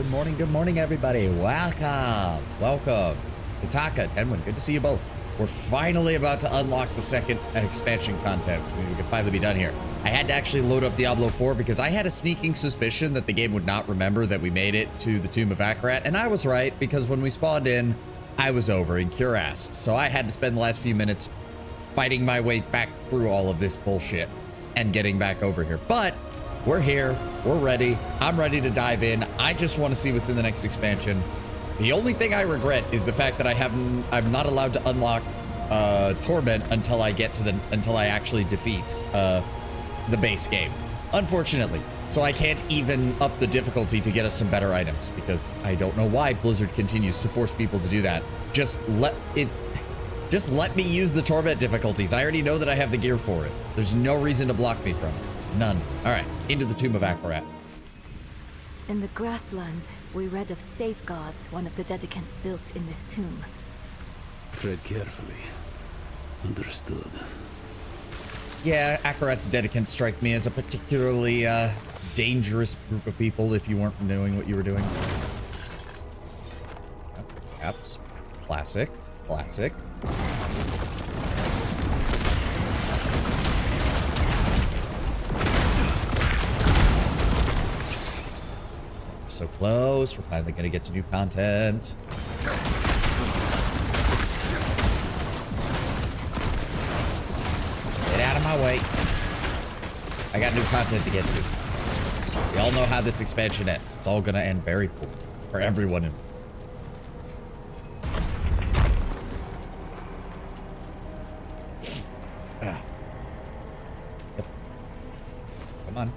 Good morning, everybody. Welcome to Taka, Tenwin. Good to see you both. We're finally about to unlock the second expansion content, which means we can finally be done here. I had to actually load up Diablo 4 because I had a sneaking suspicion that the game would not remember that we made it to the Tomb of Akarat, and I was right, because when we spawned in, I was over in Curast. So I had to spend the last few minutes fighting my way back through all of this bullshit and getting back over here. But we're here, we're ready, I'm ready to dive in. I just want to see what's in the next expansion. The only thing I regret is the fact that I'm not allowed to unlock Torment until I actually defeat the base game, unfortunately. So I can't even up the difficulty to get us some better items, because I don't know why Blizzard continues to force people to do that. Just let me use the Torment difficulties. I already know that I have the gear for it. There's no reason to block me from it. None. All right, into the Tomb of Akarat. In the grasslands, we read of safeguards one of the dedicants built in this tomb. Tread carefully. Understood. Yeah, Akarat's dedicants strike me as a particularly dangerous group of people if you weren't knowing what you were doing. Perhaps. Classic. So close. We're finally gonna get to new content. Get out of my way. I got new content to get to. We all know how this expansion ends. It's all gonna end very poor for everyone in. Yep. Come on.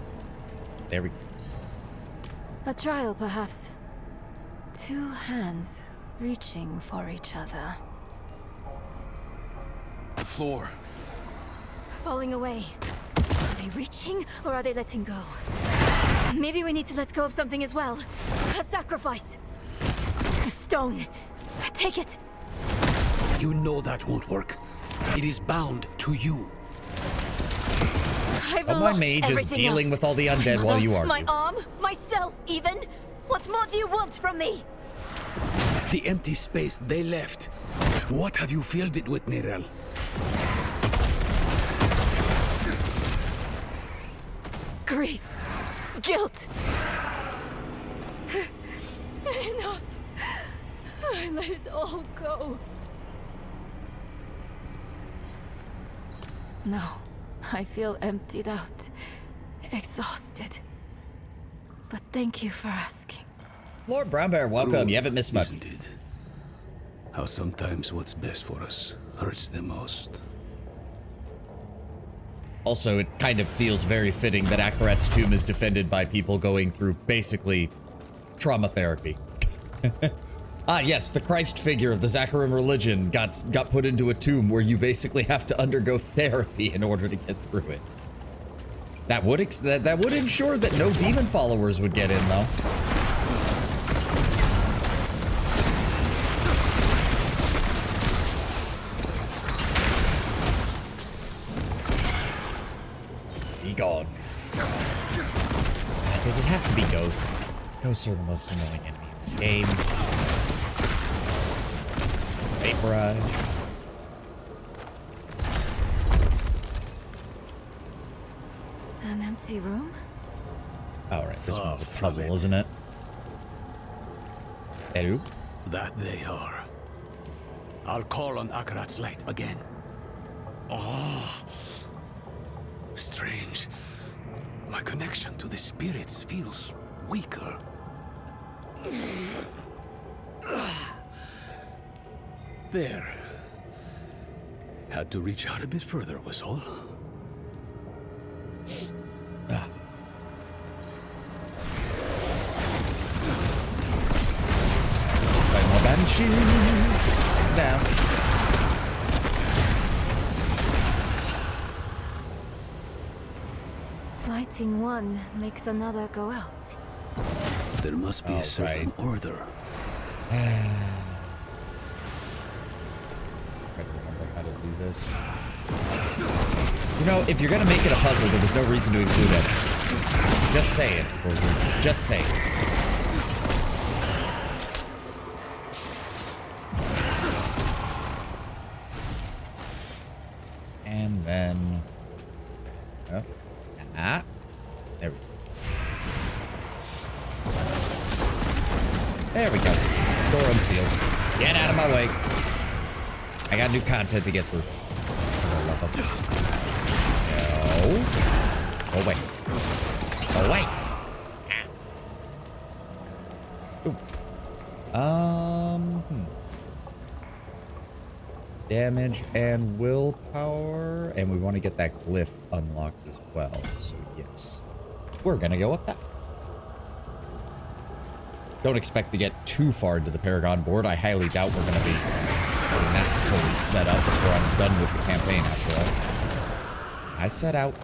There we go. A trial, perhaps. Two hands reaching for each other. The floor. Falling away. Are they reaching, or are they letting go? Maybe we need to let go of something as well. A sacrifice. The stone. Take it. You know that won't work. It is bound to you. Don't mind me just dealing with all the undead while you argue. My arm? Myself, even? What more do you want from me? The empty space they left. What have you filled it with, Nirel? Grief. Guilt. Enough. I let it all go. No. I feel emptied out, exhausted. But thank you for asking. Lord Brown Bear, welcome. You haven't missed much. Isn't it? How sometimes what's best for us hurts the most. Also, it kind of feels very fitting that Akarat's tomb is defended by people going through basically trauma therapy. Ah, yes, the Christ figure of the Zakarim religion got put into a tomb where you basically have to undergo therapy in order to get through it. That would ensure that no demon followers would get in, though. Be gone. Does it have to be ghosts? Ghosts are the most annoying enemy in this game. Vaporize. An empty room? Alright, this one's a puzzle, isn't it? Eru? That they are. I'll call on Akarat's light again. Oh. Strange. My connection to the spirits feels weaker. There. Had to reach out a bit further, was all. Find more banshees. Down. Lighting one makes another go out. There must be a certain order. Try to remember how to do this. You know, if you're gonna make it a puzzle, there was no reason to include evidence. Just saying, Blizzard. Just saying. And then... Oh. Ah. There we go. There we go. Door unsealed. Get out of my way. I got new content to get through. For the love of... No. Oh, wait. Oh, wait. Ah. Ooh. Damage and willpower. And we want to get that glyph unlocked as well. So, yes. We're going to go up that. Don't expect to get too far into the Paragon board. I highly doubt we're going to be getting that fully set up before I'm done with the campaign after all. I set out.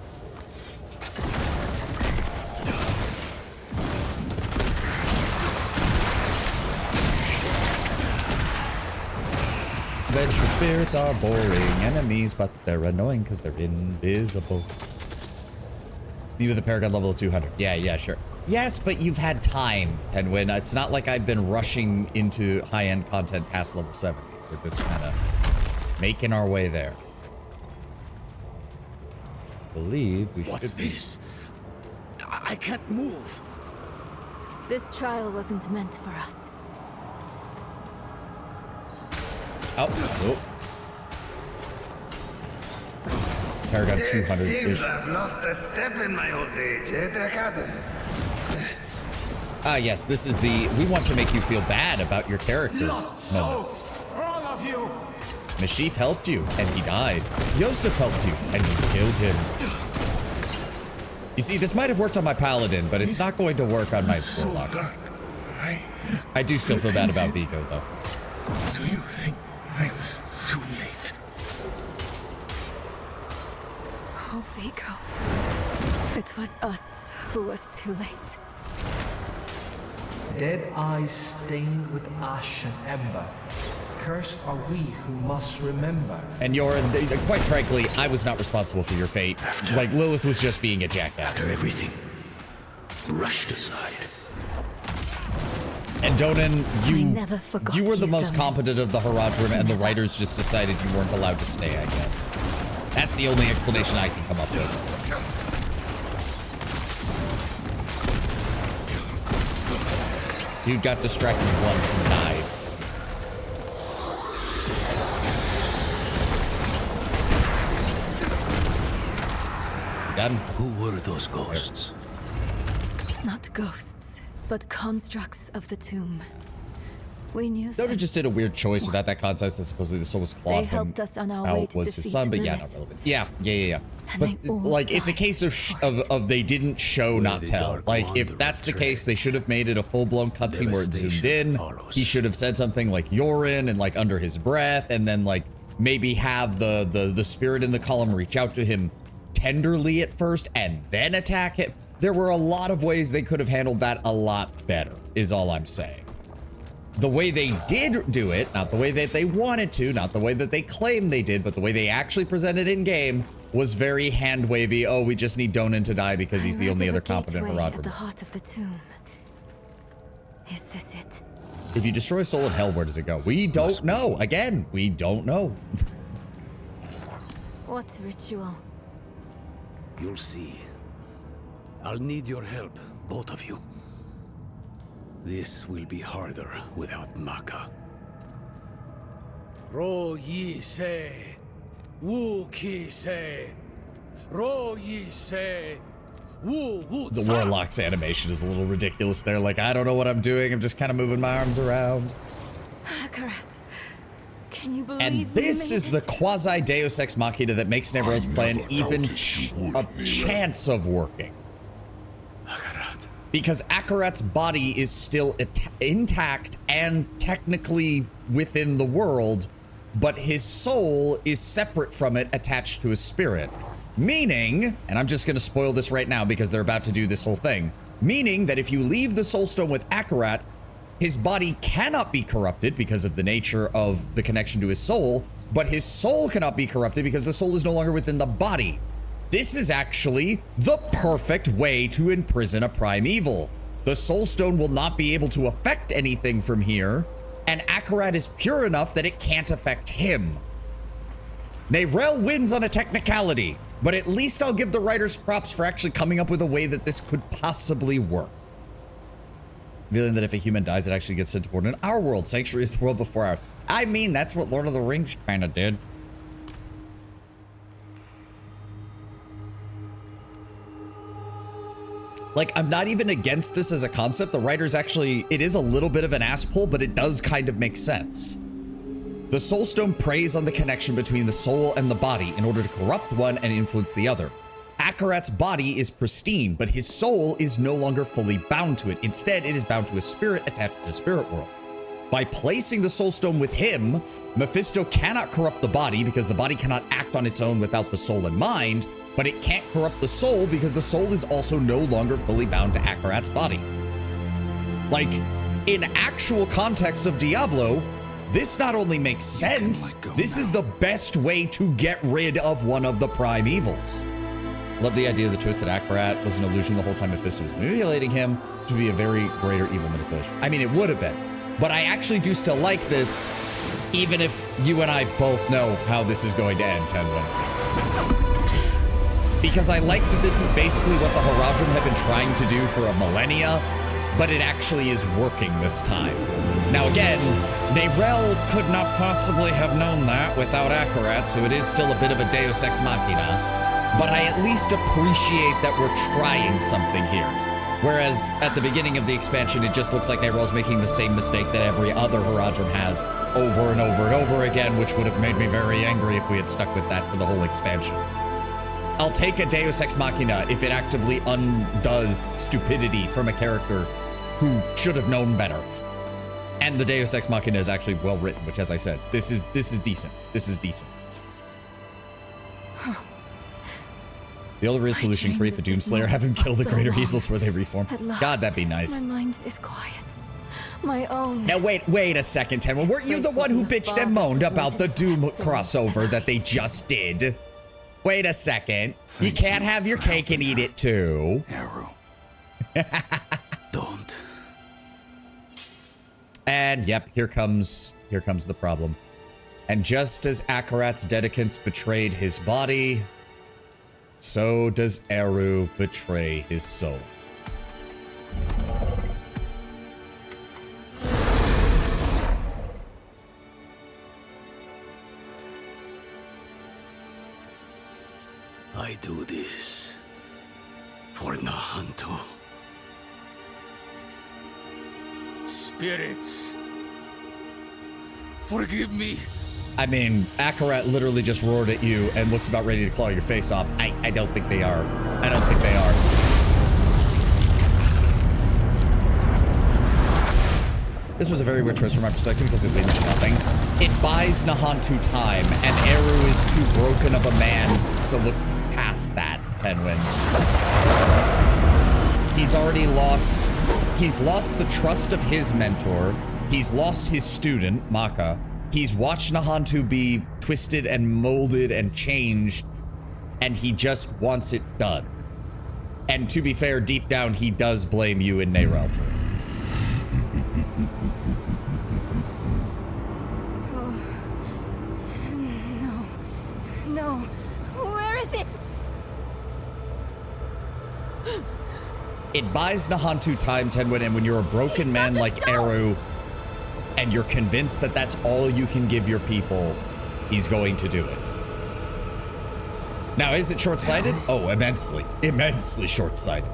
Vengeful spirits are boring enemies, but they're annoying because they're invisible. Me with a Paragon level of 200. Yeah, sure. Yes, but you've had time, Tenwin. It's not like I've been rushing into high-end content past level 70. We're just kind of making our way there. I believe we should... What's this? I can't move. This trial wasn't meant for us. Oh. Paragon 200 is... I've lost a step in my old age, eh, Dracata? Ah, yes, this is the... We want to make you feel bad about your character. Lost souls, all of you. Mashif helped you, and he died. Yosef helped you, and you killed him. You see, this might have worked on my paladin, but it's not going to work on my warlock. I do still feel bad about Vigo, though. Do you think I was too late? Oh, Vigo. It was us who was too late. Dead eyes stained with ash and ember. Cursed are we who must remember. And quite frankly, I was not responsible for your fate. Like, Lilith was just being a jackass. After everything rushed aside. And Donan, I never forgot you were the you, most Donan. competent of the Haradrim, and the writers just decided you weren't allowed to stay, I guess. That's the only explanation I can come up with. Dude got distracted once and died. Done. Who were those ghosts? Not ghosts, but constructs of the tomb. We knew Dota them. just did a weird choice without that context that supposedly the soul was clawed. They helped us on our way out to was his defeat son, but yeah, Lilith. not relevant. Yeah. And But they all like, it's a died case of they didn't show, not the tell. Dark Like, if that's the case, they should have made it a full-blown cutscene where it zoomed in. Follows. He should have said something like Yorin and like under his breath, and then like maybe have the spirit in the column reach out to him tenderly at first and then attack him. There were a lot of ways they could have handled that a lot better, is all I'm saying. The way they did do it, not the way that they wanted to, not the way that they claimed they did, but the way they actually presented in game was very hand wavy. Oh, we just need Donan to die because he's the Right only of other the competent gateway at the Haradrim. heart of the tomb. Is this it? If you destroy a soul in hell, where does it go? We don't know. Again, we don't know. What ritual? You'll see. I'll need your help, both of you. This will be harder without Maka. Ro yi se, wu ki se, ro yi se, wu wu. The Warlock's animation is a little ridiculous there. Like, I don't know what I'm doing. I'm just kind of moving my arms around. Akarat. Can you believe And we this made is the it? quasi Deus Ex Machina that makes Nebro's plan even a chance of working. Because Akarat's body is still intact and technically within the world, but his soul is separate from it, attached to his spirit. Meaning, and I'm just going to spoil this right now because they're about to do this whole thing, meaning that if you leave the Soul Stone with Akarat, his body cannot be corrupted because of the nature of the connection to his soul, but his soul cannot be corrupted because the soul is no longer within the body. This is actually the perfect way to imprison a primeval. The Soul Stone will not be able to affect anything from here, and Akarat is pure enough that it can't affect him. Neyrelle wins on a technicality, but at least I'll give the writers props for actually coming up with a way that this could possibly work. Revealing that if a human dies, it actually gets sent to born in our world. Sanctuary is the world before ours. I mean, that's what Lord of the Rings kind of did. Like, I'm not even against this as a concept. The writers actually, it is a little bit of an ass pull, but it does kind of make sense. The Soul Stone preys on the connection between the soul and the body in order to corrupt one and influence the other. Akarat's body is pristine, but his soul is no longer fully bound to it. Instead, it is bound to a spirit attached to the spirit world. By placing the Soul Stone with him, Mephisto cannot corrupt the body because the body cannot act on its own without the soul in mind, but it can't corrupt the soul because the soul is also no longer fully bound to Akarat's body. Like, in actual context of Diablo, this not only makes sense, this is the best way to get rid of one of the prime evils. Love the idea of the twist that Akarat was an illusion the whole time Mephisto was manipulating him to be a very greater evil manipulation. I mean, it would have been, but I actually do still like this, even if you and I both know how this is going to end, Tenwin. Because I like that this is basically what the Horadrim have been trying to do for a millennia, but it actually is working this time. Now again, Neyrelle could not possibly have known that without Akarat, so it is still a bit of a Deus Ex Machina. But I at least appreciate that we're trying something here. Whereas at the beginning of the expansion, it just looks like Neyrelle's making the same mistake that every other Horadrim has over and over and over again, which would have made me very angry if we had stuck with that for the whole expansion. I'll take a Deus Ex Machina if it actively undoes stupidity from a character who should have known better. And the Deus Ex Machina is actually well written, which, as I said, this is decent. This is decent. The only real solution, create the Doomslayer, have him kill the greater evils where they reform. God, that'd be nice. My mind is quiet. My own. Now wait a second, Tenwin. Weren't you the one who bitched and moaned about the Doom crossover that they just did? Wait a second. You can't have your cake and eat it too. Arrow. Don't. And yep, here comes the problem. And just as Akarat's dedicants betrayed his body, so does Eru betray his soul. I do this for Nahanto. Spirits, forgive me. I mean, Akarat literally just roared at you and looks about ready to claw your face off. I don't think they are. I don't think they are. This was a very weird twist from my perspective because it wins nothing. It buys Nahantu time, and Eru is too broken of a man to look past that, Tenwin. He's already lost. He's lost the trust of his mentor. He's lost his student, Maka. He's watched Nahantu be twisted and molded and changed, and he just wants it done. And to be fair, deep down, he does blame you and Neyrelle for it. No. Where is it? It buys Nahantu time, Tenwin, and when you're a broken man like Eru, and you're convinced that that's all you can give your people, he's going to do it. Now, is it short-sighted? Oh, immensely. Immensely short-sighted.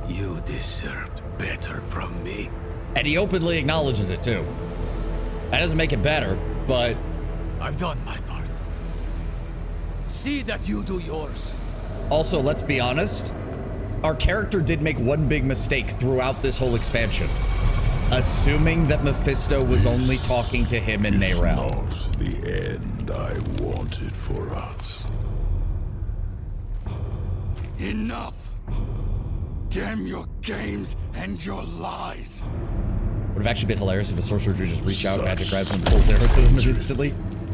You deserved better from me. And he openly acknowledges it, too. That doesn't make it better, but... I've done my part. See that you do yours. Also, let's be honest. Our character did make one big mistake throughout this whole expansion. Assuming that Mephisto was only talking to him and Neyrelle. Not the end I wanted for us. Enough! Damn your games and your lies! Would have actually been hilarious if a sorcerer drew just reach out, magic grabs him, and pulls arrow to them instantly.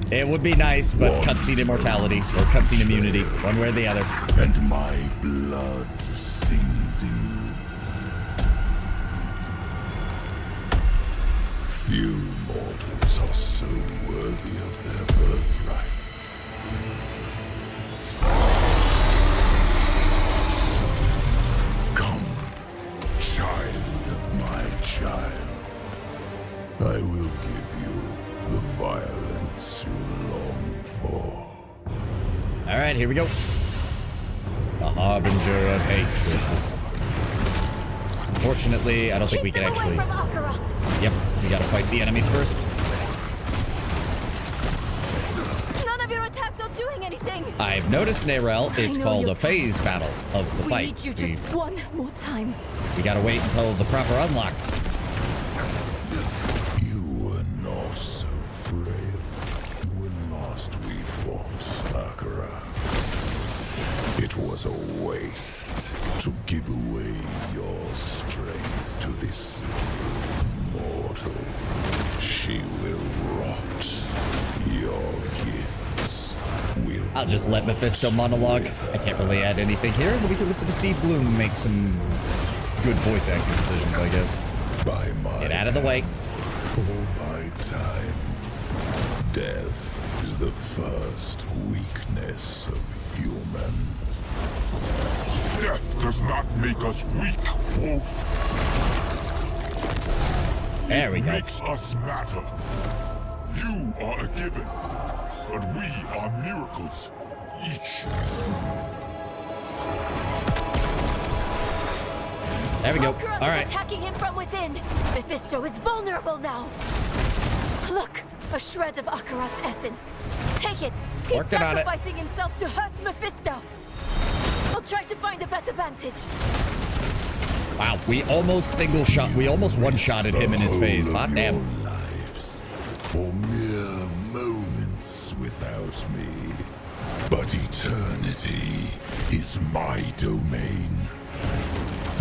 It would be nice, but cutscene immortality or cutscene immunity, one way or the other. And my blood sings in you. Few mortals are so worthy of their birthright. All right, here we go. The Harbinger of Hatred. Unfortunately, I don't think we can actually... Yep, we gotta fight the enemies first. None of your attacks are doing anything. I've noticed, Narelle, it's called a phase battle of the fight. We need you just one more time. We gotta wait until the proper unlocks. You were not so frail when last we fought Sakura. It was a waste to give away your strength to this mortal. She will rot. Your gifts will... I'll just let Mephisto monologue. I can't really add anything here. We can listen to Steve Bloom make some good voice acting decisions, I guess. By my Get out of the way. For my time, death is the first weakness of humans. Death does not make us weak, Wolf. There we It go. makes us matter. You are a given, but we are miracles, each. There we go. Akarat All is right. attacking him from within. Mephisto is vulnerable now. Look, a shred of Akarat's essence. Take it. He's Working on it. sacrificing himself to hurt Mephisto. I'll try to find a better vantage. Wow, we almost one-shotted him in his face. Hot damn. Your lives for mere moments without me. But eternity is my domain.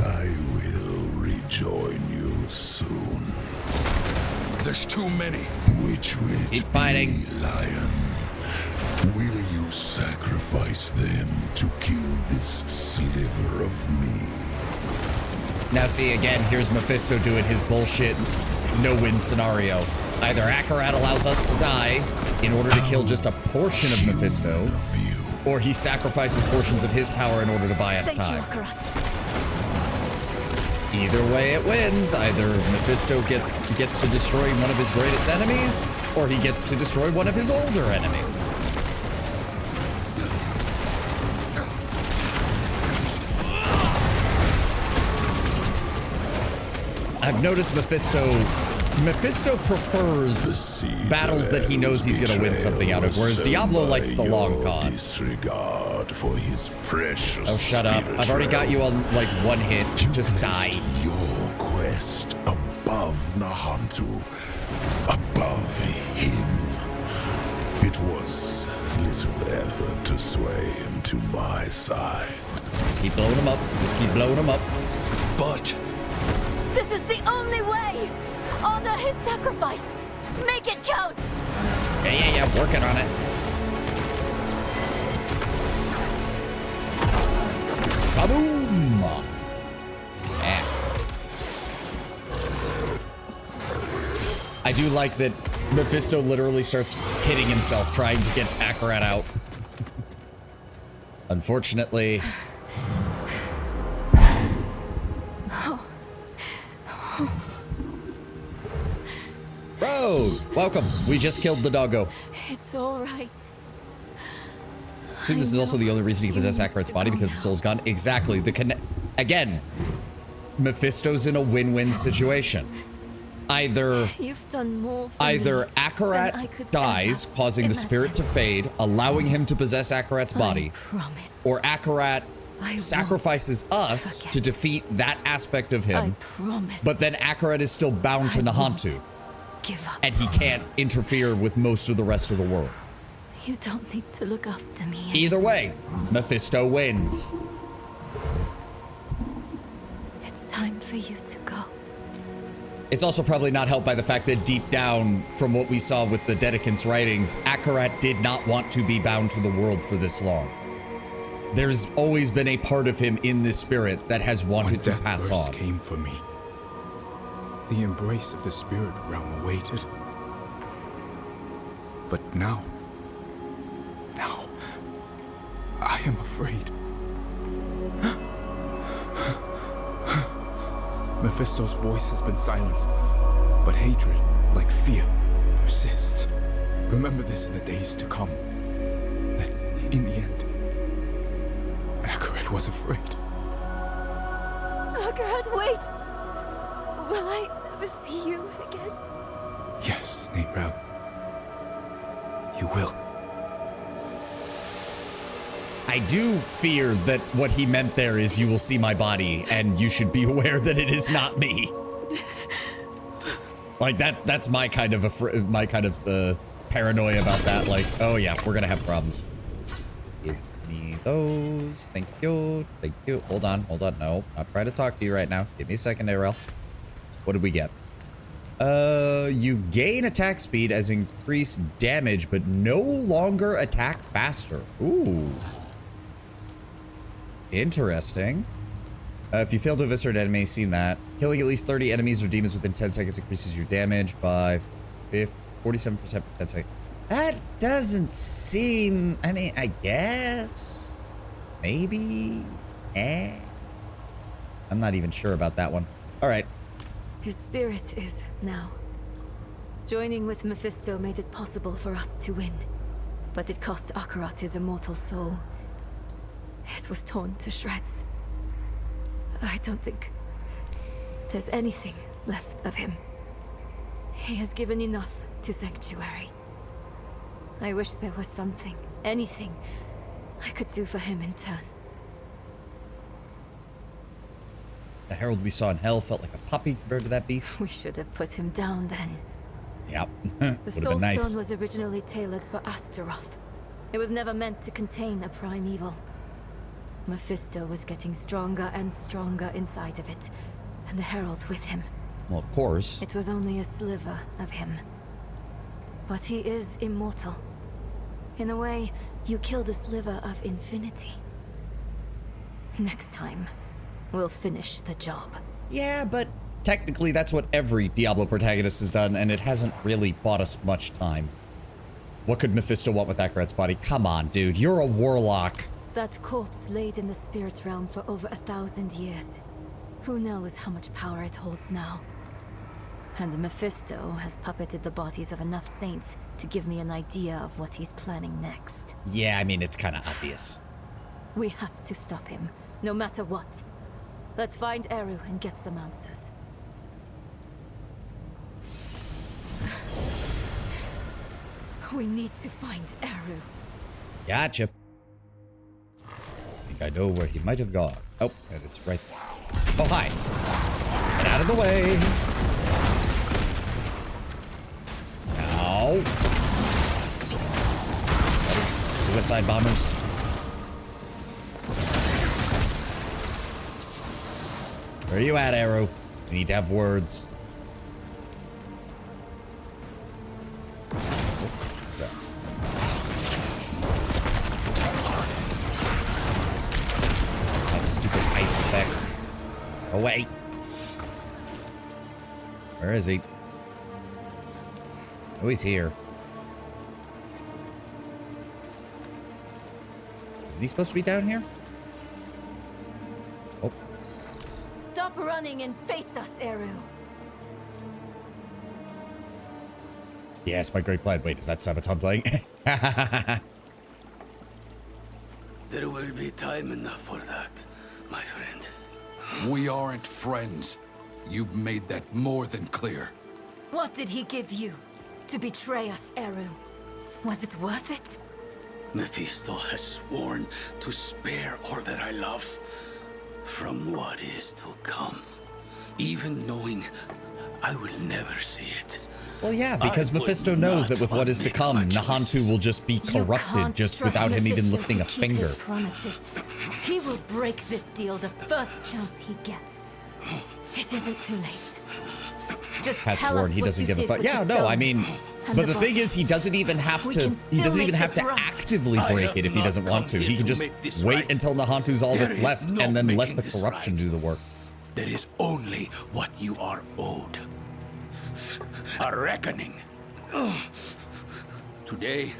I will rejoin you soon. There's too many. Which will keep fighting. be, Lion? Will you sacrifice them to kill this sliver of me? Now see, again, here's Mephisto doing his bullshit no-win scenario. Either Akarat allows us to die in order to kill just a portion of Mephisto, Of you. or he sacrifices portions of his power in order to buy us Thank time. you, Akarat. Either way it wins. Either Mephisto gets to destroy one of his greatest enemies, or he gets to destroy one of his older enemies. I've noticed Mephisto prefers battles that he knows he's gonna win something out of, whereas Diablo likes the long con. Disregard for his precious. Oh, shut up. I've already got you on, like, one hit. Just die. Your quest above Nahantu, above him. It was little effort to sway him to my side. Just keep blowing him up. Just keep blowing him up. But This is the only way. Honor his sacrifice. Make it count. Yeah, working on it. Kaboom! Yeah. I do like that Mephisto literally starts hitting himself trying to get Akarat out. Unfortunately... Road! Welcome. We just killed the doggo. It's all right. So this is also the only reason he can possess Akarat's body, because the soul's gone. Exactly. Again, Mephisto's in a win-win situation. Either You've done more for me Either than I Akarat could dies, ever causing the spirit to imagine. fade, allowing him to possess Akarat's body, I promise. or Akarat I won't sacrifices us forget. to defeat that aspect of I him, promise. but then Akarat is still bound to I won't Nahantu, give up. and he can't interfere with most of the rest of the world. You don't need to look after me. Either way, Mephisto wins. It's time for you to go. It's also probably not helped by the fact that deep down, from what we saw with the Dedicant's writings, Akarat did not want to be bound to the world for this long. There's always been a part of him in this spirit that has wanted to When death pass first on. came for me, the embrace of the spirit realm awaited. But now, I am afraid. Mephisto's voice has been silenced, but hatred, like fear, persists. Remember this in the days to come, that In the end, Akarat was afraid. Akarat, wait! Will I ever see you again? Yes, Nebrau. You will. I do fear that what he meant there is you will see my body, and you should be aware that it is not me. Like that's my kind of paranoia about that. Like, oh yeah, we're gonna have problems. Give me those. Thank you. Thank you. Hold on. No, I'll try to talk to you right now. Give me a second, Arel. What did we get? You gain attack speed as increased damage, but no longer attack faster. Ooh. Interesting. If you fail to eviscerate an enemy, seen that. Killing at least 30 enemies or demons within 10 seconds increases your damage by 47% for 10 seconds. That doesn't seem... I mean, I guess... Maybe? I'm not even sure about that one. Alright. His spirit is now. Joining with Mephisto made it possible for us to win. But it cost Akarat his immortal soul. It was torn to shreds. I don't think there's anything left of him. He has given enough to Sanctuary. I wish there was something, anything, I could do for him in turn. The herald we saw in hell felt like a puppy compared to that beast. We should have put him down then. Yep. The Would have Soul been nice. Stone was originally tailored for Astaroth. It was never meant to contain a primeval. Mephisto was getting stronger and stronger inside of it, and the herald with him. Well, of course. It was only a sliver of him. But he is immortal. In a way, you killed a sliver of infinity. Next time, we'll finish the job. Yeah, but technically that's what every Diablo protagonist has done, and it hasn't really bought us much time. What could Mephisto want with Akarat's body? Come on, dude. You're a warlock. That corpse laid in the spirit realm for over 1,000 years. Who knows how much power it holds now? And Mephisto has puppeted the bodies of enough saints to give me an idea of what he's planning next. Yeah, I mean, it's kind of obvious. We have to stop him, no matter what. Let's find Eru and get some answers. We need to find Eru. Gotcha. I think I know where he might have gone. Oh, and it's right there. Oh, hi. Get out of the way. Now. Suicide bombers. Where are you at, Eru? We need to have words. What's that? That stupid ice effects. Oh, wait. Where is he? Oh, he's here. Isn't he supposed to be down here? Oh. Stop running and face us, Eru. Yes, my great plan. Wait, is that Sabaton playing? There will be time enough for that, my friend. We aren't friends. You've made that more than clear. What did he give you to betray us, Eru? Was it worth it? Mephisto has sworn to spare all that I love from what is to come, even knowing I will never see it. Well, yeah, because Mephisto knows that with what is to come, Nahantu will just be corrupted just without him even lifting a finger. Promises. He will break this deal the first chance he gets. It isn't too late. Just Has tell sworn us he what doesn't you give a did fuck. with Yeah, the no, I stone mean, and but the body. thing is, he doesn't even have We to. can He still doesn't even make have this to right. actively I break have it if he not doesn't want to. come He here can to just make this wait right. until Nahantu's all There that's is left, no and then let making the this corruption right. do the work. There is only what you are owed. A reckoning. Today,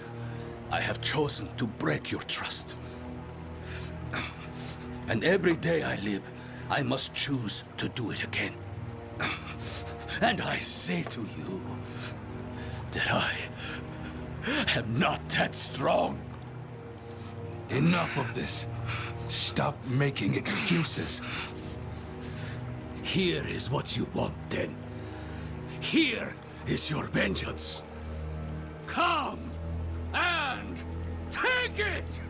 I have chosen to break your trust. And every day I live, I must choose to do it again. And I say to you that I am not that strong. Enough of this. Stop making excuses. Here is what you want, then. Here is your vengeance. Come and take it!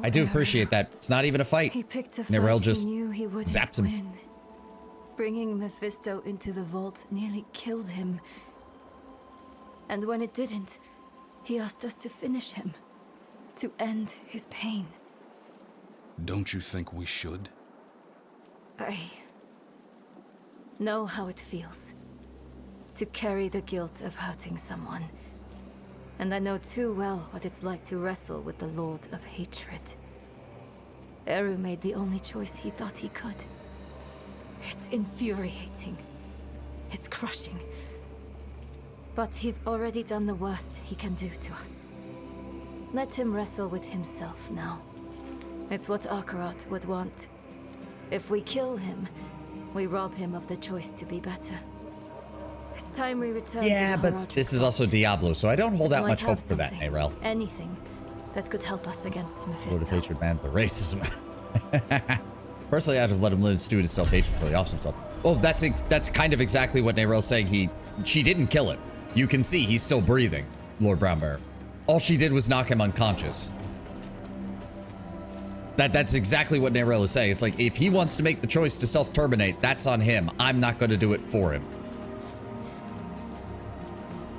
I do appreciate that. It's not even a fight. He picked a Nerel fight just he knew he wouldn't zaps him. win. Bringing Mephisto into the vault nearly killed him. And when it didn't, he asked us to finish him. To end his pain. Don't you think we should? I know how it feels. To carry the guilt of hurting someone. And I know too well what it's like to wrestle with the Lord of Hatred. Eru made the only choice he thought he could. It's infuriating. It's crushing. But he's already done the worst he can do to us. Let him wrestle with himself now. It's what Akarat would want. If we kill him, we rob him of the choice to be better. It's time we return Yeah, to the but this is also Diablo, so I don't hold out much hope for that, Nerel. Anything that could help us against Mephisto. Lord of Hatred, man, the racism. Personally, I'd have let him live and stew his self-hatred until he offs himself. Oh, that's kind of exactly what Nerel's saying. She didn't kill him. You can see he's still breathing, Lord Brownbear. All she did was knock him unconscious. That's exactly what Nerel is saying. It's like, if he wants to make the choice to self-terminate, that's on him. I'm not going to do it for him.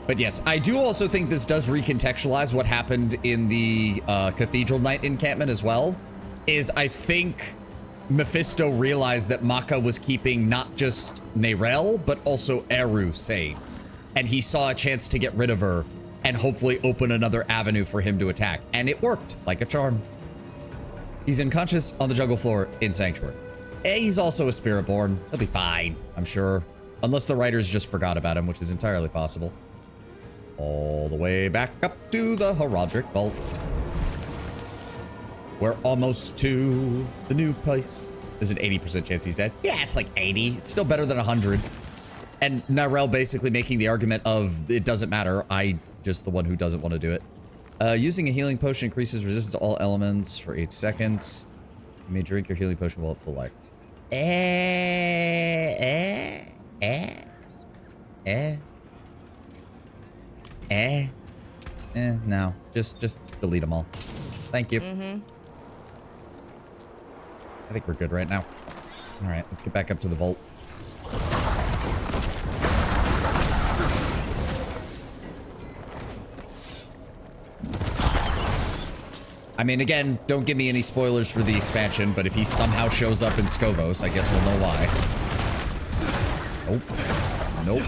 But yes, I do also think this does recontextualize what happened in the Cathedral Knight encampment as well. Is I think Mephisto realized that Maka was keeping not just Nerel, but also Eru sane. And he saw a chance to get rid of her and hopefully open another avenue for him to attack. And it worked like a charm. He's unconscious on the jungle floor in Sanctuary. He's also a spirit born. He'll be fine, I'm sure. Unless the writers just forgot about him, which is entirely possible. All the way back up to the Heraldric Vault. We're almost to the new place. There's an 80% chance he's dead. Yeah, it's like 80. It's still better than 100. And Nerel basically making the argument of it doesn't matter. I just the one who doesn't want to do it. Using a healing potion increases resistance to all elements for 8 seconds. You may drink your healing potion while at full life. No. Just delete them all. Thank you. I think we're good right now. All right, let's get back up to the vault. I mean, again, don't give me any spoilers for the expansion, but if he somehow shows up in Skovos, I guess we'll know why. Nope. Nope.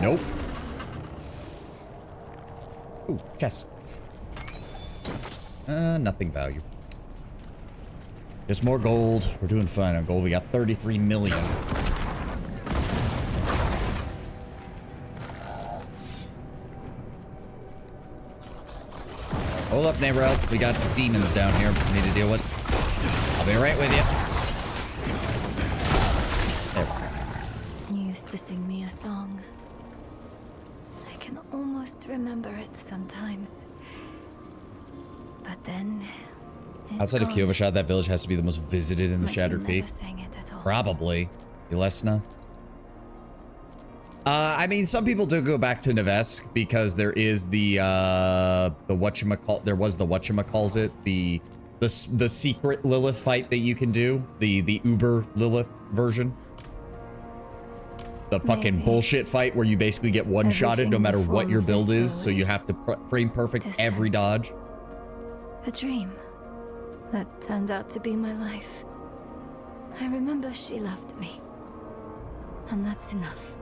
Nope. Ooh, chest. Nothing value. Just more gold. We're doing fine on gold. We got 33 million. Hold up, Nerel. We got demons down here we need to deal with. I'll be right with you. There. You used to sing me a song. I can almost remember it sometimes. But then... Outside of Kyovashad, that village has to be the most visited in the Shattered Peak. Sang it at all. Probably. Yelesna. I mean, some people do go back to Nevesk because there is the whatchamacall. There was the whatchamacalls the secret Lilith fight that you can do. The Uber Lilith version. The fucking bullshit fight where you basically get one-shotted no matter what your build is, so you have to frame perfect every dodge. A dream that turned out to be my life. I remember she loved me. And that's enough.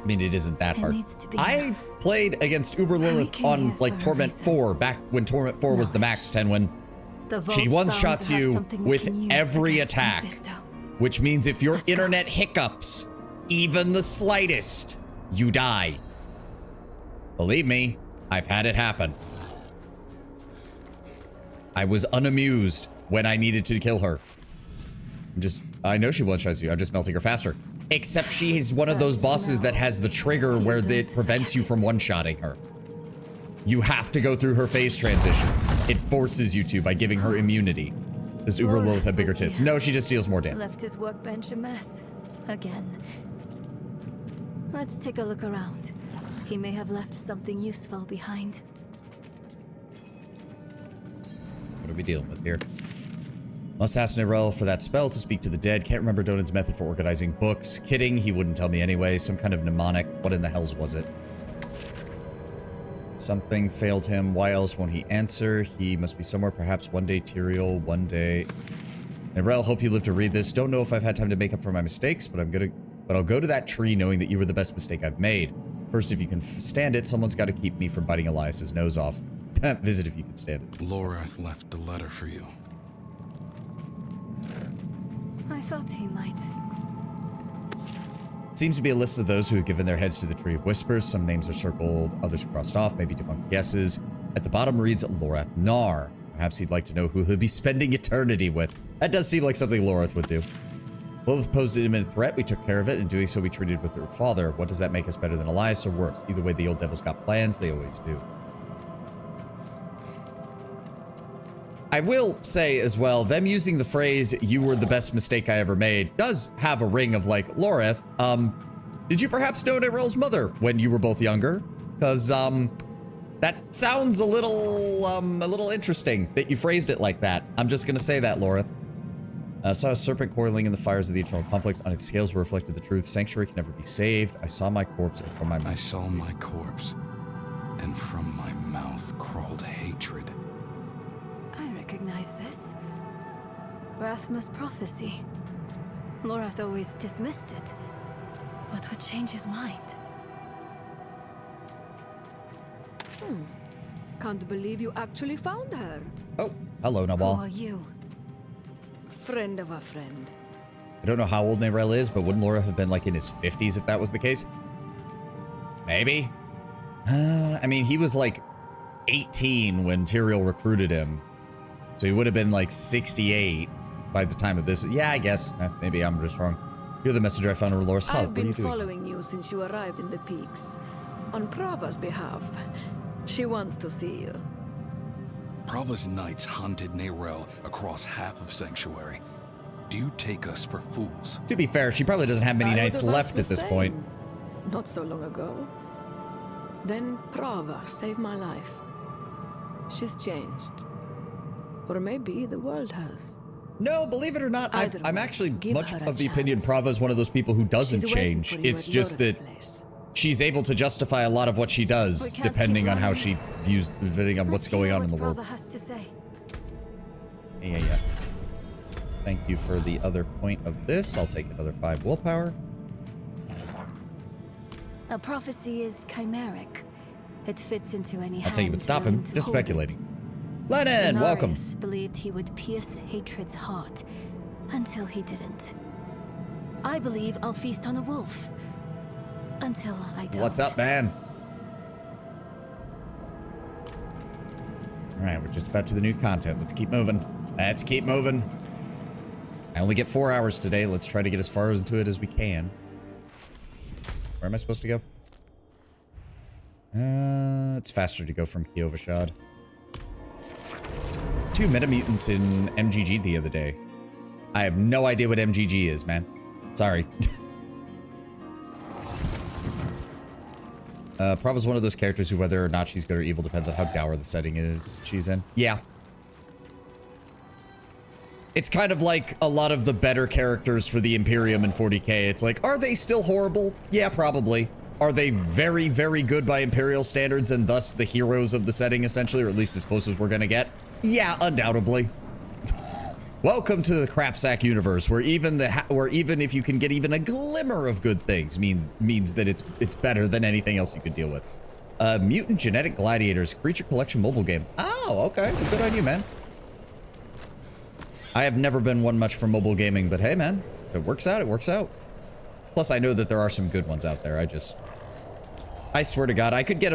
I mean, it isn't that hard. Needs to be I enough. played against Uber Lilith on like Torment 4 back when Torment 4 was the max 10 when she one-shots you with every attack. Mephisto. Which means if your Let's go. internet hiccups even the slightest, you die. Believe me, I've had it happen. I was unamused when I needed to kill her. I know she one-shots you. I'm just melting her faster. Except she is one of those bosses that has the trigger where it prevents you from one-shotting her. You have to go through her phase transitions. It forces you to by giving her immunity. Does Uber Lilith have bigger tits? No, she just deals more damage. Left his workbench a mess. Again. Let's take a look around. He may have left something useful behind. What are we dealing with here? Must ask Nerel for that spell to speak to the dead. Can't remember Donan's method for organizing books. Kidding, he wouldn't tell me anyway. Some kind of mnemonic. What in the hells was it? Something failed him. Why else won't he answer? He must be somewhere. Perhaps one day Tyrael, one day. Nerel, hope you live to read this. Don't know if I've had time to make up for my mistakes, but I'll go to that tree knowing that you were the best mistake I've made. First, if you can stand it, someone's got to keep me from biting Elias's nose off. Visit if you can stand it. Lorath left a letter for you. I thought he might. Seems to be a list of those who have given their heads to the Tree of Whispers. Some names are circled, others crossed off, maybe debunked guesses. At the bottom reads Lorath Nar. Perhaps he'd like to know who he'll be spending eternity with. That does seem like something Lorath would do. Lilith posed an imminent threat. We took care of it. In doing so, we treated with her father. What does that make us better than Elias or worse? Either way, the old devil's got plans. They always do. I will say as well, them using the phrase, you were the best mistake I ever made, does have a ring of like, Loreth, did you perhaps know Nerel's mother when you were both younger? Because, that sounds a little interesting that you phrased it like that. I'm just gonna say that, Loreth. Saw a serpent coiling in the fires of the eternal conflicts. On its scales were reflected the truth. Sanctuary can never be saved. I saw my corpse and from my mouth. I saw my corpse, and from my mouth crawled hatred. I recognize this. Rathma's prophecy. Lorath always dismissed it. What would change his mind? Can't believe you actually found her. Oh, hello, Who Nawal. are you? Friend of a friend. I don't know how old Nerel is, but wouldn't Loreth have been like in his 50s if that was the case? Maybe. I mean, he was like 18 when Tyrael recruited him. So he would have been like 68 by the time of this. Yeah, I guess. Maybe I'm just wrong. You're the messenger I found in Lorath's hut. I've What are been you doing? following you since you arrived in the peaks. On Prava's behalf. She wants to see you. Prava's knights hunted Nerel across half of Sanctuary. Do you take us for fools? To be fair, she probably doesn't have many I would knights have left asked the at this same. point. Not so long ago. Then Prava saved my life. She's changed. Or maybe the world has. No, believe it or not, Either I'm way, actually give much her a of the opinion chance. Prava is one of those people who doesn't She's waiting change. for you It's at just that Lorath's place. she's able to justify a lot of what she does, We can't depending keep on how running. she views, depending on what's Let's going hear on in what the world. Prava has to say. Yeah. Thank you for the other point of this. I'll take another 5 willpower. A prophecy is chimeric. It fits into any I'd say you would hand stop him. willing to Just hold it. speculating. Lennon, welcome. Inarius believed he would pierce hatred's heart, until he didn't. I believe I'll feast on a wolf, until I don't. What's up, man? All right, we're just about to the new content. Let's keep moving. Let's keep moving. I only get 4 hours today. Let's try to get as far into it as we can. Where am I supposed to go? It's faster to go from Kiovashad. 2 Metamutants in MGG the other day. I have no idea what MGG is, man. Sorry. Prava's one of those characters who, whether or not she's good or evil, depends on how dour the setting is she's in. Yeah. It's kind of like a lot of the better characters for the Imperium in 40k. It's like, are they still horrible? Yeah, probably. Are they very, very good by Imperial standards and thus the heroes of the setting, essentially, or at least as close as we're gonna get? Yeah, undoubtedly. Welcome to the crapsack universe, where even if you can get even a glimmer of good things means that it's better than anything else you could deal with. Mutant Genetic Gladiators, creature collection mobile game. Oh, okay. Good on you, man. I have never been one much for mobile gaming, but hey, man, if it works out, it works out. Plus, I know that there are some good ones out there. I swear to God, I could get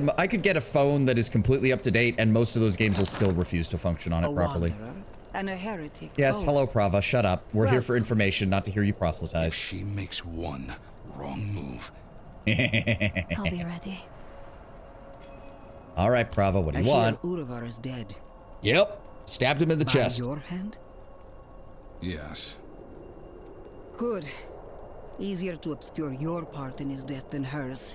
a phone that is completely up to date, and most of those games will still refuse to function on it properly. Wanderer, and a heretic. Yes, both. hello, Prava. Shut up. We're here for Welcome. information, not to hear you If proselytize. she makes one wrong move, I'll be ready. All right, Prava, what do I you want? hear Urivar is dead. Yep. Stabbed him in the By chest. your hand? yes. Good. Easier to obscure your part in his death than hers.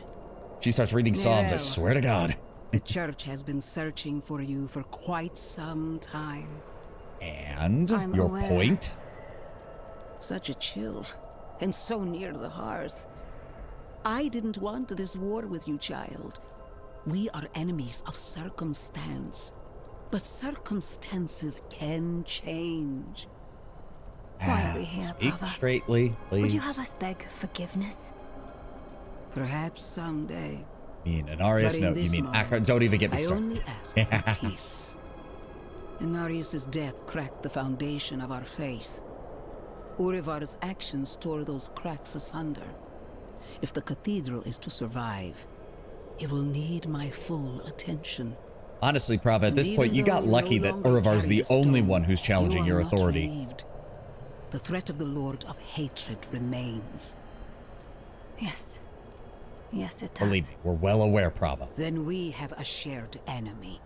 She starts reading Psalms, I Well. swear to God. The church has been searching for you for quite some time. And I'm your aware. point? Such a chill, and so near the hearth. I didn't want this war with you, child. We are enemies of circumstance. But circumstances can change. Why are we here, Speak Prava? straightly, please. Would you have us beg forgiveness? Perhaps someday. You mean Anarius? But No, in you this mean moment, Akron? Don't even get me I started. only ask for peace. Anarius' death cracked the foundation of our faith. Urivar's actions tore those cracks asunder. If the cathedral is to survive, it will need my full attention. Honestly, Prava, at this And point, even you got though you lucky no that longer Urivar's carry the the only stone, one who's challenging you your are not authority. relieved. The threat of the Lord of Hatred remains. Yes. Yes, it does. Believe me, we're well aware, Prava. Then we have a shared enemy.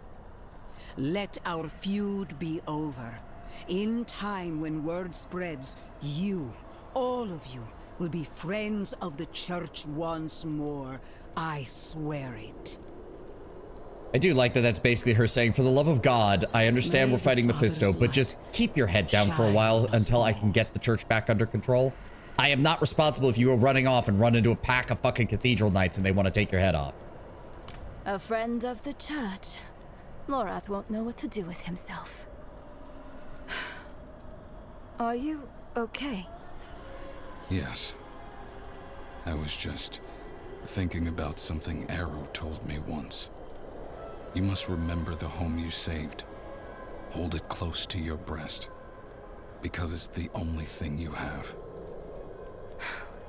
Let our feud be over. In time, when word spreads, you, all of you, will be friends of the church once more. I swear it. I do like that that's basically her saying, for the love of God, I understand May we're the fighting Mephisto, Father's but light just keep your head down for a shine while on us until I all. can get the church back under control. I am not responsible if you are running off and run into a pack of fucking cathedral knights and they want to take your head off. A friend of the church. Lorath won't know what to do with himself. Are you okay? Yes. I was just thinking about something Arrow told me once. You must remember the home you saved. Hold it close to your breast. Because it's the only thing you have.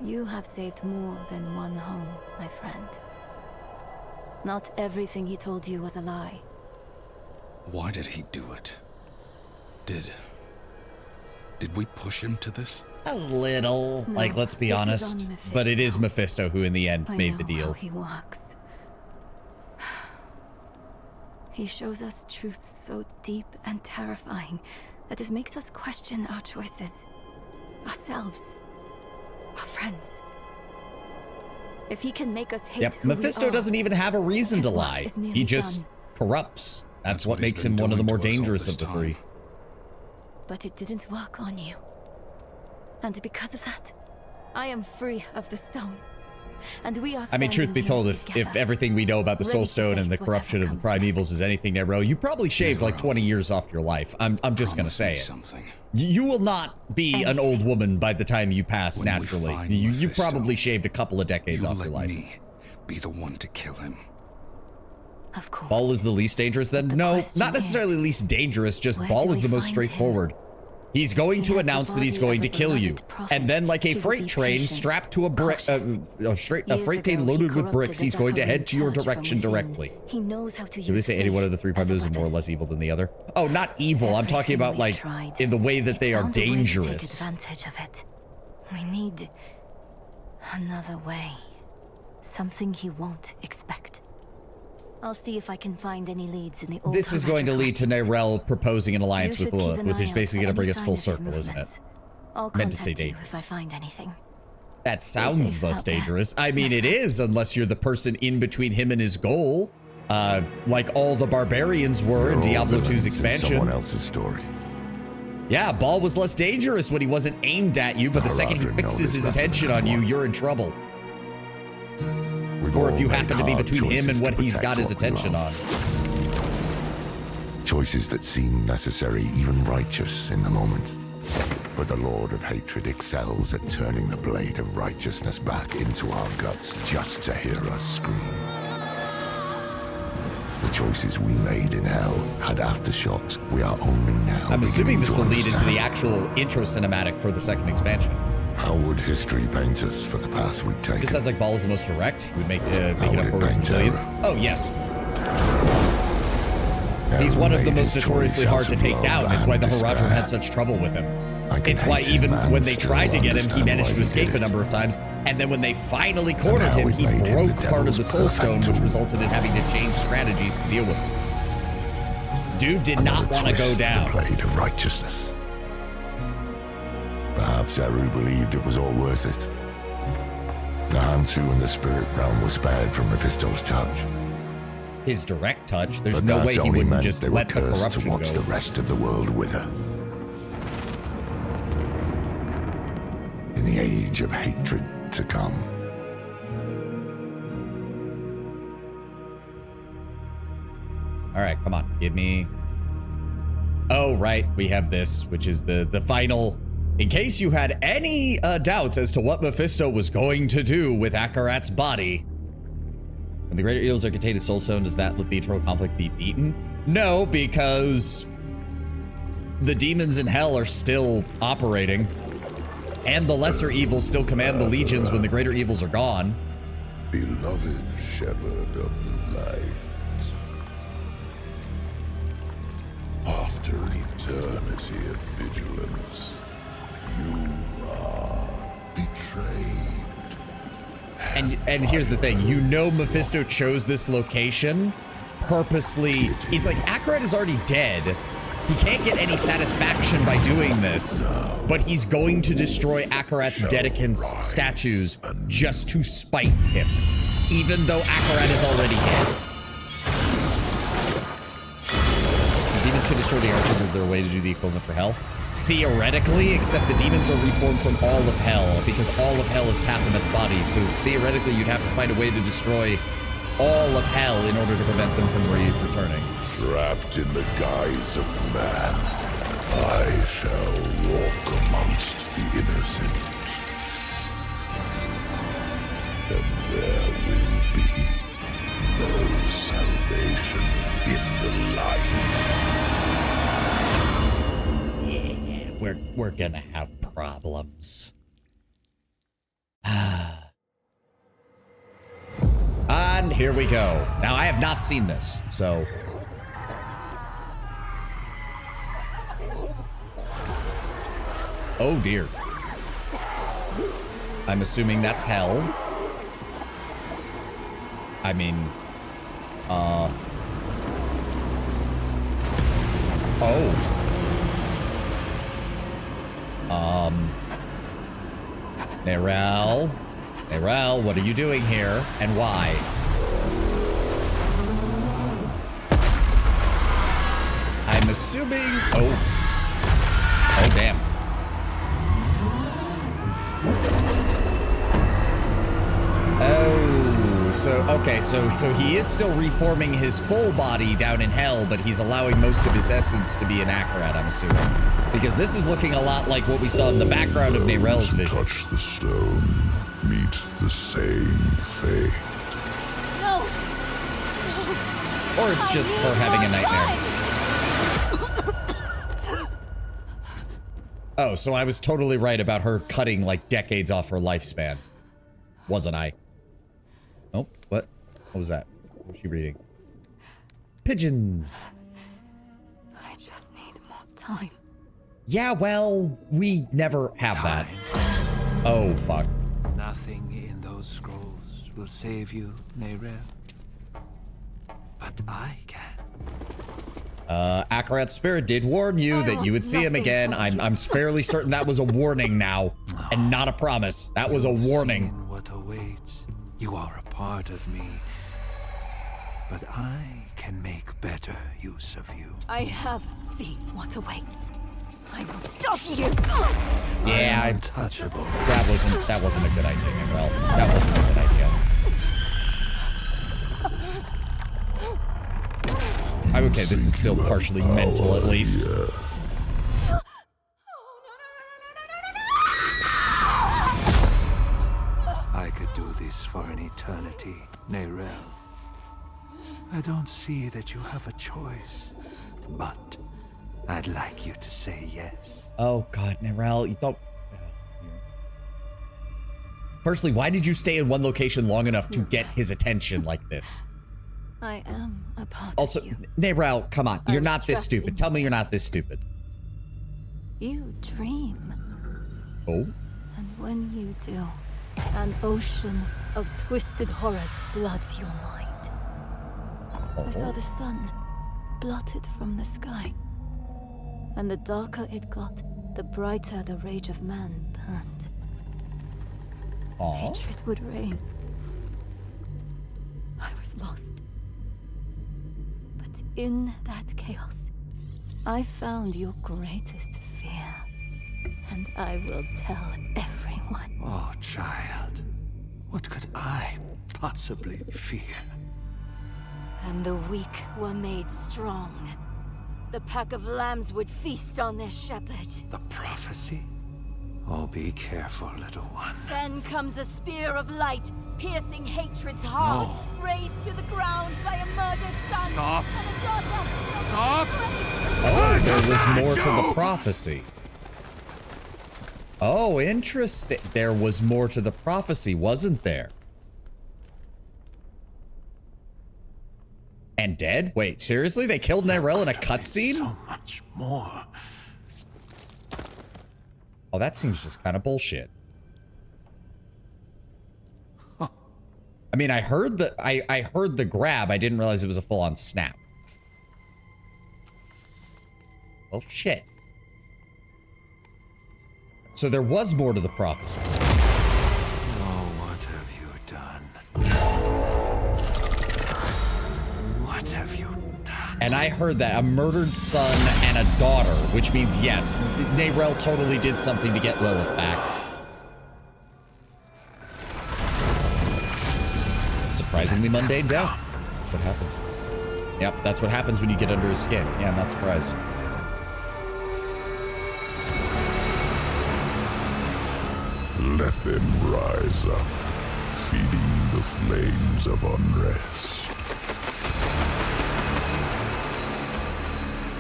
You have saved more than one home, my friend. Not everything he told you was a lie. Why did he do it? Did we push him to this? A little. No, like, let's be this is honest. on But it is Mephisto. Mephisto who, in the end, I made know the deal. how he works. He shows us truths so deep and terrifying that it makes us question our choices, ourselves, our friends. If he can make us hate Yep, who Mephisto we are, doesn't even have a reason to his work lie. is nearly He just done. corrupts. That's what he's makes been him one of the doing more to us all dangerous this of the time. three. But it didn't work on you. And because of that, I am free of the stone. And we are I mean, truth be standing told, here if together. everything we know about the ready Soul to Stone and face the corruption of whatever the comes primevals next. is anything, Nero, you probably shaved like 20 years off your life. I'm just gonna Promise say me it. something. You will not be an old woman by the time you pass When we naturally. find You Mephisto, probably shaved a couple of decades You off let your life. me be the one to kill him. Of course. Ball is the least dangerous then? The No, question not necessarily is, least dangerous, just where Ball do is the we most find him? straightforward. He's going He to has the announce that he's body going of to a kill you. beloved prophet. And then like a He will freight be train patient, strapped to a cautious. freight Years train ago, he loaded with corrupted bricks, the he's going to Zaharin head to your church from direction within. directly. He knows how to use Did we say any one of the three faith as a primevals is more or weapon. less evil than the other? Oh, not evil. I'm talking Everything about we like tried, in the way that it they are found a way to take dangerous. advantage of it. We need another way. Something he won't expect. I'll see if I can find any leads in the old This is going to lead to records. Nyrel proposing an alliance You with should keep Lilith, an which eye is out basically for going to bring any us full sign of his circle, isn't it? movements. I'll Meant to say contact you if I dangerous. find anything. That sounds safe less out there, dangerous. I mean, my it friend. is, unless you're the person in between him and his goal. Like all the barbarians were in You're all Diablo 2's villains in someone expansion. else's story. Yeah, Ball was less dangerous when he wasn't aimed at you, but the I'd second he rather know fixes this his better attention than on you, anyone. you're in trouble. We've Or all if you made happen to be hard between him and choices what to he's protect got his what we attention love. on. Choices that seem necessary, even righteous in the moment. But the Lord of Hatred excels at turning the blade of righteousness back into our guts just to hear us scream. The choices we made in hell had aftershocks we are only now I'm assuming beginning this to will lead into the understand. actual intro cinematic for the second expansion. How would history paint us for the path we've taken? This sounds like Ball is the most direct. He would make How it would up it for paint resilience. Arrow? Oh, yes. He's one of the made most his notoriously choice hard out to of take love down. It's and why the Haradrim despair. had such trouble with him. I can It's why hate even him and when they still tried to get him, he understand managed why to he escape did a number it. of times. And then when they finally cornered how him, it he made him broke the part of devil's the Soul Stone, perfect which tool. resulted in having to change strategies to deal with it. Dude did not want to go twist to down. the blade of righteousness. Perhaps Eru believed it was all worth it. The Hantu and the spirit realm were spared from Mephisto's touch. His direct touch, there's But no that way he only wouldn't meant just they let were the cursed corruption to watch go. the rest of the world wither. In the age of hatred to come. All right, come on, give me. Oh, right, we have this, which is the final. In case you had any doubts as to what Mephisto was going to do with Akarat's body. When the greater evils are contained in Soulstone, does that lethal conflict be beaten? No, because the demons in hell are still operating. And the lesser evils still command the legions when the greater evils are gone. Beloved shepherd of the light. After eternity of vigilance, you are betrayed. And here's the thing, you know Mephisto chose this location purposely. It's like Akarat is already dead. He can't get any satisfaction by doing this, but he's going to destroy Akarat's Dedicants statues just to spite him, even though Akarat is already dead. Demons can destroy the arches. Is there a way to do the equivalent for hell? Theoretically, except the demons are reformed from all of hell, because all of hell is Taphamet's body, so theoretically you'd have to find a way to destroy all of hell in order to prevent them from returning. Trapped in the guise of man, I shall walk amongst the innocent. And there will be no salvation in the light. Yeah, we're gonna have problems. And here we go. Now, I have not seen this, so... Oh, dear. I'm assuming that's hell. I mean... Oh. Nerel. Nerel, what are you doing here, and why? I'm assuming... Oh. Oh, damn. Oh, so he is still reforming his full body down in hell, but he's allowing most of his essence to be an Akarat, I'm assuming. Because this is looking a lot like what we saw in the background of Nerel's vision. Touch the stone, meet the same fate. No! Or it's just her having a nightmare. Oh, so I was totally right about her cutting like decades off her lifespan. Wasn't I? Oh, what? What was that? What was she reading? Pigeons. I just need more time. Yeah, well, we never have that. Oh, fuck. Nothing in those scrolls will save you, Nerel. But I can. Akarat's spirit did warn you that you would see him again. I'm fairly certain that was a warning now, and not a promise. That was a warning. What awaits? You are a part of me. But I can make better use of you. I have seen what awaits. I will stop you. Yeah, Untouchable. that wasn't a good idea, Manuel. That wasn't a good idea. I'm okay, this is still partially mental at least. I could do this for an eternity, Nerel. I don't see that you have a choice, but I'd like you to say yes. Oh god, Nerel, you don't... Firstly, why did you stay in one location long enough to get his attention like this? I am a part Also, of you. Nayrel, come on. You're I'm not this trapped stupid. in Tell me you're not this stupid. You dream. Oh? And when you do, an ocean of twisted horrors floods your mind. I saw the sun blotted from the sky. And the darker it got, the brighter the rage of man burned. Hatred would reign. I was lost. But in that chaos, I found your greatest fear. And I will tell everyone. Oh, child. What could I possibly fear? And the weak were made strong. The pack of lambs would feast on their shepherd. The prophecy? Oh, be careful, little one. Then comes a spear of light, piercing hatred's heart, razed to the ground by a murdered son Stop. and a daughter. Stop! Oh, there was more to the prophecy. Oh, interesting. There was more to the prophecy, wasn't there? And dead? Wait, seriously? They killed Nayrel in a cutscene? So much more. Oh, that seems just kind of bullshit. I mean, I heard the grab. I didn't realize it was a full-on snap. Well, shit. So there was more to the prophecy. Oh, what have you done? What have you done? And I heard that a murdered son and a daughter, which means yes, Nayrel totally did something to get Lilith back. Surprisingly mundane death. That's what happens. Yep, that's what happens when you get under his skin. Yeah, I'm not surprised. Let them rise up, feeding the flames of unrest.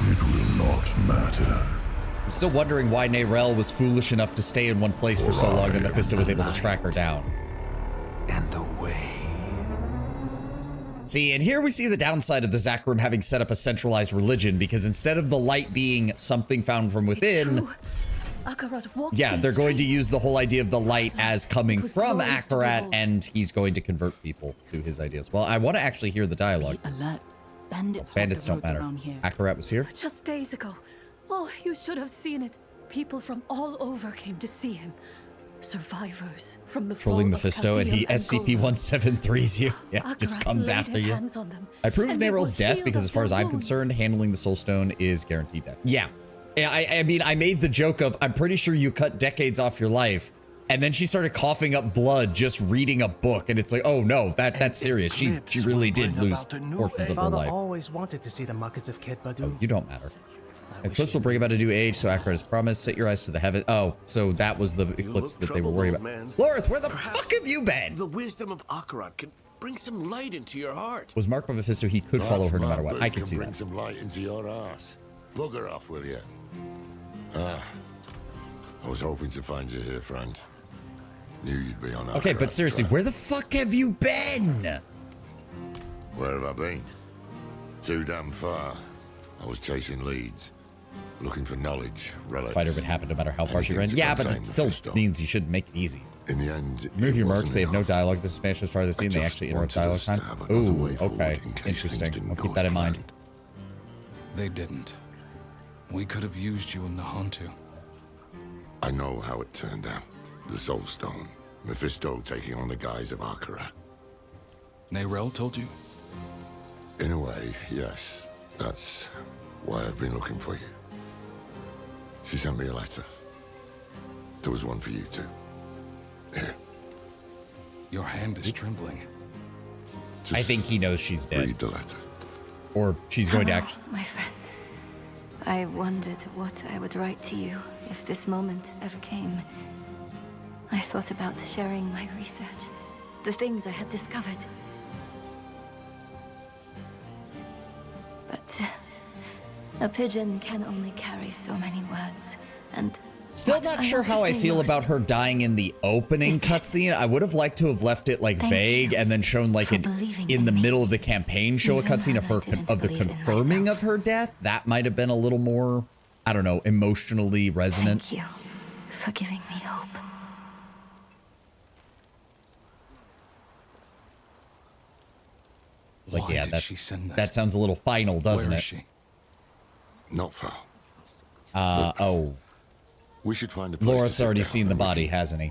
It will not matter. I'm still wondering why Nayrel was foolish enough to stay in one place for so long that Mephisto was able to track her down. And the way. See, and here we see the downside of the Zachrim having set up a centralized religion, because instead of the light being something found from within, yeah, they're going to use the whole idea of the light as coming from Akarat, and he's going to convert people to his ideas. Well, I want to actually hear the dialogue. Alert. Bandits don't matter. Akarat was here. Just days ago. Oh, you should have seen it. People from all over came to see him. Survivors from the Trolling fall of Mephisto, and he SCP-173s you. Yeah, just comes after you. I proved Nayrel's death because as far as I'm concerned, handling the Soul Stone is guaranteed death. Yeah. I mean, I made the joke of, I'm pretty sure you cut decades off your life, and then she started coughing up blood just reading a book, and it's like, oh no, that's serious. She really did lose portions of her Father life. always wanted to see the markets of Kid Badu. Oh, you don't matter. Eclipse will bring about a new age, so Akarat has promised. Set your eyes to the heaven. Oh, so that was the eclipse that they were worried about. Lorith, where the fuck have you been? The wisdom of Akarat can bring some light into your heart. Was marked by Mephisto, he could follow her no matter what. I can see bring that. some light into your ass. Bugger off, will you? I was hoping to find you here, friend. Knew you'd be on. Okay, but seriously, where the fuck have you been? Where have I been? Too damn far. I was chasing leads, looking for knowledge, relics. Fighter would happen no matter how far she ran. Yeah, but it still means you should make it easy. In the end, remove your mercs. They have no dialogue. This expansion, as far as I've seen, they actually interrupt dialogue time. Ooh, okay, interesting. I'll keep that in mind. They didn't. We could have used you in the Hantu. I know how it turned out. The Soul Stone. Mephisto taking on the guise of Akarat. Nayrel told you? In a way, yes. That's why I've been looking for you. She sent me a letter. There was one for you too. Here. Your hand is trembling. I think he knows she's dead. Read the letter. Or she's going to actually... My friend. I wondered what I would write to you if this moment ever came. I thought about sharing my research, the things I had discovered. But a pigeon can only carry so many words, and Still not sure how I feel about her dying in the opening cutscene. I would have liked to have left it like vague and then shown like in the middle of the campaign, show a cutscene of her of the confirming of her death. That might have been a little more, I don't know, emotionally resonant. Thank you for giving me hope. It's like, Why yeah, did she send that sounds a little final, doesn't Where it? is she? Not far. Oh. We should find a place. Loreth's already seen the body, hasn't he?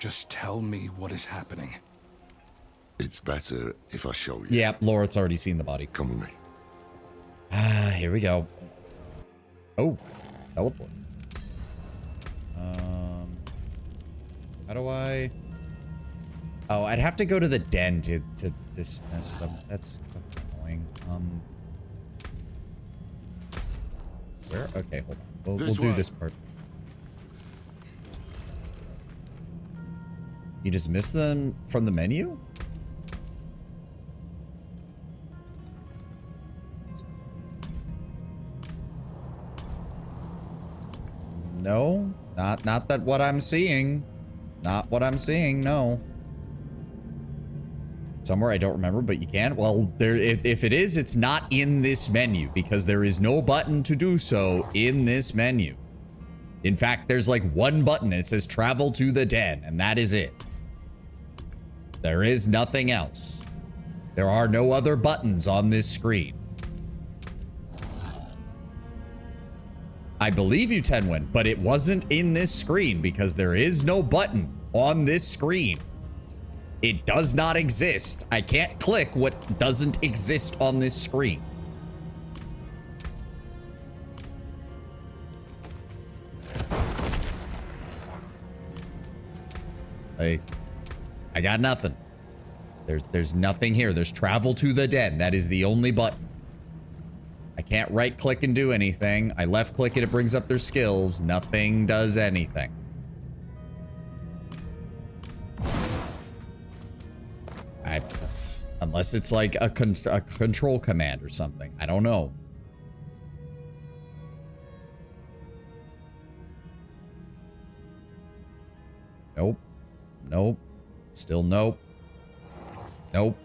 Just tell me what is happening. It's better if I show you. Yeah, Loreth's already seen the body. Come with me. Ah, here we go. Oh, teleport. How do I? Oh, I'd have to go to the den to dismiss them. That's annoying. Where? Okay, hold on. We'll do this part. You dismiss them from the menu? No, not that what I'm seeing. Not what I'm seeing, no. Somewhere I don't remember, but you can. Well, there, if it is, it's not in this menu because there is no button to do so in this menu. In fact, there's like one button and it says travel to the den, and that is it. There is nothing else. There are no other buttons on this screen. I believe you, Tenwin, but it wasn't in this screen because there is no button on this screen. It does not exist. I can't click what doesn't exist on this screen. I got nothing. There's nothing here. There's travel to the den. That is the only button. I can't right click and do anything. I left click it, it brings up their skills. Nothing does anything. Unless it's like a control command or something. I don't know. Nope. Nope. Still nope. Nope.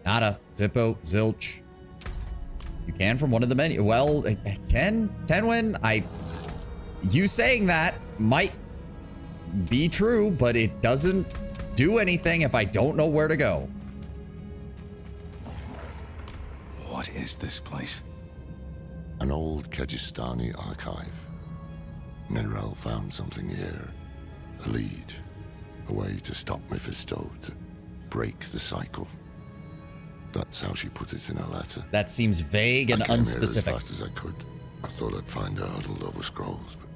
Nada. Zippo. Zilch. You can from one of the menu. Well, Tenwin, you saying that might be true, but it doesn't do anything if I don't know where to go. What is this place? An old Kyrgyzstani archive. Nerel found something here. A lead. A way to stop Mephisto, to break the cycle. That's how she put it in her letter. That seems vague and unspecific. As fast as I could. I thought I'd find her huddled over scrolls, but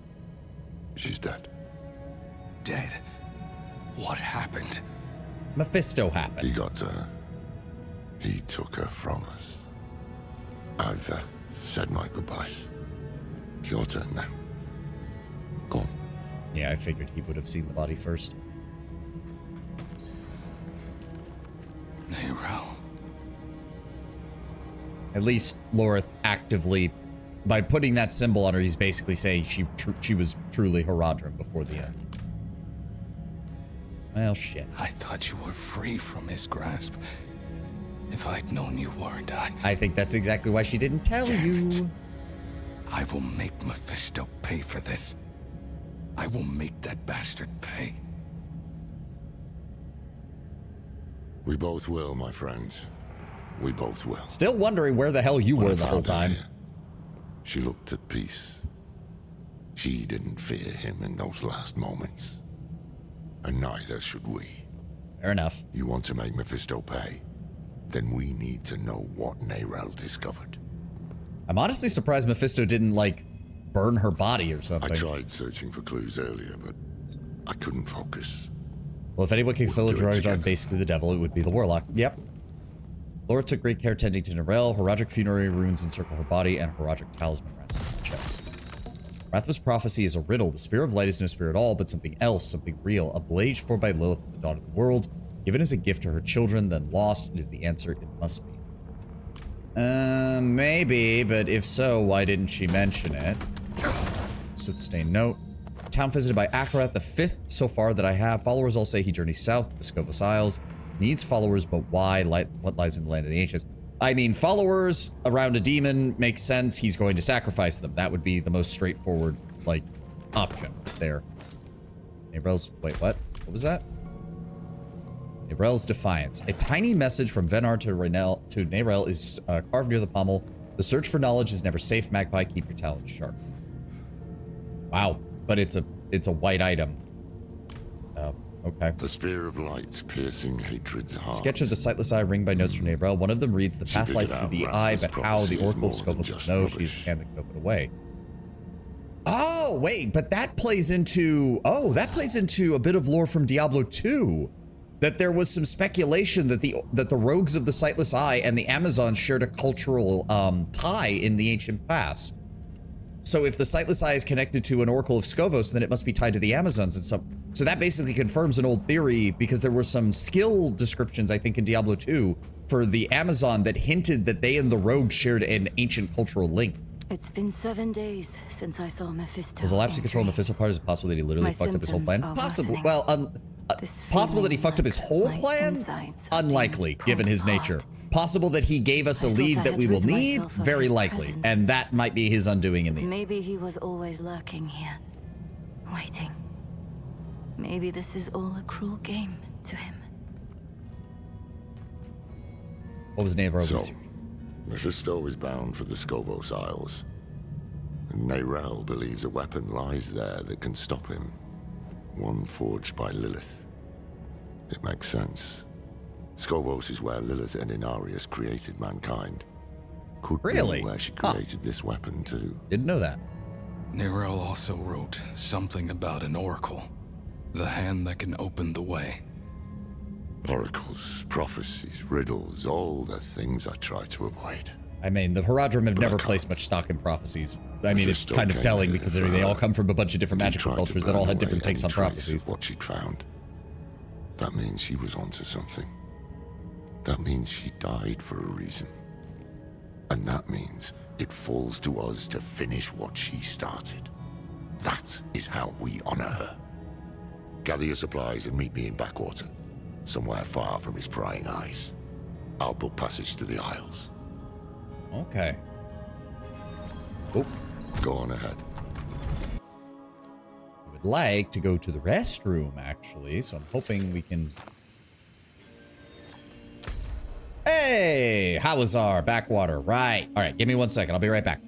she's dead. Dead? What happened? Mephisto happened. He got her. He took her from us. I've said my goodbyes. It's your turn now. Go on. Yeah, I figured he would have seen the body first. Nerel. At least Loreth actively, by putting that symbol on her, he's basically saying she was truly Haradrim before the end. Well, shit. I thought you were free from his grasp. If I'd known you weren't, I think that's exactly why she didn't tell you. I will make Mephisto pay for this. I will make that bastard pay. We both will, my friend. We both will. Still wondering where the hell you were the whole time. She looked at peace. She didn't fear him in those last moments. And neither should we. Fair enough. You want to make Mephisto pay? Then we need to know what Nerel discovered. I'm honestly surprised Mephisto didn't, like, burn her body or something. I tried searching for clues earlier, but I couldn't focus. Well, if anyone can fill a drug on basically the devil, it would be the warlock. Yep. Laura took great care tending to Nerel. Haradric funerary runes encircle her body, and Haradric talisman rests on her chest. Rathma's prophecy is a riddle. The spear of light is no spear at all, but something else, something real. A blade forged by Lilith at the dawn of the world, given as a gift to her children, then lost. It is the answer. It must be. Maybe, but if so, why didn't she mention it? Sustained note. Town visited by Akarat, the 5th so far that I have. Followers all say he journeys south to the Scovos Isles. Needs followers, but why? What lies in the land of the ancients? I mean, followers around a demon makes sense. He's going to sacrifice them. That would be the most straightforward, like, option there. Nabrel's, wait, what? What was that? Nabrel's Defiance. A tiny message from Venar to Nabrel is carved near the pommel. The search for knowledge is never safe, Magpie. Keep your talents sharp. Wow, but it's a white item. Okay. The spear of light piercing hatred's heart. Sketch of the sightless eye ringed by notes from Nabrel. One of them reads, the path lies through the eye, but how the Oracle of Scovos would know. She's the hand that can open a way. Oh, wait, but that plays into... Oh, that plays into a bit of lore from Diablo 2. That there was some speculation that the rogues of the sightless eye and the Amazons shared a cultural tie in the ancient past. So if the sightless eye is connected to an Oracle of Scovos, then it must be tied to the Amazons and some... So that basically confirms an old theory, because there were some skill descriptions, I think, in Diablo 2 for the Amazon that hinted that they and the rogue shared an ancient cultural link. It's been 7 days since I saw Mephisto. Was the lapse of control in Mephisto part? Is it possible that he literally fucked up his whole plan? Possible. Well, possible that he fucked up his whole plan? Unlikely, given his nature. Possible that he gave us a lead that we will need? Very likely. And that might be his undoing in the end. Maybe he was always lurking here, waiting. Maybe this is all a cruel game to him. What was neighbor? So, Mephisto is bound for the Scovos Isles. And Nayrel believes a weapon lies there that can stop him. One forged by Lilith. It makes sense. Scovos is where Lilith and Inarius created mankind. Could be where she created this weapon too. Didn't know that. Nayrel also wrote something about an oracle. The hand that can open the way. Oracles, prophecies, riddles, all the things I try to avoid. I mean, the Haradrim have never placed much stock in prophecies. I mean, it's kind of telling because they all come from a bunch of different magical cultures that all had different takes on prophecies. What she'd found. That means she was onto something. That means she died for a reason. And that means it falls to us to finish what she started. That is how we honor her. Gather your supplies and meet me in Backwater, somewhere far from his prying eyes. I'll book passage to the Isles. Okay. Oh. Go on ahead. I would like to go to the restroom, actually, so I'm hoping we can... Hey! How was our Backwater? Right. All right, give me 1 second. I'll be right back.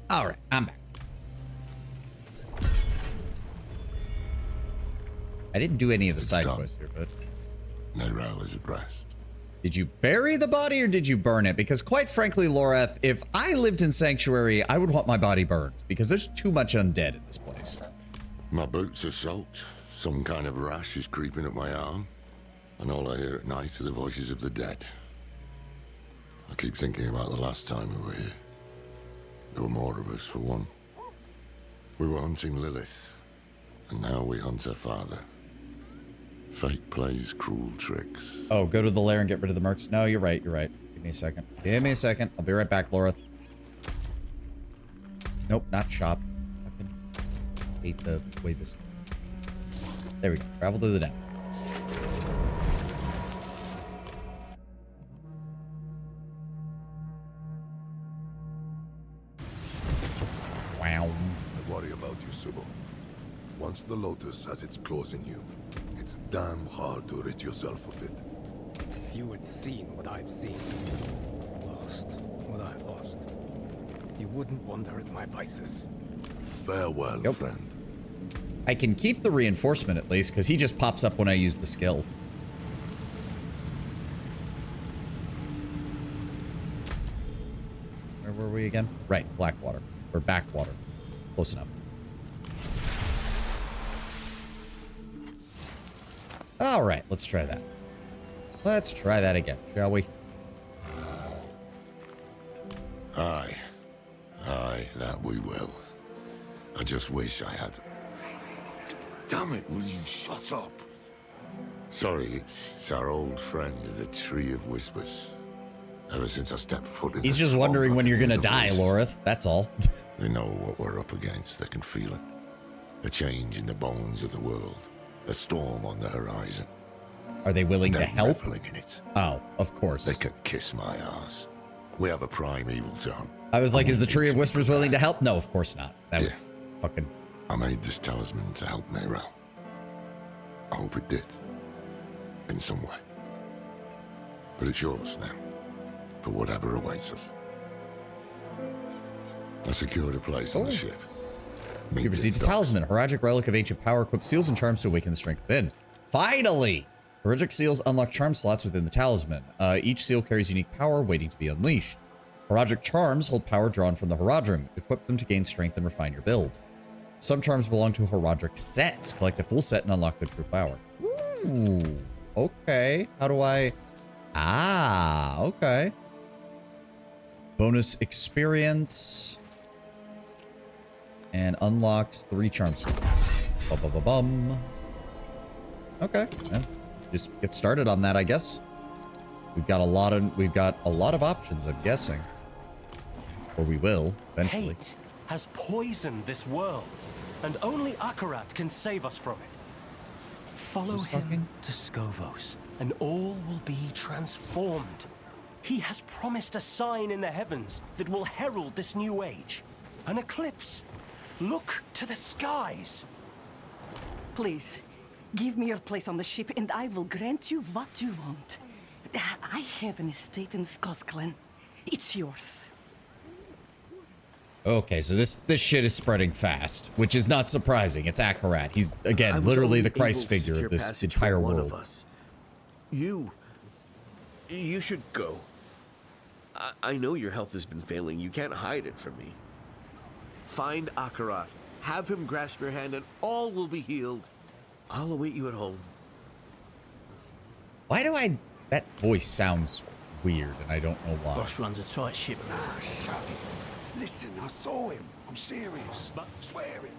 All right, I'm back. I didn't do any of the side quests here, but... Nayrel is at rest. Did you bury the body or did you burn it? Because quite frankly, Loreth, if I lived in Sanctuary, I would want my body burned. Because there's too much undead in this place. My boots are soaked. Some kind of rash is creeping up my arm. And all I hear at night are the voices of the dead. I keep thinking about the last time we were here. There were more of us, for one. We were hunting Lilith, and now we hunt her father. Fate plays cruel tricks. Oh, go to the lair and get rid of the mercs. No, you're right, you're right. Give me a second. Give me a second. I'll be right back, Loreth. Nope, not shop. Fucking hate the way this... There we go. Travel to the den. Wow. I worry about you, Sybil. Once the Lotus has its claws in you, it's damn hard to rid yourself of it. If you had seen what I've seen, lost what I've lost, you wouldn't wonder at my vices. Farewell, friend. I can keep the reinforcement at least, because he just pops up when I use the skill. Where were we again? Right, Blackwater. Or Backwater. Close enough. All right, let's try that. Let's try that again, shall we? Aye. Aye, that we will. I just wish I had... Damn it, will you shut up? Sorry, it's our old friend, the Tree of Whispers. Ever since I stepped foot in He's just wondering when you're gonna die, Lorith. That's all. They know what we're up against. They can feel it. A change in the bones of the world. A storm on the horizon. Are they willing to help? Reveling in it. Oh, of course. They can kiss my ass. We have a prime evil to them. I was like, is the Tree of Whispers willing to help? No, of course not. That would fucking... I made this talisman to help Neyrelle. I hope it did. In some way. But it's yours now. For whatever awaits us. I secured a place on the ship. You received a talisman, a Horagic relic of ancient power, equipped seals and charms to awaken the strength within. Finally! Horagic seals unlock charm slots within the talisman. Each seal carries unique power waiting to be unleashed. Horagic charms hold power drawn from the Horadrim. Equip them to gain strength and refine your build. Some charms belong to Horagic sets. Collect a full set and unlock their true power. Ooh. Okay. How do I... Ah, okay. Bonus experience. And unlocks 3 charm slots. Bum. Okay. Yeah. Just get started on that, I guess. We've got a lot of options, I'm guessing. Or we will, eventually. Hate has poisoned this world, and only Akarat can save us from it. Follow him to Skovos, and all will be transformed. He has promised a sign in the heavens that will herald this new age. An eclipse. Look to the skies. Please, give me your place on the ship and I will grant you what you want. I have an estate in Skosklen. It's yours. Okay, so this shit is spreading fast, which is not surprising. It's Akarat. He's, again, literally the Christ figure of this entire world. You should go. I know your health has been failing. You can't hide it from me. Find Akarat. Have him grasp your hand and all will be healed. I'll await you at home. Why do that voice sounds weird and I don't know why. Boss runs a tight ship. Ah, shut it. Listen, I saw him. I'm serious. But swear it.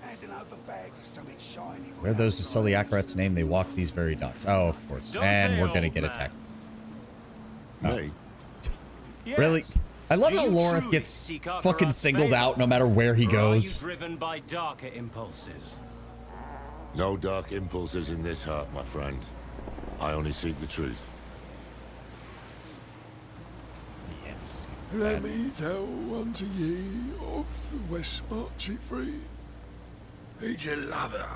Handing over bags of something shiny. Where are those who sully Akarat's name? They walk these very dogs. Oh, of course. And we're gonna get attacked. Oh. Really? I love how Lorith gets fucking singled out no matter where he goes. Driven by darker impulses. No dark impulses in this heart, my friend. I only seek the truth. Yes. Let me tell unto ye of the West Marchy Free. He's your lover.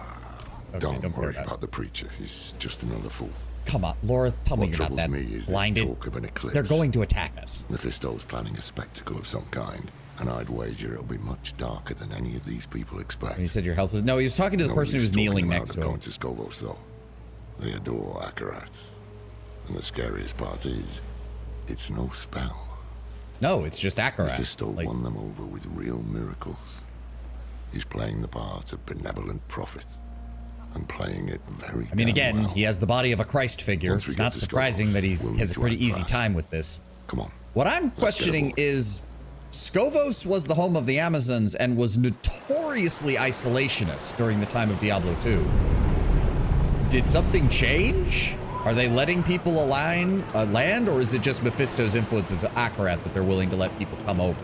Okay, don't worry about the preacher. He's just another fool. Come on, Lorith, tell me you're not that blinded. Talk of an eclipse. They're going to attack us. Mephisto's planning a spectacle of some kind, and I'd wager it'll be much darker than any of these people expect. And he said your health was... No, he was talking to the person who was kneeling next to him. Going to Skovos, though. They adore Akarat. And the scariest part is, it's no spell. No, it's just Akarat. Mephisto won them over with real miracles. He's playing the part of benevolent prophet. And playing it very I mean, again, well. he has the body of a Christ figure. It's not surprising that he has a pretty easy time with this. Come on. What I'm questioning is, Skovos was the home of the Amazons and was notoriously isolationist during the time of Diablo 2. Did something change? Are they letting people land, or is it just Mephisto's influence as Akarat that they're willing to let people come over?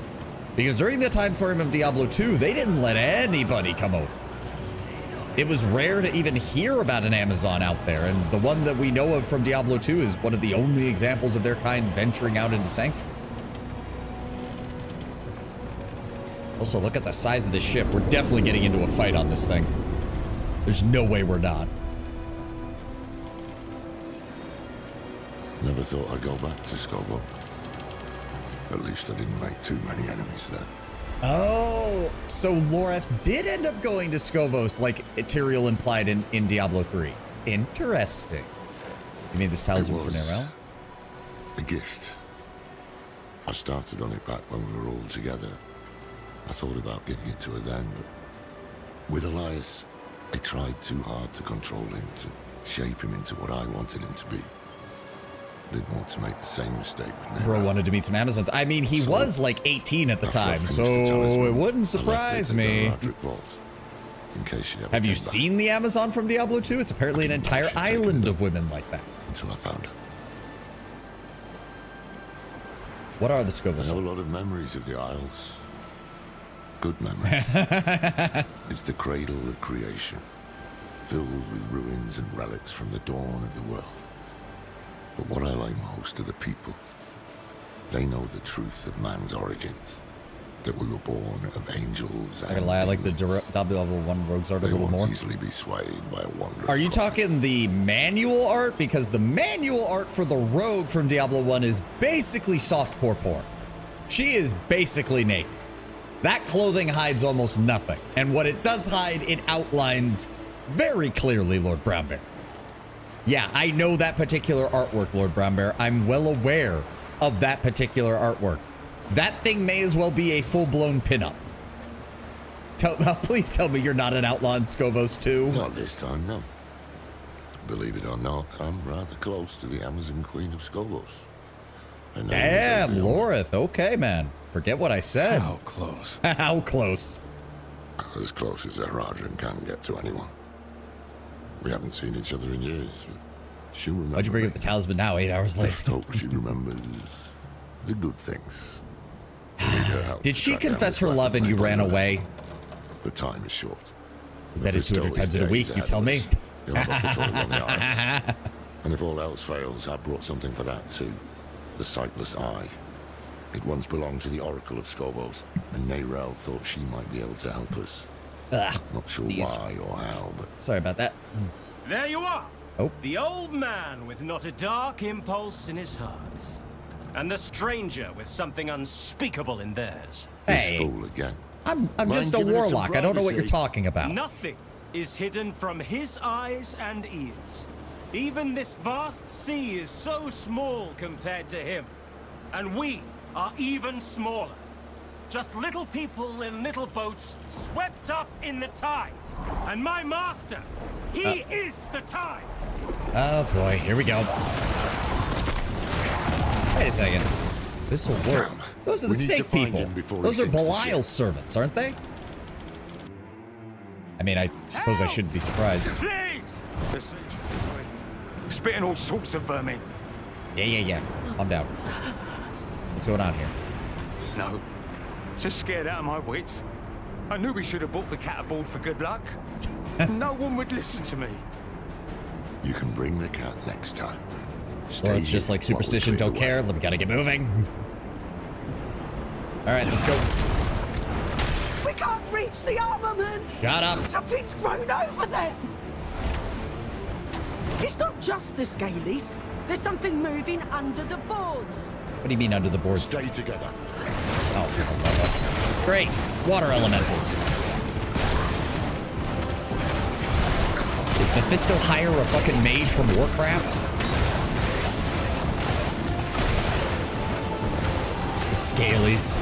Because during the time frame of Diablo 2, they didn't let anybody come over. It was rare to even hear about an Amazon out there, and the one that we know of from Diablo 2 is one of the only examples of their kind venturing out into Sanctuary. Also, look at the size of this ship. We're definitely getting into a fight on this thing. There's no way we're not. Never thought I'd go back to Skovo. At least I didn't make too many enemies there. Oh, so Lorith did end up going to Skovos like Tyrael implied in Diablo 3. Interesting. You made this talisman for Neyrelle? A gift. I started on it back when we were all together. I thought about getting it to her then, but with Elias, I tried too hard to control him, to shape him into what I wanted him to be. Didn't want to make the same mistake with me. Bro wanted to meet some Amazons. I mean, he was like 18 at the time, so it wouldn't surprise me. In case she Have you seen the Amazon from Diablo 2? It's apparently an entire island of women like that. Until I found her. What are the Scovos? I have a lot of memories of the Isles. Good memories. It's the cradle of creation, filled with ruins and relics from the dawn of the world. But what I like most are the people. They know the truth of man's origins. That we were born of angels. I'm gonna lie, I like the Diablo 1 rogues art a little more. Easily be swayed by a wandering. Are you talking the manual art? Because the manual art for the rogue from Diablo 1 is basically softcore porn. She is basically naked. That clothing hides almost nothing. And what it does hide, it outlines very clearly, Lord Brownbear. Yeah, I know that particular artwork, Lord Brownbear. I'm well aware of that particular artwork. That thing may as well be a full-blown pinup. Please tell me you're not an outlaw in Scovos too. Not this time, no. Believe it or not, I'm rather close to the Amazon Queen of Scovos. Damn, Lorith. Okay, man. Forget what I said. How close? How close? As close as Eradrin can get to anyone. We haven't seen each other in years. She'll remember. Why'd you bring up the talisman now, 8 hours later? I hope she remembers the good things. Did she confess her love and you ran away? The time is short. You bet it 200 times in a week, you tell me. And if all else fails, I brought something for that too. The Sightless Eye. It once belonged to the Oracle of Scovos, and Neyrel thought she might be able to help us. Not sure why or how, but... Sorry about that. There you are! Oh. The old man with not a dark impulse in his heart. And the stranger with something unspeakable in theirs. Hey, fool again. I'm just a warlock. I don't know what you're talking about. Nothing is hidden from his eyes and ears. Even this vast sea is so small compared to him. And we are even smaller. Just little people in little boats swept up in the tide. And my master, he is the tide. Oh boy, here we go. Wait a second. This will work. Those are the snake people. Those are Belial's servants, aren't they? I mean, I suppose I shouldn't be surprised. Please! Spitting all sorts of vermin. Yeah. Calm down. What's going on here? No. Just scared out of my wits. I knew we should have bought the cat aboard for good luck. No one would listen to me. You can bring the cat next time. Well, it's just like superstition, don't care. We gotta get moving. All right, let's go. We can't reach the armaments! Shut up. Something's grown over them! It's not just the Scalies. There's something moving under the boards. What do you mean under the boards? Stay together. Oh, for the love of... Great. Water elementals. Did Mephisto hire a fucking mage from Warcraft? The Scalies.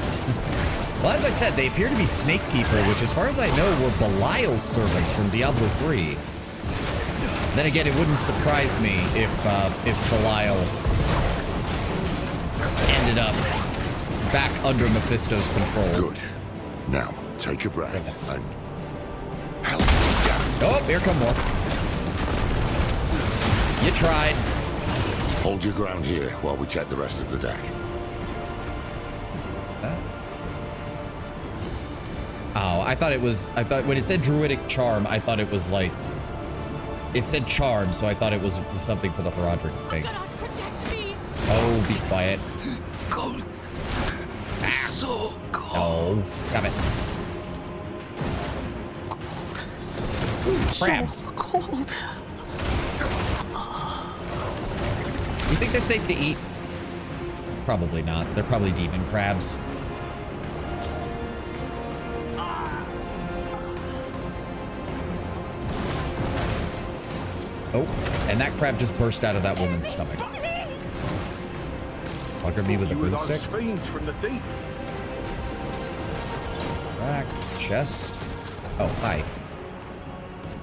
Well, as I said, they appear to be snake people, which as far as I know were Belial's servants from Diablo 3. Then again, it wouldn't surprise me if Belial ended up back under Mephisto's control. Good. Now, take a breath and help. Oh, here come more. You tried. Hold your ground here while we check the rest of the deck. What's that? Oh, I thought when it said Druidic Charm, I thought it was like, it said Charm, so I thought it was something for the Herodric thing. Oh, be quiet. Cold. So cold. No, stop it. Ooh, crabs. So cold. You think they're safe to eat? Probably not. They're probably demon crabs. Oh, and that crab just burst out of that woman's stomach. Bugger me with a You were those broomstick. fiends from the deep. Back, chest. Oh, hi.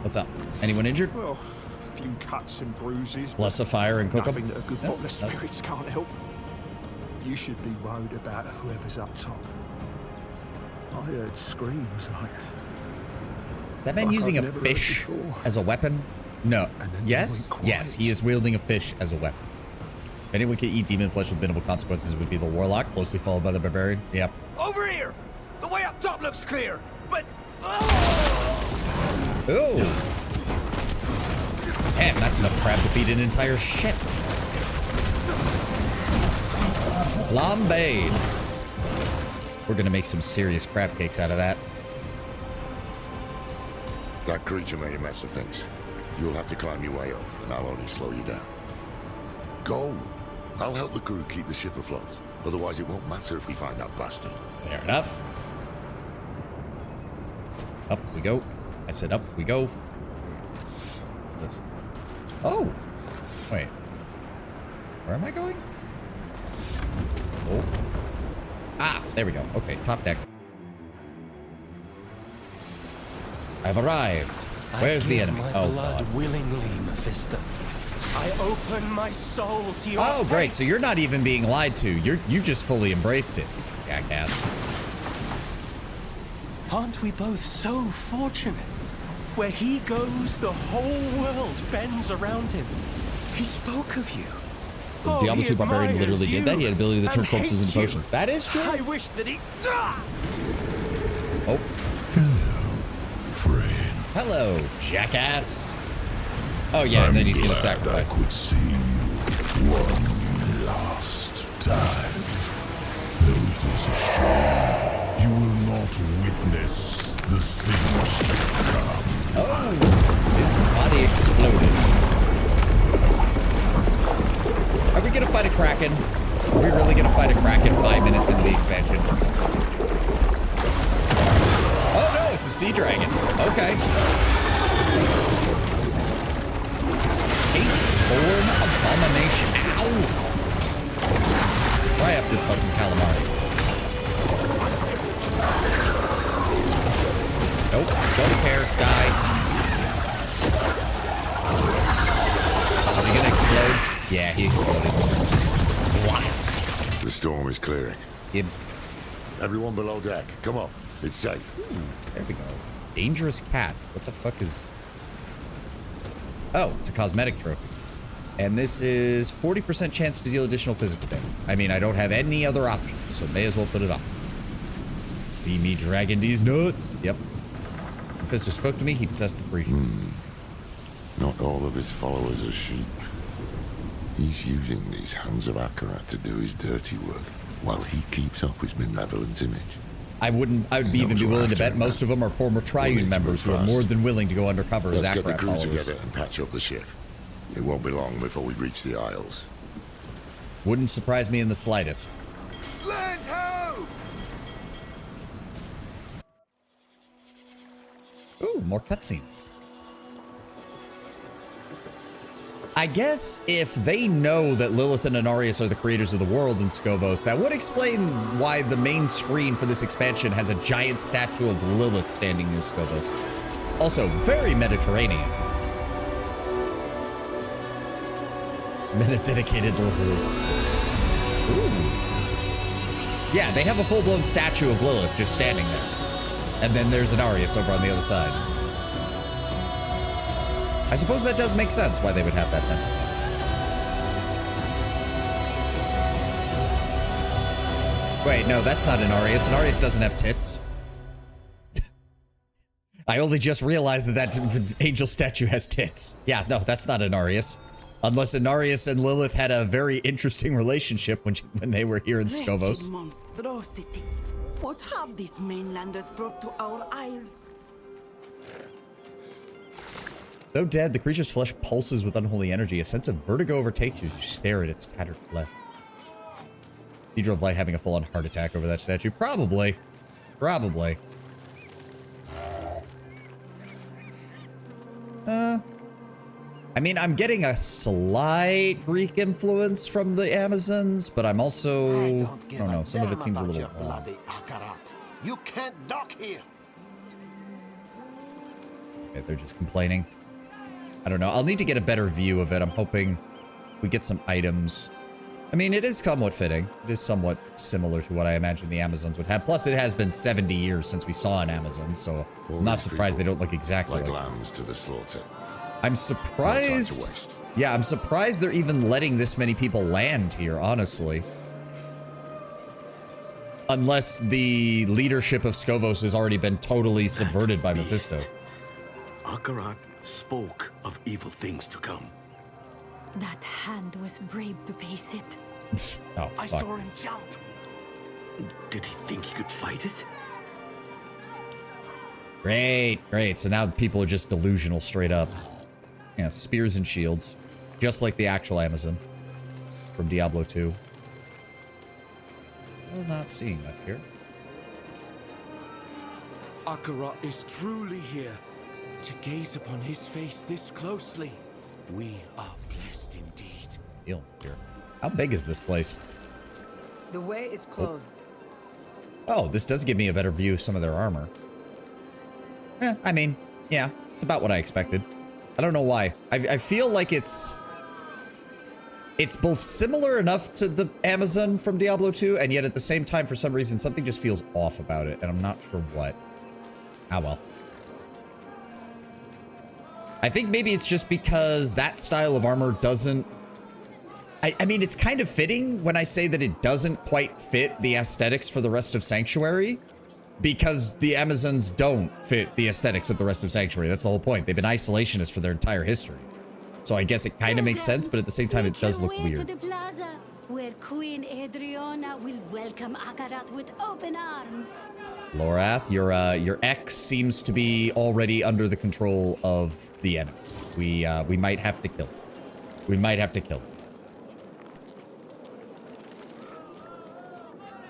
What's up? Anyone injured? Well, a few cuts and bruises. Bless a fire and cook 'em? Nothing that a good No, bottle of no. spirits can't help. You should be worried about whoever's up top. I heard screams like... Is that man like using I've a never heard fish before. as a weapon? No. Yes? Yes, he is wielding a fish as a weapon. If anyone can eat demon flesh with minimal consequences, it would be the warlock, closely followed by the barbarian. Yep. Over here! The way up top looks clear, but... Ooh. Damn, that's enough crab to feed an entire ship. Flambéed. We're gonna make some serious crab cakes out of that. That creature made a mess of things. You'll have to climb your way up, and I'll only slow you down. Go. I'll help the crew keep the ship afloat. Otherwise, it won't matter if we find that bastard. Fair enough. Up we go. I said up we go. This. Oh! Wait. Where am I going? Oh. Ah, there we go. Okay, top deck. I've arrived. Where's the enemy? My Oh, blood God. willingly, Mephisto. I open my soul to your Oh, great. hate. So you're not even being lied to. You just fully embraced it, jackass. Aren't we both so fortunate? Where he goes, the whole world bends around him. He spoke of you. Oh, Diablo he 2 Barbarian admires literally did that. He had the ability to turn and corpses hates into you. potions. That is true. I wish that he... Oh. Friend. Hello, jackass. Oh, yeah, and then he's going to sacrifice. I could see you one last time. Though it is a shame, you will not witness the things to come. Oh, his body exploded. Are we going to fight a Kraken? Are we really going to fight a Kraken 5 minutes into the expansion? Oh, no, it's a sea dragon. Okay. Eight-born abomination. Ow! Fry up this fucking calamari. Nope, don't care. Die. Is he gonna explode? Yeah, he exploded. Wow. The storm is clearing. Yep. Everyone below deck, come on. It's safe. There we go. Dangerous cat. What the fuck is... Oh, it's a cosmetic trophy. And this is 40% chance to deal additional physical damage. I mean, I don't have any other options, so may as well put it on. See me dragging these nuts. Yep. Mephisto spoke to me, he possessed the creature. Not all of his followers are sheep. He's using these hands of Akarat to do his dirty work, while he keeps up his malevolent image. I would even be willing to bet most of them are former Triune members who are more than willing to go undercover as Let's get the Akarat crew followers. together and patch up the ship. It won't be long before we reach the Isles. Wouldn't surprise me in the slightest. Land ho! Ooh, more cutscenes. I guess if they know that Lilith and Inarius are the creators of the world in Scovos, that would explain why the main screen for this expansion has a giant statue of Lilith standing near Scovos. Also, very Mediterranean. Meta-dedicated Lilith. Ooh. Yeah, they have a full-blown statue of Lilith just standing there. And then there's Inarius over on the other side. I suppose that does make sense why they would have that then. Wait, no, that's not Inarius. Inarius doesn't have tits. I only just realized that that angel statue has tits. Yeah, no, that's not Inarius. Unless Inarius and Lilith had a very interesting relationship when they were here in Scovos. Wretched monstrosity. What have these mainlanders brought to our isles? Though dead, the creature's flesh pulses with unholy energy. A sense of vertigo overtakes you as you stare at its tattered flesh. Cathedral of Light having a full-on heart attack over that statue? Probably. Probably. I I mean, I'm getting a slight Greek influence from the Amazons, but I'm also, I don't know, some of it seems a little wrong. You can't dock here. Okay, they're just complaining. I don't know. I'll need to get a better view of it. I'm hoping we get some items. I mean, it is somewhat fitting. It is somewhat similar to what I imagine the Amazons would have. Plus, it has been 70 years since we saw an Amazon, so I'm not surprised they don't look exactly like lambs to the slaughter. I'm surprised. Yeah, I'm surprised they're even letting this many people land here, honestly. Unless the leadership of Skovos has already been totally subverted by Mephisto. Akarat spoke of evil things to come. That hand was brave to face it. Oh, I fuck. saw him jump. Did he think he could fight it? Great, great. So now people are just delusional straight up. Yeah, spears and shields. Just like the actual Amazon from Diablo 2. Still not seeing that here. Akarat is truly here. To gaze upon his face this closely, we are blessed indeed. Deal here. How big is this place? The way is closed. Oh, this does give me a better view of some of their armor. I mean, yeah, it's about what I expected. I don't know why. I feel like it's both similar enough to the Amazon from Diablo 2, and yet at the same time, for some reason, something just feels off about it, and I'm not sure what. Ah, well. I think maybe it's just because that style of armor doesn't... I mean, it's kind of fitting when I say that it doesn't quite fit the aesthetics for the rest of Sanctuary, because the Amazons don't fit the aesthetics of the rest of Sanctuary. That's the whole point. They've been isolationists for their entire history. So I guess it kind of makes sense, but at the same time, it does look weird. To the plaza, where Queen Adriana will welcome Akarat with open arms. Lorath, your ex seems to be already under the control of the enemy. We might have to kill him. We might have to kill him.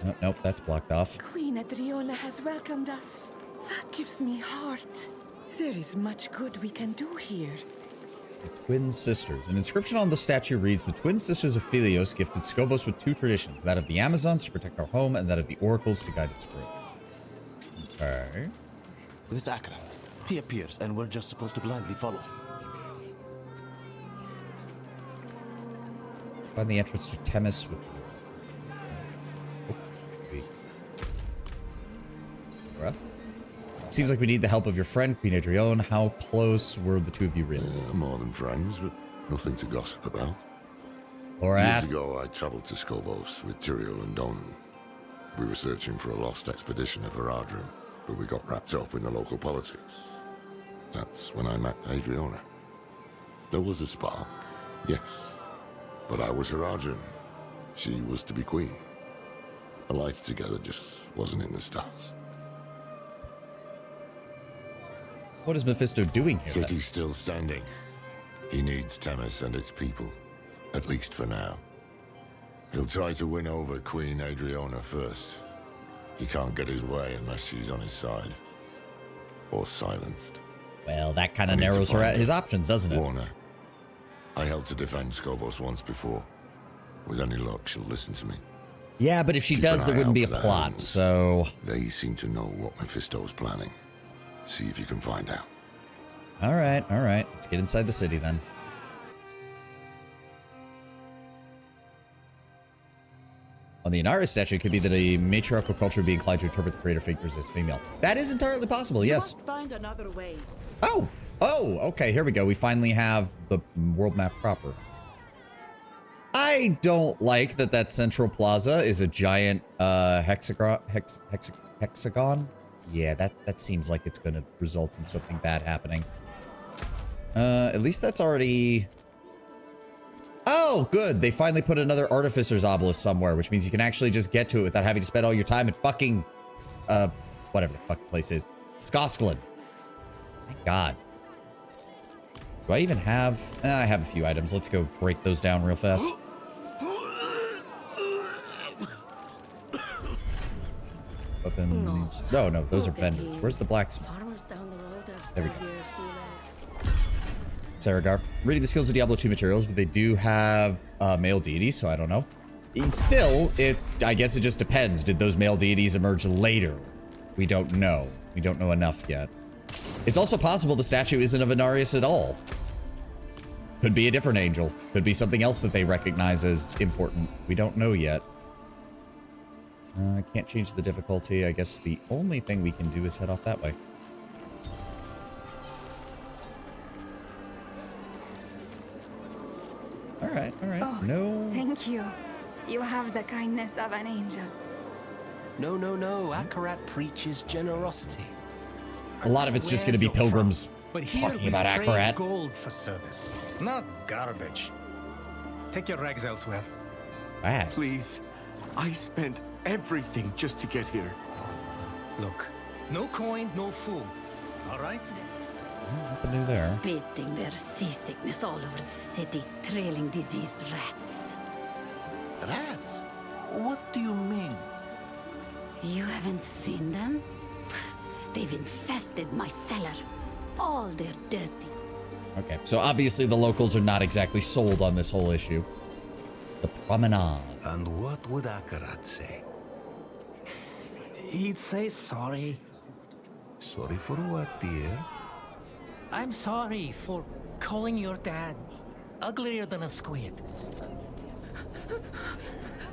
Oh, nope, that's blocked off. Queen Adriana has welcomed us. That gives me heart. There is much good we can do here. The Twin Sisters. An inscription on the statue reads, "The Twin Sisters of Philios gifted Skovos with two traditions, that of the Amazons to protect our home and that of the Oracles to guide its growth." Okay. This is Akarat. He appears, and we're just supposed to blindly follow him. Find the entrance to Temis with... Breath. Seems like we need the help of your friend, Queen Adrione. How close were the two of you really? More than friends, but nothing to gossip about. Lorath. Years ago, I traveled to Skovos with Tyrael and Donan. We were searching for a lost expedition of Haradrim, but we got wrapped up in the local politics. That's when I met Adriana. There was a spark, yes, but I was Haradrim. She was to be queen. A life together just wasn't in the stars. What is Mephisto doing here? City's still standing. He needs Temis and its people, at least for now. He'll try to win over Queen Adriana first. He can't get his way unless she's on his side. Or silenced. Well, that kind of narrows his options, doesn't it? Warner. I helped to defend Skovos once before. With any luck, she'll listen to me. Yeah, but if she does, there wouldn't be a plot, so... They seem to know what Mephisto's planning. See if you can find out. Alright, alright. Let's get inside the city then. On the Inara statue, it could be that a matriarchal culture would be inclined to interpret the creator figures as female. That is entirely possible, yes. Find another way. Oh! Oh, okay, here we go. We finally have the world map proper. I don't like that central plaza is a giant hexagon. Yeah, that seems like it's going to result in something bad happening. At least that's already... Oh, good. They finally put another Artificer's Obelisk somewhere, which means you can actually just get to it without having to spend all your time in fucking... whatever the fuck the place is. Skoskland. Thank God. Do I even have... I have a few items. Let's go break those down real fast. Weapons. No, those are vendors. Where's the blacksmith? There we go. Saragar. Reading the skills of Diablo 2 materials, but they do have male deities, so I don't know. Still, I guess it just depends. Did those male deities emerge later? We don't know. We don't know enough yet. It's also possible the statue isn't of Inarius at all. Could be a different angel. Could be something else that they recognize as important. We don't know yet. I can't change the difficulty. I guess the only thing we can do is head off that way. All right, all right. Oh, no. Thank you. You have the kindness of an angel. No. Akarat preaches generosity. A lot of it's just going to be pilgrims But here talking we about trade Akarat. gold for service, not garbage. Take your rags elsewhere. Rags? Please. I spent everything just to get here. Look, no coin, no food. All right? Nothing new there. Spitting their seasickness all over the city, trailing diseased rats. Rats? What do you mean? You haven't seen them? They've infested my cellar. All their dirty. Okay, so obviously the locals are not exactly sold on this whole issue. The promenade. And what would Akarat say? He'd say sorry. Sorry for what, dear? I'm sorry for calling your dad uglier than a squid.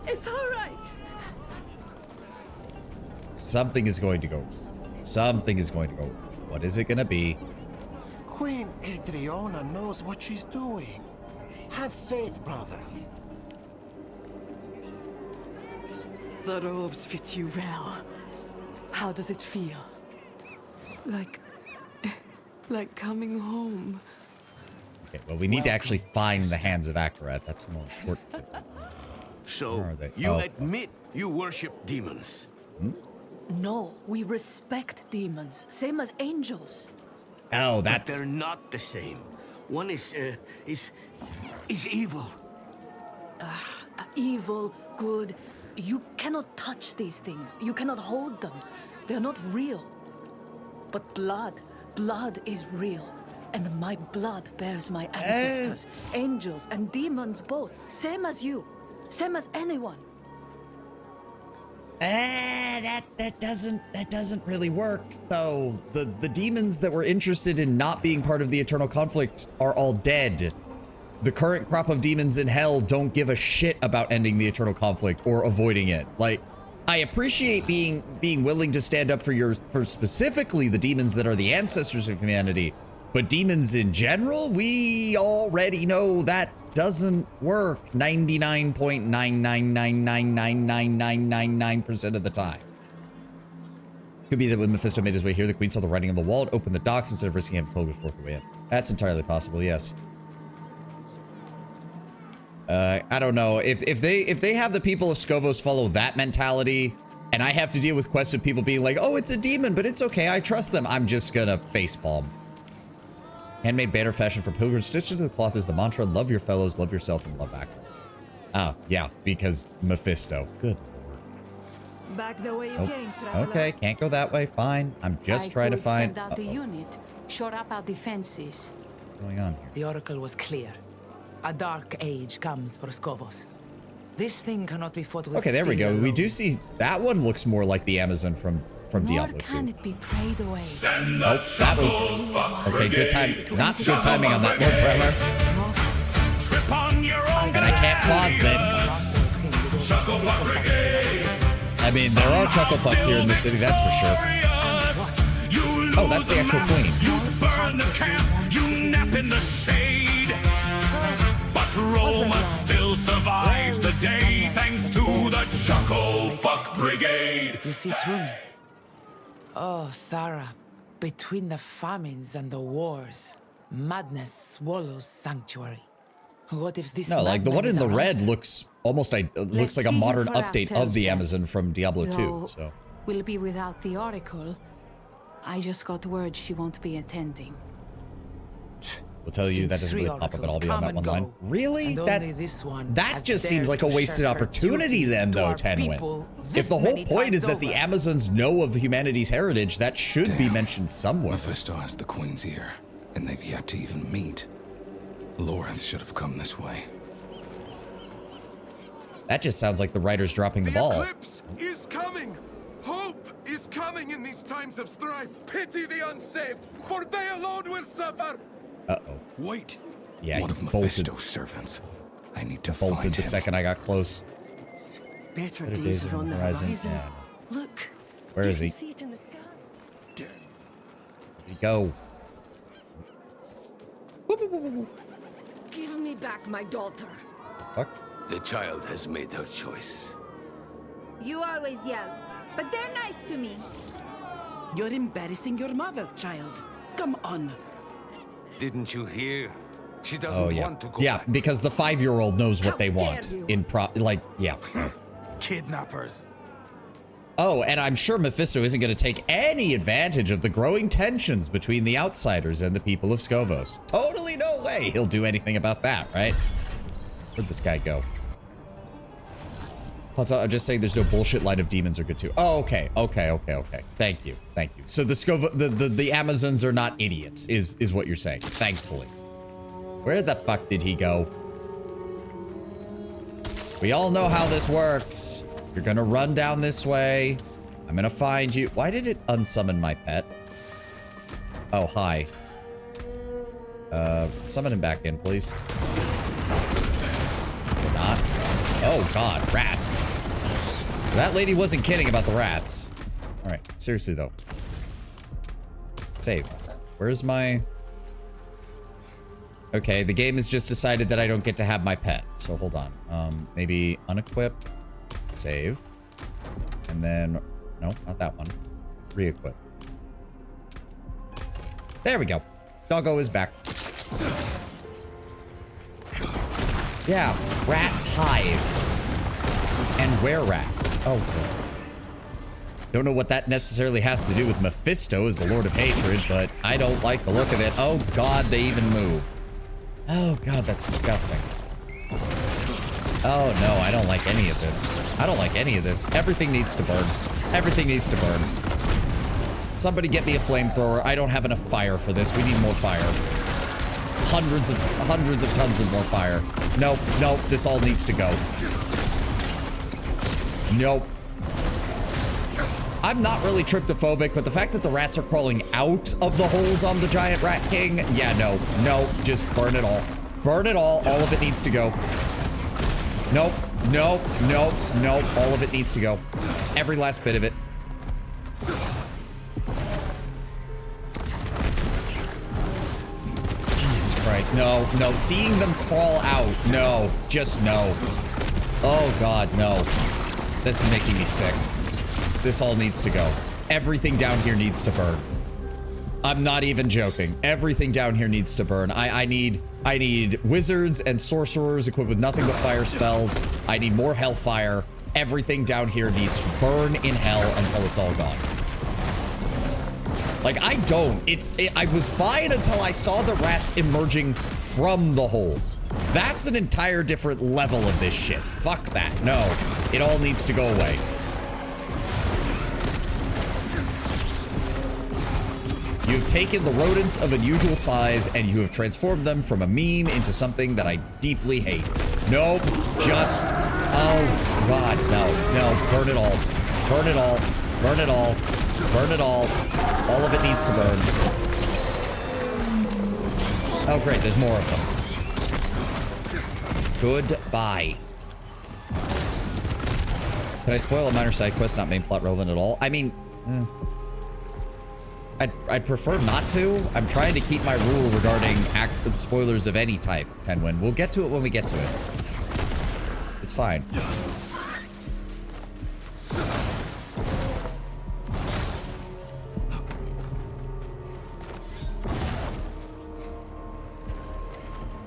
It's all right. Something is going to go. Something is going to go. What is it going to be? Queen Adriana knows what she's doing. Have faith, brother. The robes fit you well. How does it feel? Like coming home. Okay, well, we need to actually find the hands of Akarat. That's the most important thing. So, Where are they? you Oh, admit you worship demons? No, we respect demons, same as angels. Oh, But that's... they're not the same. One is evil. Evil, good. You cannot touch these things. You cannot hold them. They're not real. But blood is real. And my blood bears my ancestors, angels and demons both. Same as you. Same as anyone. That doesn't really work, though. The demons that were interested in not being part of the eternal conflict are all dead. The current crop of demons in hell don't give a shit about ending the eternal conflict or avoiding it. Like, I appreciate being willing to stand up for specifically the demons that are the ancestors of humanity, but demons in general, we already know that doesn't work 99.999999999% of the time. Could be that when Mephisto made his way here, the queen saw the writing on the wall and opened the docks instead of risking having pilgrims forth the way in. That's entirely possible, yes. I don't know. If they have the people of Skovos follow that mentality, and I have to deal with quests of people being like, oh, it's a demon, but it's okay, I trust them, I'm just gonna facepalm. Handmade banner fashion for pilgrims stitched into the cloth is the mantra, love your fellows, love yourself, and love back. Oh, yeah, because Mephisto. Good lord. Back the way you Nope. came, traveler. Okay, can't go that way, fine. I'm just trying to find... Send out the unit, shore up our defenses. What's going on here? The oracle was clear. A dark age comes for Skovos. This thing cannot be fought with Okay, there we steel go. We alone. do see... That one looks more like the Amazon from Diablo 2. Can it be prayed away? Nope, that was... Okay, good time. Not good timing on that, Lord Bremer. And I can't pause this. I mean, there are chuckle fucks here in the city, that's for sure. Oh, that's the actual queen. You burn the camp, you nap in the shade. But Roma still survives the day thanks to the Chuckle Fuck Brigade. You see through me. Oh, Thara, between the famines and the wars, madness swallows sanctuary. What if this No, like the one in the red madman looks almost looks like a see modern for update of ourselves the then. Amazon from Diablo 2. Though So we'll be without the oracle. I just got word she won't be attending. we'll tell you that doesn't really pop up at all beyond that one line. Really? And That only this one that has just seems dared like a to wasted shirk her opportunity duty then, to though, our Tenwin. people If this the whole many point is times that the over. Amazons know of humanity's heritage, that should be mentioned somewhere. Mephisto has the Queen's ear, and they've yet to even meet. Loreth should have come this way. That just sounds like the writer's dropping the ball. Eclipse is coming! Hope is coming in these times of strife! Pity the unsaved, for they alone will suffer! Uh-oh. Wait. Yeah, One he of bolted. Mephisto's servants. I need to find Bolted the him. second I got close. Better days are on the horizon. Yeah. Look. Where is he? See it in the sky. There you go. Give me back my daughter. Fuck. The child has made her choice. You always yell, but they're nice to me. You're embarrassing your mother, child. Come on. Didn't you hear? She doesn't Oh, yeah. want to go Yeah, back. because the 5-year-old knows what they want. Yeah. Kidnappers. Oh, and I'm sure Mephisto isn't going to take any advantage of the growing tensions between the outsiders and the people of Skovos. Totally no way he'll do anything about that, right? Where'd this guy go? I'm just saying there's no bullshit line of demons are good too. Oh, okay. Thank you. So the Amazons are not idiots, is what you're saying, thankfully. Where the fuck did he go? We all know how this works. You're gonna run down this way. I'm gonna find you. Why did it unsummon my pet? Oh, hi. Summon him back in, please. Not. Oh, God, rats. So that lady wasn't kidding about the rats. All right, seriously, though. Save. Where's my... Okay, the game has just decided that I don't get to have my pet. So hold on. Maybe unequip, save, and then, no, not that one. Re-equip. There we go. Doggo is back. Yeah, rat hive. And were-rats. Oh, good. Don't know what that necessarily has to do with Mephisto as the Lord of Hatred, but I don't like the look of it. Oh, God, they even move. Oh, God, that's disgusting. Oh, no, I don't like any of this. I don't like any of this. Everything needs to burn. Everything needs to burn. Somebody get me a flamethrower. I don't have enough fire for this. We need more fire. Hundreds of tons of more fire. Nope, this all needs to go. Nope. I'm not really tryptophobic, but the fact that the rats are crawling out of the holes on the giant rat king, yeah, no, just burn it all. Burn it all of it needs to go. Nope, all of it needs to go. Every last bit of it. Jesus Christ, no, seeing them crawl out, no, just no. Oh God, no. This is making me sick. This all needs to go. Everything down here needs to burn. I'm not even joking. Everything down here needs to burn. I need wizards and sorcerers equipped with nothing but fire spells. I need more hellfire. Everything down here needs to burn in hell until it's all gone. Like, I was fine until I saw the rats emerging from the holes. That's an entire different level of this shit. Fuck that. No, it all needs to go away. You've taken the rodents of unusual size and you have transformed them from a meme into something that I deeply hate. Nope, just, oh God, no, burn it all. Burn it all, burn it all, burn it all. All of it needs to burn. Oh great, there's more of them. Goodbye. Can I spoil a minor side quest not main plot relevant at all? I mean, I'd prefer not to. I'm trying to keep my rule regarding spoilers of any type, Tenwin. We'll get to it when we get to it. It's fine.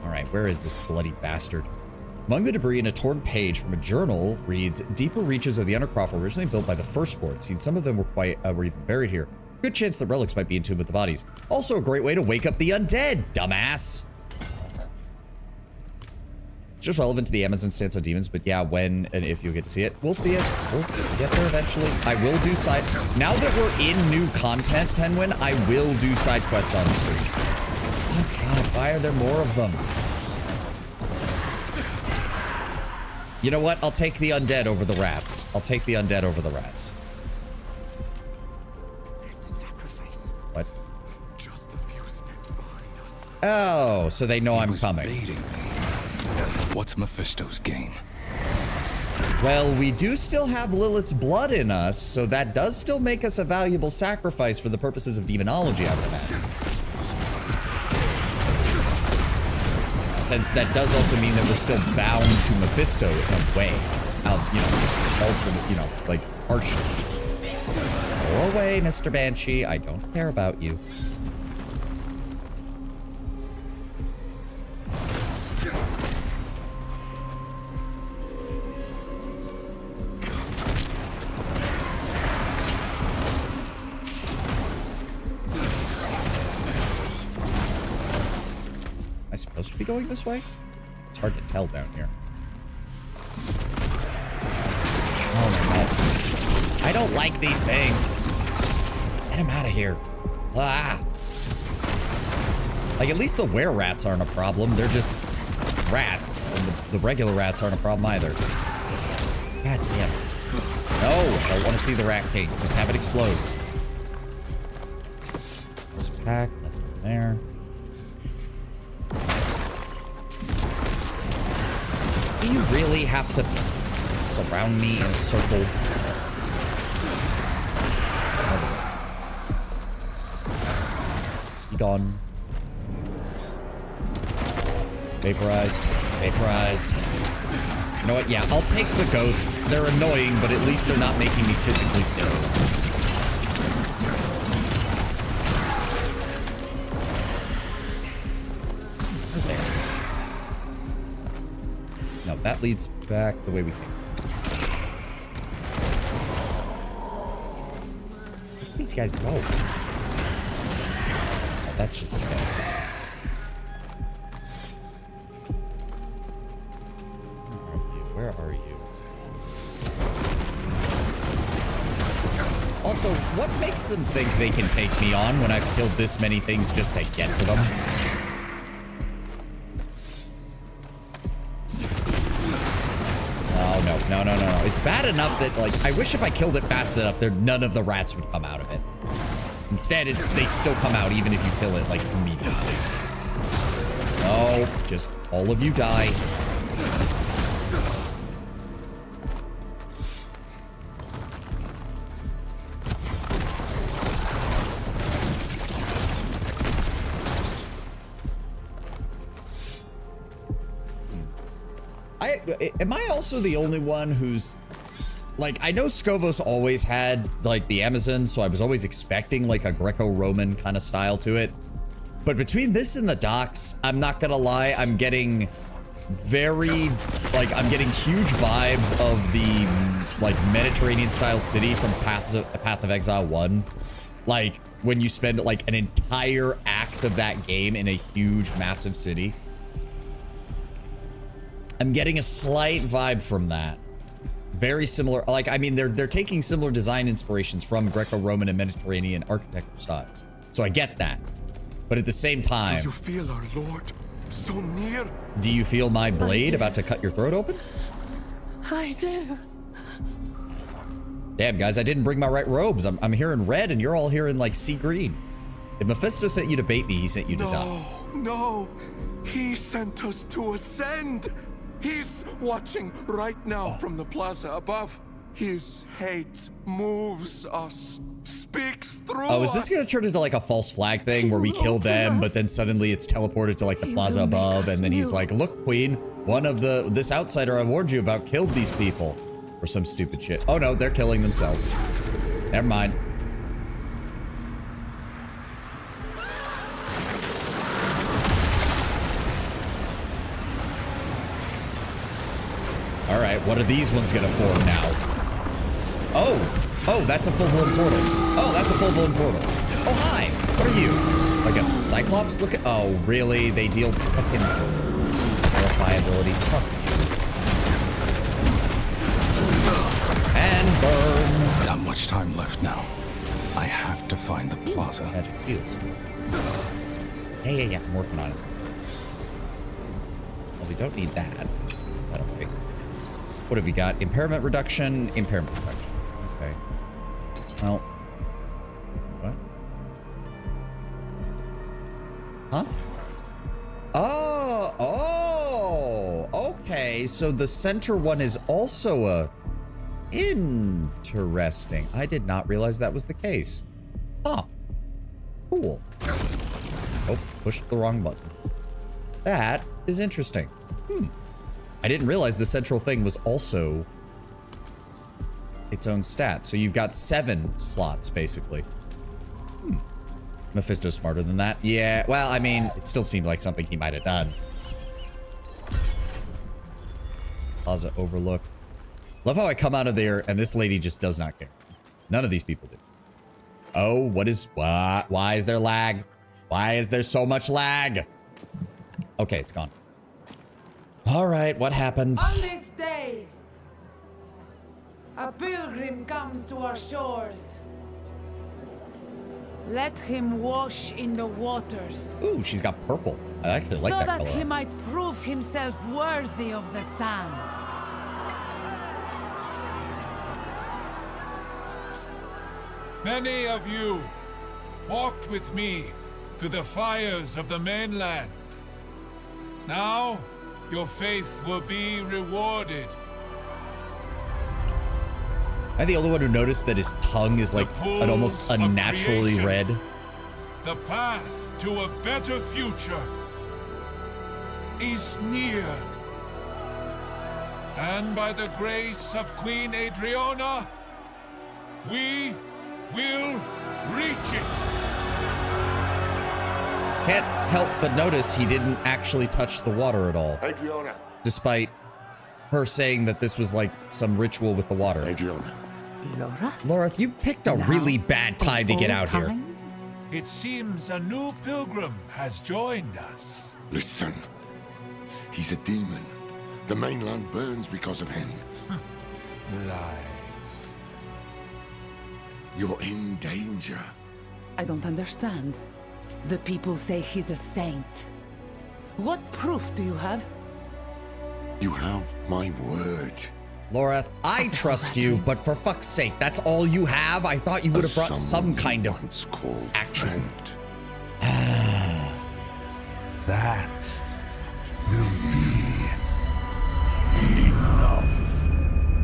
All right, where is this bloody bastard? Among the debris in a torn page from a journal reads, deeper reaches of the Undercroft were originally built by the Firstborn. Seen some of them were even buried here. Good chance the relics might be entombed with the bodies. Also a great way to wake up the undead, dumbass. It's just relevant to the Amazon stance on demons, but yeah, when and if you'll get to see it, we'll see it. We'll get there eventually. I will do side... Now that we're in new content, Tenwin, I will do side quests on stream. Oh God, why are there more of them? You know what? I'll take the undead over the rats. I'll take the undead over the rats. What? Just a few steps behind us. Oh, so they know I'm coming. Baiting me. What's Mephisto's game? Well, we do still have Lilith's blood in us, so that does still make us a valuable sacrifice for the purposes of demonology, I would imagine. Since that does also mean that we're still bound to Mephisto in a way. You know, alternate, you know, like, partially. Go away, Mr. Banshee. I don't care about you. Am I supposed to be going this way? It's hard to tell down here. Oh my god. I don't like these things. Get him out of here. Ah. Like, at least the were-rats aren't a problem. They're just rats. And the regular rats aren't a problem either. God damn it. No, I don't want to see the Rat King. Just have it explode. This pack, nothing in there. Do you really have to surround me in a circle? Be gone. Vaporized. Vaporized. You know what? Yeah, I'll take the ghosts. They're annoying, but at least they're not making me physically ill. No, that leads back the way we came. Where do these guys go? Oh, that's just a bit. Where are you? Also, what makes them think they can take me on when I've killed this many things just to get to them? No. It's bad enough that, like, I wish if I killed it fast enough, none of the rats would come out of it. Instead, they still come out even if you kill it, like, immediately. No, just all of you die. Am I also the only one who's, like, I know Scovos always had, like, the Amazons, so I was always expecting, like, a Greco-Roman kind of style to it. But between this and the docks, I'm not gonna lie, I'm getting very, like, I'm getting huge vibes of the, like, Mediterranean-style city from Path of Exile 1. Like, when you spend, like, an entire act of that game in a huge, massive city. I'm getting a slight vibe from that. Very similar. Like, I mean, they're taking similar design inspirations from Greco-Roman and Mediterranean architectural styles. So I get that. But at the same time... Do you feel our Lord so near? Do you feel my blade about to cut your throat open? I do. Damn, guys, I didn't bring my right robes. I'm here in red and you're all here in, like, sea green. If Mephisto sent you to bait me, he sent you to die. No. He sent us to ascend. He's watching right now from the plaza above. His hate moves us, speaks through us. Oh, is this gonna turn into like a false flag thing where we kill them, but then suddenly it's teleported to like the plaza above, and then he's like, look, Queen, one of this outsider I warned you about killed these people. Or some stupid shit. Oh no, they're killing themselves. Never mind. All right, what are these ones gonna form now? Oh, that's a full-blown portal. Oh, that's a full-blown portal. Oh, hi, what are you? Like a Cyclops? Look at, oh, really? They deal fucking terrifiability. Fuck you. And burn. Not much time left now. I have to find the plaza. Magic seals. Yeah, I'm working on it. Well, we don't need that. That'll pick. What have you got? Impairment reduction, impairment reduction. Okay. Well. What? Huh? Oh, okay. So the center one is also a interesting. I did not realize that was the case. Huh. Cool. Oh, pushed the wrong button. That is interesting. I didn't realize the central thing was also its own stat. So you've got 7 slots, basically. Mephisto's smarter than that. Yeah, well, I mean, it still seemed like something he might have done. Plaza Overlook. Love how I come out of there and this lady just does not care. None of these people do. Oh, what? Why is there lag? Why is there so much lag? Okay, it's gone. All right, what happened? On this day, a pilgrim comes to our shores. Let him wash in the waters. Ooh, she's got purple. I actually like that color. So that he might prove himself worthy of the sand. Many of you walked with me to the fires of the mainland. Now, your faith will be rewarded. Am I the only one who noticed that his tongue is like an almost unnaturally red? The path to a better future is near. And by the grace of Queen Adriana, we will reach it. Can't help but notice he didn't actually touch the water at all. Adriana. Despite her saying that this was like some ritual with the water. Adriana. Laura, you picked a really bad time to get out here. It seems a new pilgrim has joined us. Listen. He's a demon. The mainland burns because of him. Lies. You're in danger. I don't understand. The people say he's a saint. What proof do you have? You have my word. Laura, I trust you, but for fuck's sake, that's all you have? I thought you would have brought some kind of action. That will be enough.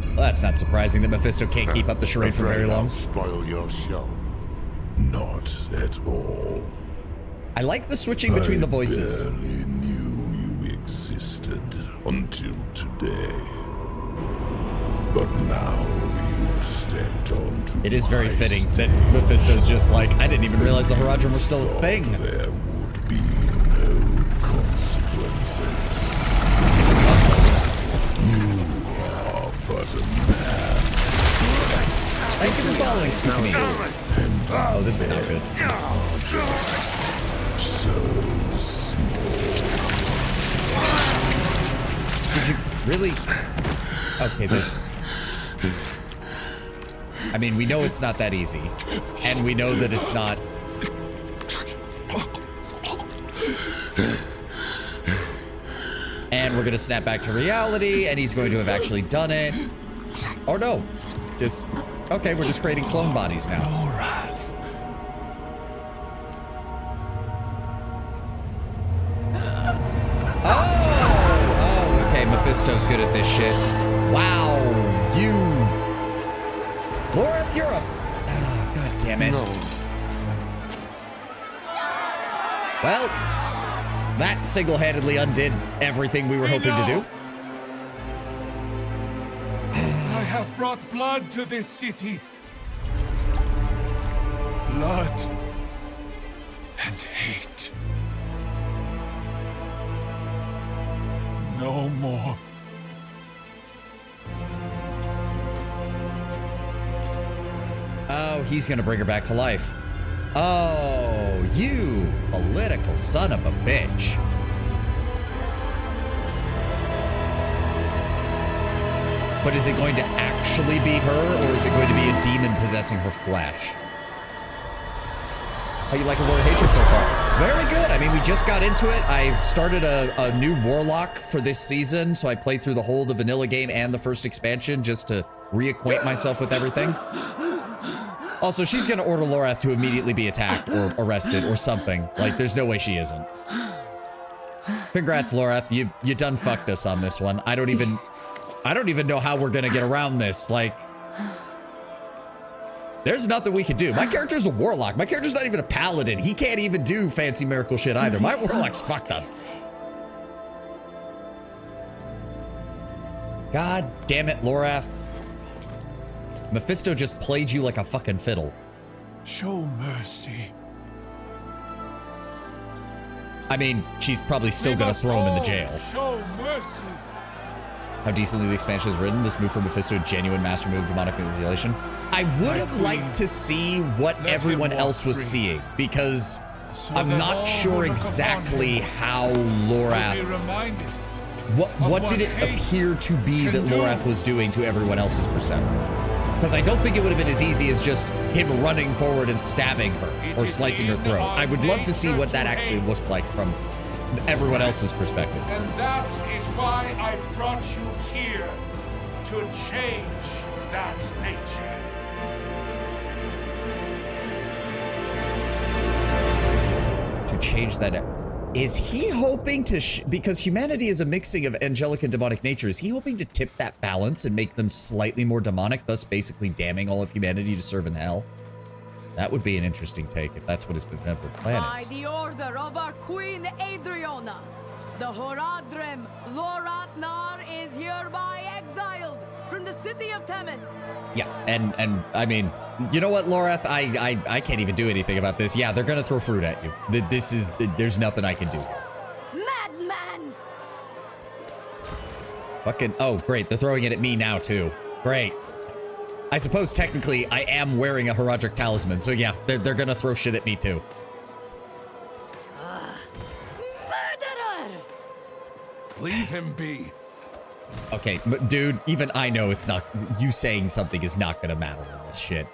Well, that's not surprising that Mephisto can't keep up the charade for very long. Spoil your show. Not at all. I like the switching between the voices. I barely knew you existed until today. But now you've stepped onto It is very fitting that Mephisto's just like, I didn't even realize the Horadrim was still a thing. There would be no consequences. You are but a man. Thank you for following, Spooky. Oh, this is not good. So small. Did you really? Okay, there's... I mean, we know it's not that easy. And we know that it's not... And we're gonna snap back to reality, and he's going to have actually done it. Or no. Just... Okay, we're just creating clone bodies now. Oh, okay, Mephisto's good at this shit. Wow, you... Lorith, you're a... Oh, God damn it. Well, that single-handedly undid everything we were hoping to do. I have brought blood to this city. Blood and hate. No more. Oh, he's gonna bring her back to life. Oh, you political son of a bitch. But is it going to actually be her, or is it going to be a demon possessing her flesh? How you liking War of Hatred so far? Very good. I mean, we just got into it. I started a new Warlock for this season, so I played through the whole of the vanilla game and the first expansion just to reacquaint myself with everything. Also, she's gonna order Lorath to immediately be attacked or arrested or something. Like, there's no way she isn't. Congrats, Lorath. You done fucked us on this one. I don't even know how we're gonna get around this. Like, there's nothing we can do. My character's a warlock. My character's not even a paladin. He can't even do fancy miracle shit either. My warlock's fucked us. God damn it, Lorath. Mephisto just played you like a fucking fiddle. Show mercy. I mean, she's probably still gonna throw him in the jail. Show mercy. How decently the expansion is written. This move from Mephisto, a genuine master move of demonic manipulation. I would have liked to see what everyone else was seeing, because I'm not sure exactly how Lorath. What did it appear to be that Lorath was doing to everyone else's perspective? Because I don't think it would have been as easy as just him running forward and stabbing her or slicing her throat. I would love to see what that actually looked like from everyone else's perspective. And that is why I've brought you here, to change that nature. To change that. Is he hoping to, because humanity is a mixing of angelic and demonic nature, is he hoping to tip that balance and make them slightly more demonic, thus basically damning all of humanity to serve in hell? That would be an interesting take if that's what his benevolent plan By is. the order of our Queen Adriana, the Horadrim Loratnar is hereby exiled from the city of Themis. Yeah, and I mean, you know what, Lorath? I can't even do anything about this. Yeah, they're gonna throw fruit at you. There's nothing I can do. Madman! Fucking, oh, great, they're throwing it at me now, too. Great. I suppose, technically, I am wearing a Horadric talisman, so yeah, they're gonna throw shit at me, too. Murderer! Leave him be. Okay, dude, even I know it's not, you saying something is not gonna matter in this shit.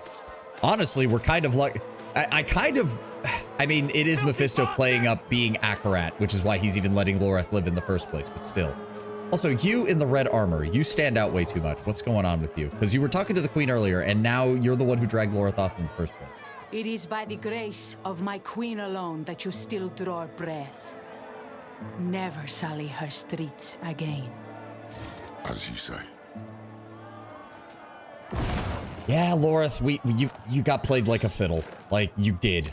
Honestly, we're kind of like, I mean, it is Mephisto playing up being Akarat, which is why he's even letting Lorath live in the first place, but still. Also, you in the red armor, you stand out way too much. What's going on with you? Because you were talking to the queen earlier, and now you're the one who dragged Lorath off in the first place. It is by the grace of my queen alone that you still draw breath. Never sully her streets again. As you say. Yeah, Lorath, you got played like a fiddle. Like, you did.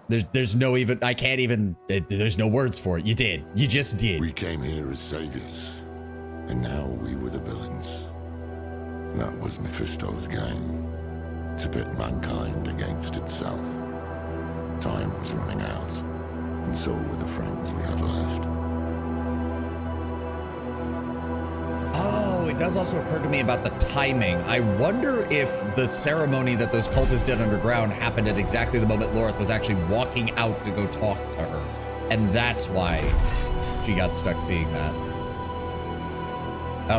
There's no even, I can't even, there's no words for it. You did. You just did. We came here as saviors, and now we were the villains. That was Mephisto's game, to pit mankind against itself. Time was running out, and so were the friends we had left. Oh, it does also occur to me about the timing. I wonder if the ceremony that those cultists did underground happened at exactly the moment Lorath was actually walking out to go talk to her. And that's why she got stuck seeing that.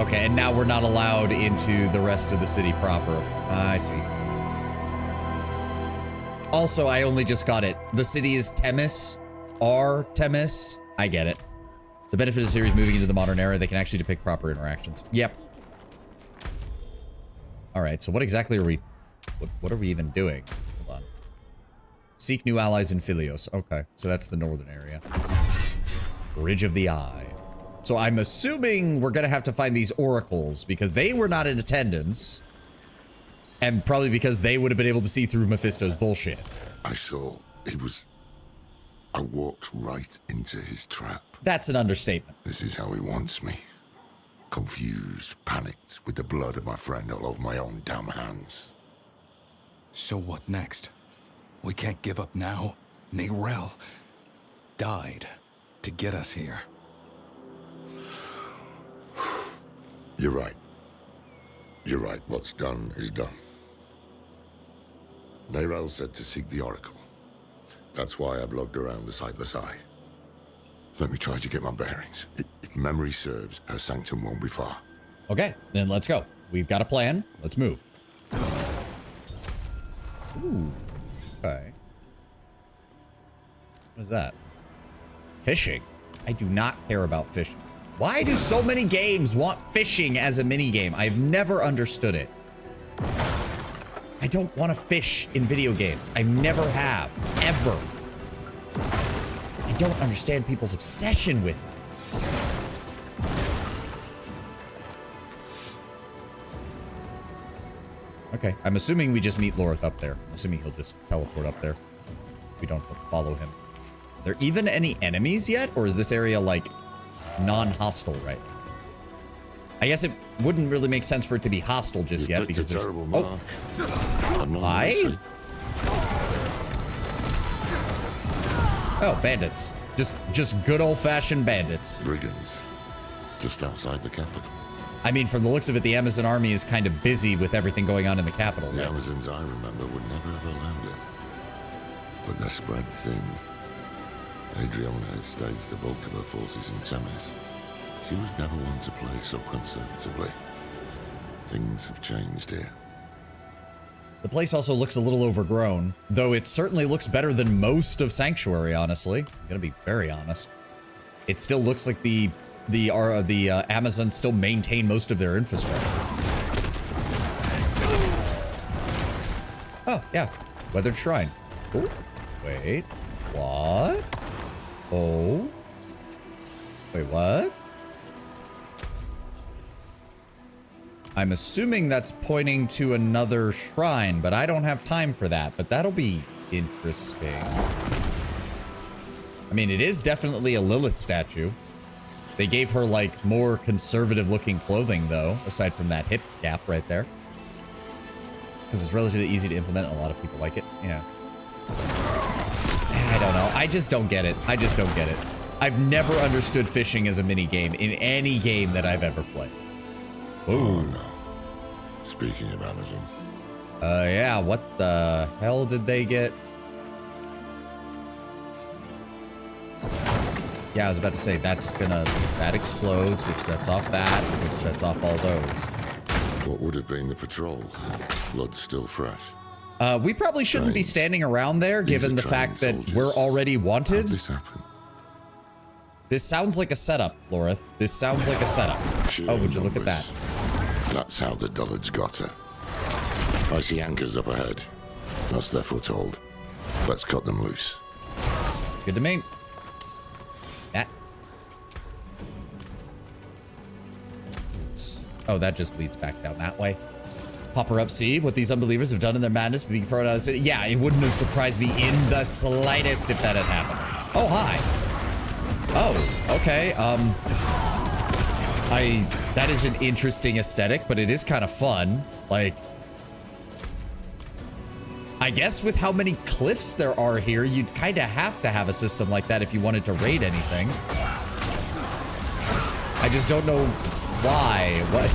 Okay, and now we're not allowed into the rest of the city proper. I see. Also, I only just got it. The city is Themis. Themis. I get it. The benefit of the series moving into the modern era, they can actually depict proper interactions. Yep. All right, so what exactly are we... What are we even doing? Hold on. Seek new allies in Philios. Okay, so that's the northern area. Ridge of the Eye. So I'm assuming we're going to have to find these oracles because they were not in attendance. And probably because they would have been able to see through Mephisto's bullshit. I saw it was... I walked right into his trap. That's an understatement. This is how he wants me. Confused, panicked, with the blood of my friend all over my own damn hands. So what next? We can't give up now. Nerel died to get us here. You're right. You're right. What's done is done. Nerel said to seek the Oracle. That's why I've logged around the Sightless Eye. Let me try to get my bearings. If memory serves, her sanctum won't be far. Okay, then let's go. We've got a plan. Let's move. Ooh. Okay. What is that? Fishing. I do not care about fishing. Why do so many games want fishing as a minigame? I've never understood it. I don't want to fish in video games. I never have. Ever. I don't understand people's obsession with it. Okay, I'm assuming we just meet Lorith up there. I'm assuming he'll just teleport up there. We don't have to follow him. Are there even any enemies yet? Or is this area, like, non-hostile right now? I guess it wouldn't really make sense for it to be hostile just yet because there's... Oh! Why? Oh, bandits. Just good old-fashioned bandits. Brigands. Just outside the capital. I mean, from the looks of it, the Amazon army is kind of busy with everything going on in the capital. The right? Amazons I remember would never have allowed it. But they're spread thin. Adriana had staged the bulk of her forces in Temes. She was never one to play so conservatively. Things have changed here. The place also looks a little overgrown, though it certainly looks better than most of Sanctuary, honestly. I'm gonna be very honest. It still looks like the Amazons still maintain most of their infrastructure. Oh, yeah. Weathered Shrine. Oh, wait. What? Oh. Wait, what? I'm assuming that's pointing to another shrine, but I don't have time for that. But that'll be interesting. I mean, it is definitely a Lilith statue. They gave her, like, more conservative-looking clothing, though, aside from that hip gap right there. Because it's relatively easy to implement, and a lot of people like it. Yeah. I don't know. I just don't get it. I just don't get it. I've never understood fishing as a mini-game in any game that I've ever played. Oh, no. Speaking of Amazons. Yeah, what the hell did they get? Yeah, I was about to say, that explodes, which sets off that, which sets off all those. What would have been the patrol? Blood's still fresh. We probably shouldn't be standing around there, given the fact that we're already wanted. How'd this happen? This sounds like a setup, Lorith. This sounds like a setup. Oh, would you look at that? That's how the dullards got her. I see anchors up ahead. That's their foothold. Let's cut them loose. Sounds good to me. That. Oh, that just leads back down that way. Pop her up, see what these unbelievers have done in their madness, being thrown out of the city. Yeah, it wouldn't have surprised me in the slightest if that had happened. Oh, hi. Oh, okay. That is an interesting aesthetic, but it is kind of fun. Like, I guess with how many cliffs there are here, you'd kind of have to have a system like that if you wanted to raid anything. I just don't know why. What?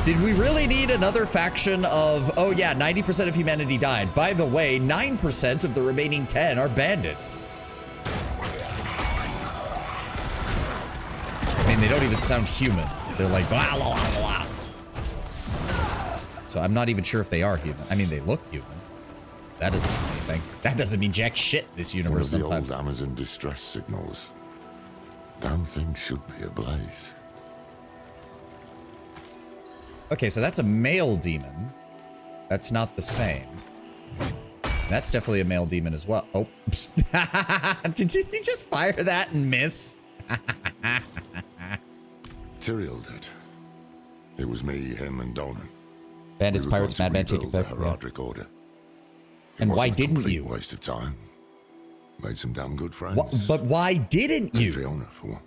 Did we really need another faction of, oh yeah, 90% of humanity died. By the way, 9% of the remaining 10 are bandits. I mean, they don't even sound human. They're like, blah, blah, blah, blah. So I'm not even sure if they are human. I mean, they look human. That doesn't mean anything. That doesn't mean jack shit in this universe One of the sometimes. old Amazon distress signals. Damn thing should be ablaze. Okay, so that's a male demon. That's not the same. That's definitely a male demon as well. Oh. Did he just fire that and miss? Tyrael did. It was me, him, and Donan. Bandits, pirates, madman, take it back. Heraldric order. It And why wasn't a didn't complete you? Waste of time. Made some damn good friends. But why didn't you? Fiona, for one.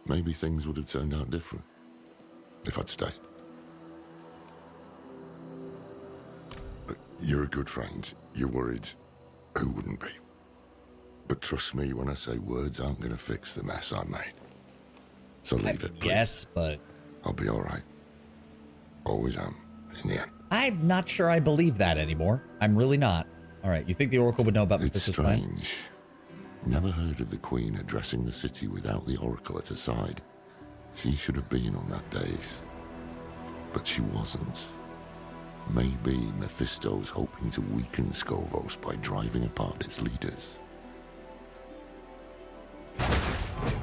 Maybe things would have turned out different if I'd stayed. But you're a good friend. You're worried. Who wouldn't be? But trust me when I say words aren't going to fix the mess I made. So leave it. Please. Yes, but I'll be all right. Always am, in the end. I'm not sure I believe that anymore. I'm really not. All right, you think the Oracle would know about Mephisto's plan? Strange. Never heard of the Queen addressing the city without the Oracle at her side. She should have been on that days. But she wasn't. Maybe Mephisto's hoping to weaken Skovos by driving apart its leaders.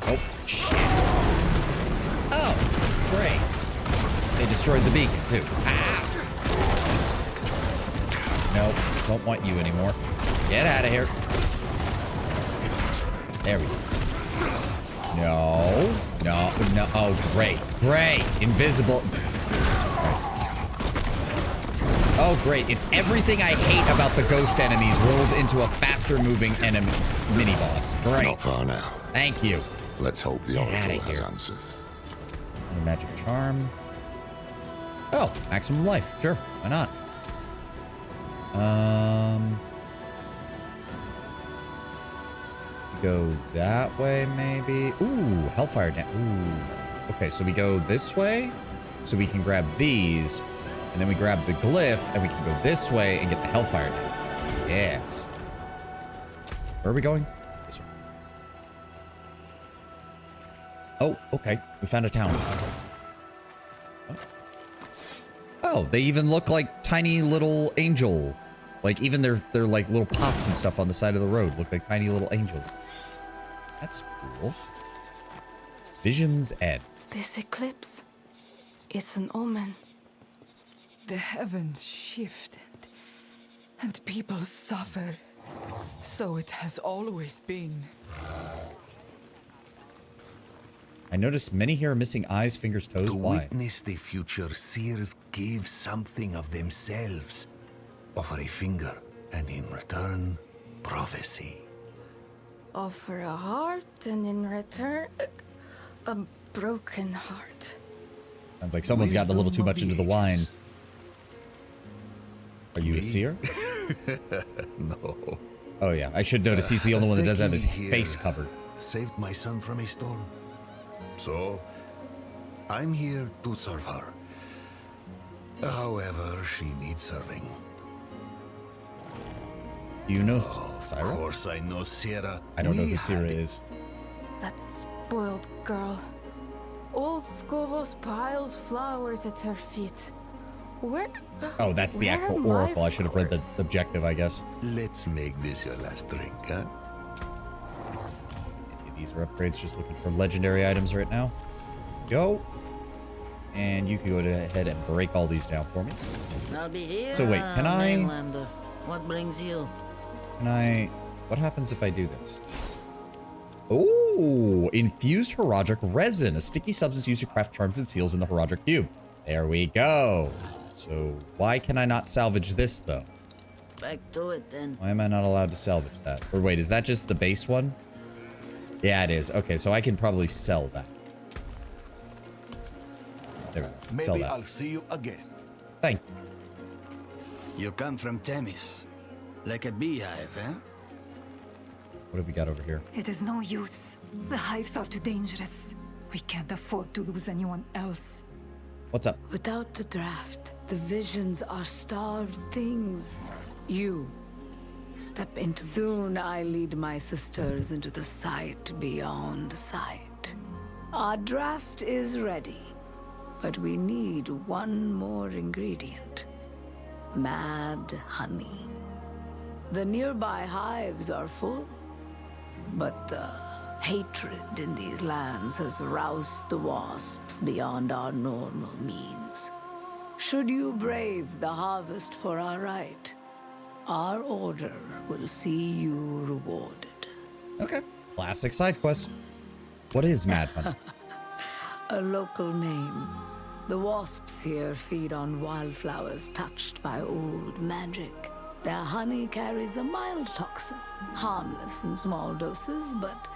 Oh, shit. Oh, great. They destroyed the beacon, too. Ah! Nope, don't want you anymore. Get out of here. There we go. No. No. Oh, great. Great. Invisible. Jesus Christ. Oh, great. It's everything I hate about the ghost enemies rolled into a faster moving enemy mini-boss. Great. Not far now. Thank you. Let's hope the Oracle has answers. Another magic charm. Oh, maximum life. Sure. Why not? Go that way, maybe. Ooh, Hellfire Dam. Ooh. Okay, so we go this way, so we can grab these, and then we grab the glyph, and we can go this way and get the Hellfire Dam. Yes. Where are we going? This way. Oh, okay. We found a town. Oh, they even look like tiny little angel. Like even their like little pots and stuff on the side of the road look like tiny little angels. That's cool. Vision's End. This eclipse, it's an omen. The heavens shift and people suffer. So it has always been. I noticed many here are missing eyes, fingers, toes. To Why? witness the future, seers gave something of themselves. Offer a finger, and in return, prophecy. Offer a heart, and in return, a broken heart. Sounds like someone's gotten a little too much into the wine. Are you a seer? No. Oh yeah, I should notice he's the only one that doesn't have his face covered. Saved my son from a storm. So, I'm here to serve her. However, she needs serving. Do you know Syra? Of course I know Syra. I don't know who Syra is. That spoiled girl. Old Skovos piles flowers at her feet. Where? Oh, that's the actual oracle. I should have read the objective, I guess. Let's make this your last drink, huh? These are upgrades. Just looking for legendary items right now. Go. And you can go ahead and break all these down for me. I'll be here. So wait, can I? Mainlander. What brings you? Can I? What happens if I do this? Oh, infused Herodic resin, a sticky substance used to craft charms and seals in the Herodic cube. There we go. So why can I not salvage this though? Back to it then. Why am I not allowed to salvage that? Or wait, is that just the base one? Yeah, it is. Okay, so I can probably sell that. There we go. Sell Maybe that. I'll see you again. Thank you. You come from Themis. Like a beehive, eh? What have we got over here? It is no use. The hives are too dangerous. We can't afford to lose anyone else. What's up? Without the draft, the visions are starved things. You step into. Soon I lead my sisters into the sight beyond sight. Our draft is ready, but we need one more ingredient. Mad honey. The nearby hives are full, but the hatred in these lands has roused the wasps beyond our normal means. Should you brave the harvest for our right, our order will see you rewarded. Okay. Classic side quest. What is Mad Honey? A local name. The wasps here feed on wildflowers touched by old magic. Their honey carries a mild toxin, harmless in small doses, but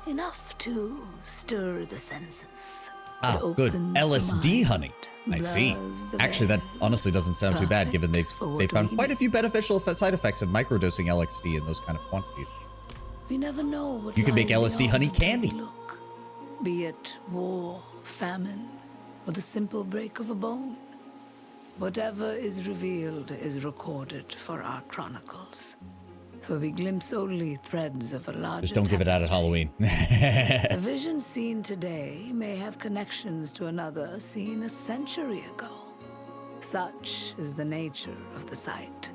enough to stir the senses. Ah, good. LSD honey. I see. Actually, that honestly doesn't sound too bad, given they found quite a few beneficial side effects of microdosing LSD in those kind of quantities. We never know what You can make lies LSD honey beyond candy. where we look. Be it war, famine, or the simple break of a bone. Whatever is revealed is recorded for our chronicles. For we glimpse only threads of a larger Just don't give it out at Halloween. A vision seen today may have connections to another seen a century ago. Such is the nature of the sight.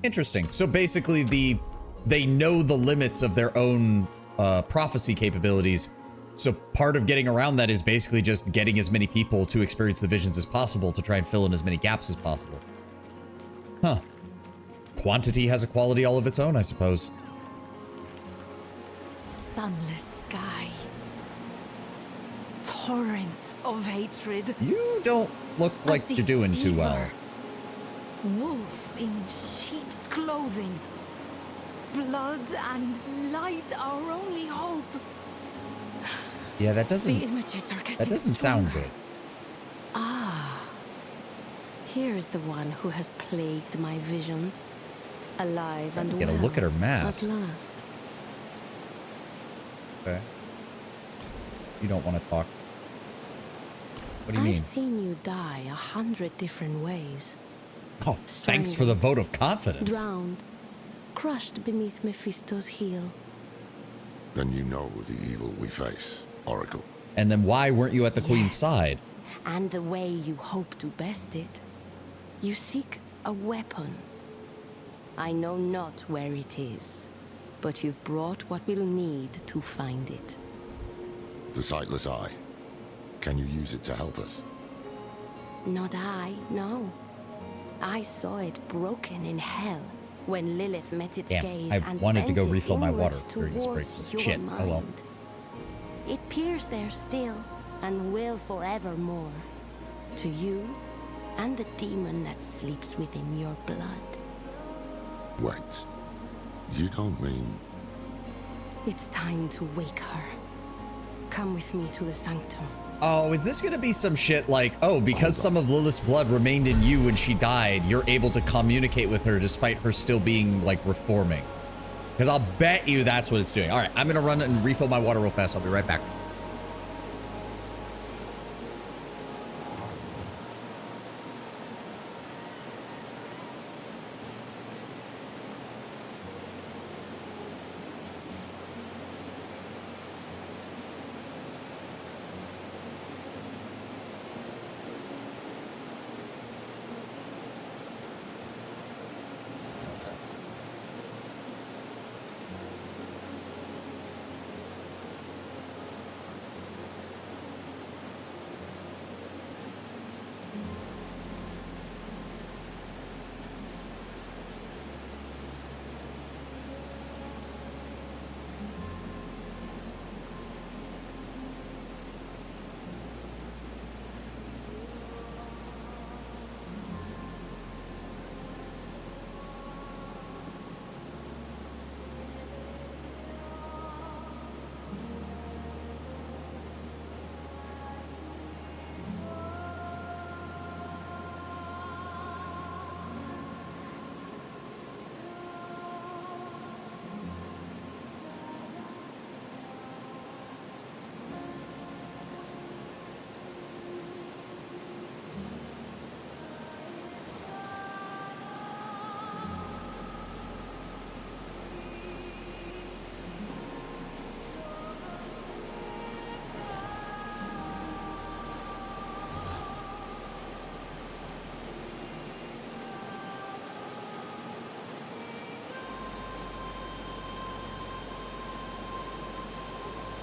Interesting. So basically the they know the limits of their own prophecy capabilities. So part of getting around that is basically just getting as many people to experience the visions as possible to try and fill in as many gaps as possible. Huh. Quantity has a quality all of its own, I suppose. Sunless sky. Torrent of hatred. You don't look like you're doing too well. Wolf in sheep's clothing. Blood and light our only hope. Yeah, that doesn't. The images are getting That doesn't sound good. Ah. Here's the one who has plagued my visions. Alive and well. Get a look at her mask. At last. Okay. You don't want to talk. What do you mean? I've seen you die 100 different ways. Oh, thanks for the vote of confidence. Drowned. Crushed beneath Mephisto's heel. Then you know the evil we face, Oracle. And then why weren't you at the Queen's side? And the way you hope to best it. You seek a weapon. I know not where it is, but you've brought what we'll need to find it. The sightless eye. Can you use it to help us? Not I, no. I saw it broken in hell when Lilith met its gaze I and wanted to go bent it refill my water inwards during this break. towards your Shit, oh well. mind. It peers there still and will forevermore. To you and the demon that sleeps within your blood. Wait. You don't mean... It's time to wake her. Come with me to the sanctum. Oh, is this gonna be some shit like, oh, because some of Lilith's blood remained in you when she died, you're able to communicate with her despite her still being, like, reforming? Because I'll bet you that's what it's doing. All right, I'm gonna run and refill my water real fast. I'll be right back.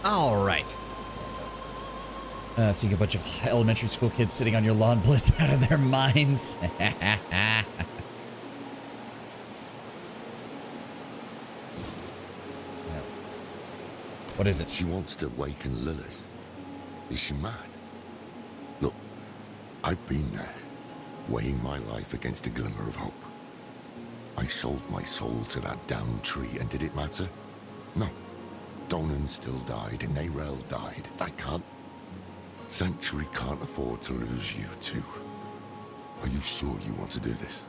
All right. Seeing a bunch of elementary school kids sitting on your lawn blitz out of their minds. What is it? She wants to waken Lilith. Is she mad? Look, I've been there, weighing my life against a glimmer of hope. I sold my soul to that damned tree, and did it matter? No. Donan still died, and Narel died. I can't... Sanctuary can't afford to lose you too. Are you sure you want to do this?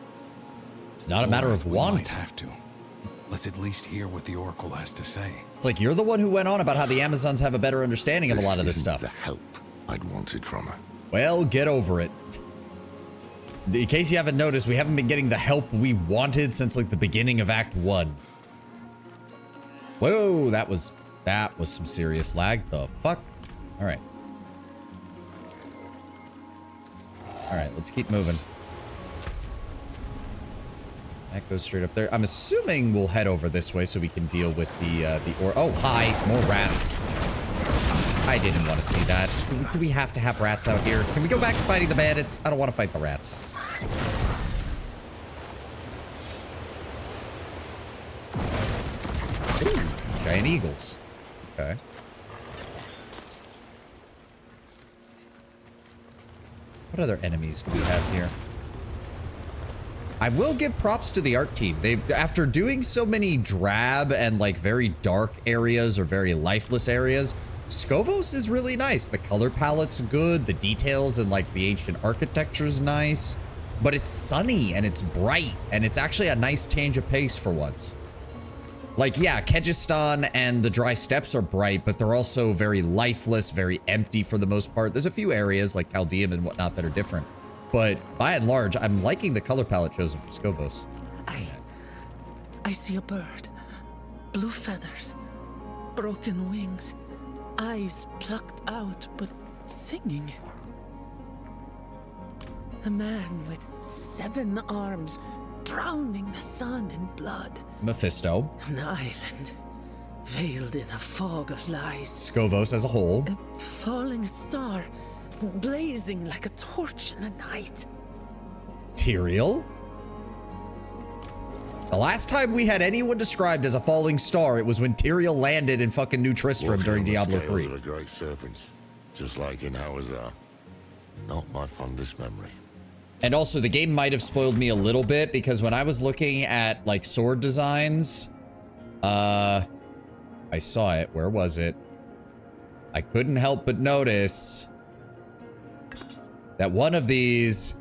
It's not a matter of We want. might have to. Let's at least hear what the Oracle has to say. It's like you're the one who went on about how the Amazons have a better understanding of a lot of this stuff. The help I'd wanted from her. Well, get over it. In case you haven't noticed, we haven't been getting the help we wanted since like the beginning of Act 1. Whoa, that was some serious lag. The fuck? All right. All right, let's keep moving. That goes straight up there. I'm assuming we'll head over this way so we can deal with the ore. Oh, hi, more rats. I didn't want to see that. Do we have to have rats out here? Can we go back to fighting the bandits? I don't want to fight the rats. Ooh, giant eagles. Okay. What other enemies do we have here? I will give props to the art team. After doing so many drab and like very dark areas or very lifeless areas, Skovos is really nice. The color palette's good. The details and like the ancient architecture's nice, but it's sunny and it's bright and it's actually a nice change of pace for once. Like, yeah, Kyrgyzstan and the dry steppes are bright, but they're also very lifeless, very empty for the most part. There's a few areas like Chaldean and whatnot that are different. But by and large, I'm liking the color palette chosen for Skovos. I see a bird. Blue feathers. Broken wings. Eyes plucked out, but singing. A man with 7 arms, drowning the sun in blood. Mephisto. An island, veiled in a fog of lies. Skovos as a whole. A falling star, blazing like a torch in the night. Tyrael? The last time we had anyone described as a falling star, it was when Tyrael landed in fucking New Tristram during Diablo 3. The great serpent, just like in Hawazar. Not my fondest memory. And also, the game might have spoiled me a little bit because when I was looking at like sword designs, I saw it. Where was it? I couldn't help but notice that one of these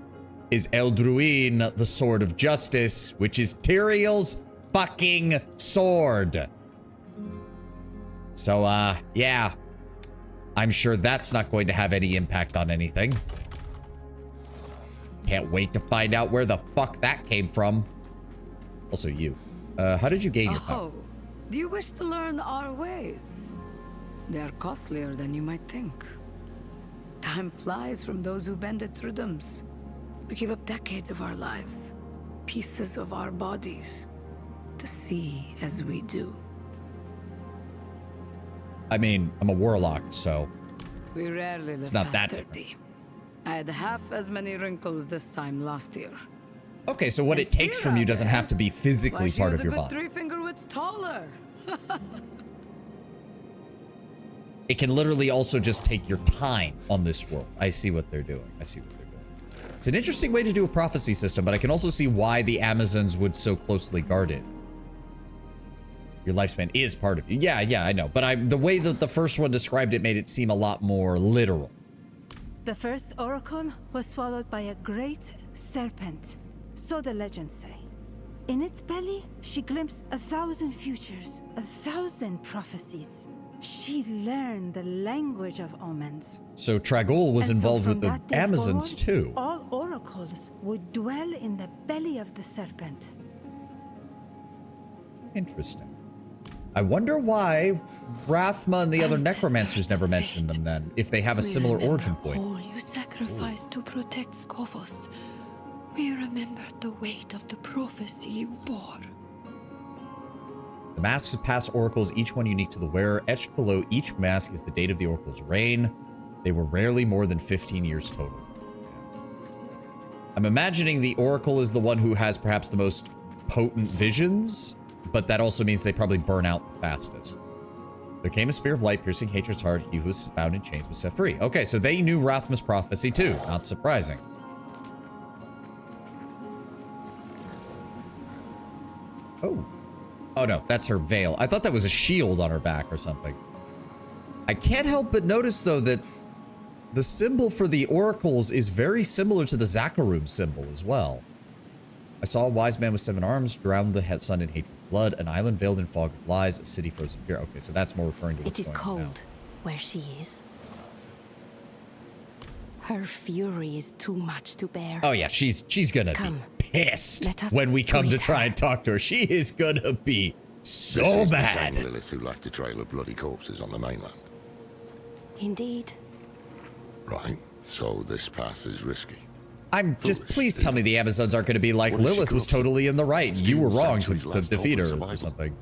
is Eldruin, the Sword of Justice, which is Tyrael's fucking sword. So, yeah. I'm sure that's not going to have any impact on anything. Can't wait to find out where the fuck that came from. Also, you. How did you gain your power? Oh, do you wish to learn our ways? They are costlier than you might think. Time flies from those who bend its rhythms. We give up decades of our lives, pieces of our bodies, to see as we do. I mean, I'm a warlock, so We rarely live it's not past that 30. I had half as many wrinkles this time last year. Okay, so what it takes from you doesn't have to be physically part of your body. She was a good 3 fingerwits taller. It can literally also just take your time on this world. I see what they're doing. It's an interesting way to do a prophecy system, but I can also see why the Amazons would so closely guard it. Your lifespan is part of you. Yeah, I know. But the way that the first one described it made it seem a lot more literal. The first oracle was swallowed by a great serpent, so the legends say. In its belly, she glimpsed 1,000 futures, 1,000 prophecies. She learned the language of omens. So Trag'Oul was involved with the Amazons too. All oracles would dwell in the belly of the serpent. Interesting. I wonder why Rathma and the other necromancers never mentioned them then, if they have a similar origin point. All you sacrificed to protect Skovos. We remember the weight of the prophecy you bore. The masks of past oracles, each one unique to the wearer. Etched below each mask is the date of the oracle's reign. They were rarely more than 15 years total. I'm imagining the oracle is the one who has perhaps the most potent visions, but that also means they probably burn out the fastest. There came a spear of light piercing Hatred's heart. He who was bound in chains was set free. Okay, so they knew Rathma's prophecy too. Not surprising. Oh no, that's her veil. I thought that was a shield on her back or something. I can't help but notice though that the symbol for the oracles is very similar to the Zakarum symbol as well. I saw a wise man with 7 arms drown the sun in hatred's blood, an island veiled in fog of lies, a city frozen in fear. Okay, so that's more referring to what's going on now. It is cold where she is. Her fury is too much to bear. Oh yeah, she's gonna be pissed when we come to try and talk to her. She is gonna be so bad. The same Lilith who left a trail of bloody corpses on the mainland. Indeed. Right, so this path is risky. I'm just, please tell me the Amazons aren't going to be like, Lilith was totally in the right. You were wrong to defeat her or something.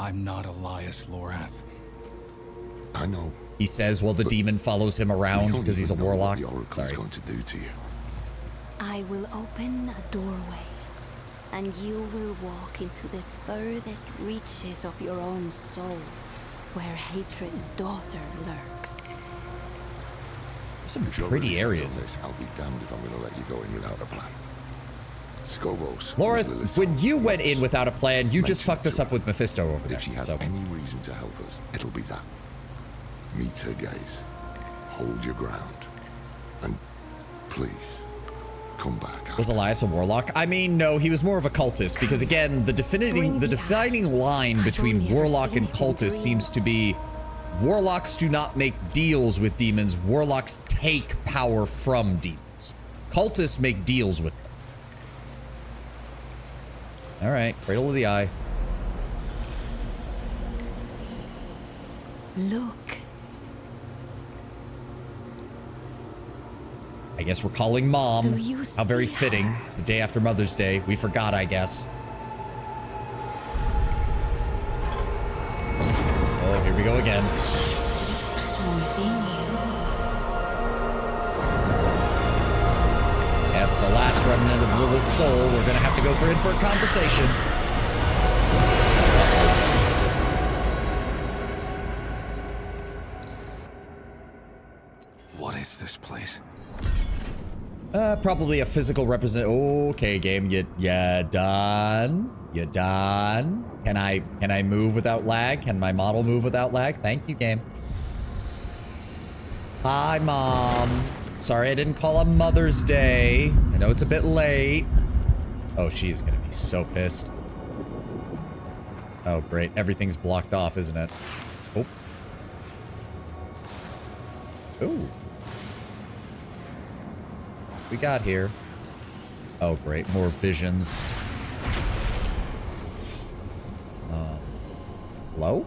I'm not Elias Lorath. I know. He says while the demon follows him around because he's a warlock. What the Oracle's going to do to you. I will open a doorway, and you will walk into the furthest reaches of your own soul, where hatred's daughter lurks. Some pretty areas. I'll be damned if I'm going to let you go in without a plan. Scovos. Lorith, when you went in without a plan, you just fucked us up with Mephisto over there. If she has any reason to help us, it'll be that. Meet her gaze. Hold your ground. And please, come back. Was Elias a warlock? I mean, no, he was more of a cultist because, again, the defining line between warlock and cultist seems to be warlocks do not make deals with demons. Warlocks take power from demons. Cultists make deals with them. All right, Cradle of the Eye. Look. I guess we're calling Mom. Do you How very see fitting. her? It's the day after Mother's Day. We forgot, I guess. Oh, here we go again. At the last remnant of Lilith's soul, we're gonna have to go in for a conversation. What is this place? Probably a physical represent. Okay, game, you done? You done? Can I move without lag? Can my model move without lag? Thank you, game. Hi, Mom. Sorry I didn't call on Mother's Day. I know it's a bit late. Oh, she's gonna be so pissed. Oh, great. Everything's blocked off, isn't it? Oh. Ooh. We got here. Oh, great. More visions. Hello?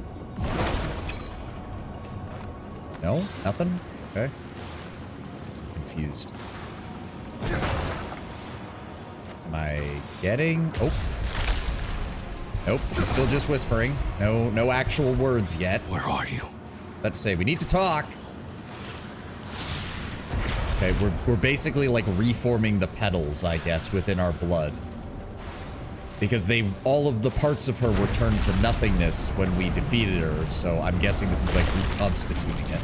No? Nothing? Okay. Confused. Am I getting... Oh. Nope. She's still just whispering. No actual words yet. Where are you? Let's say we need to talk. Okay, we're basically like reforming the petals, I guess, within our blood. Because all of the parts of her were turned to nothingness when we defeated her, so I'm guessing this is like reconstituting it.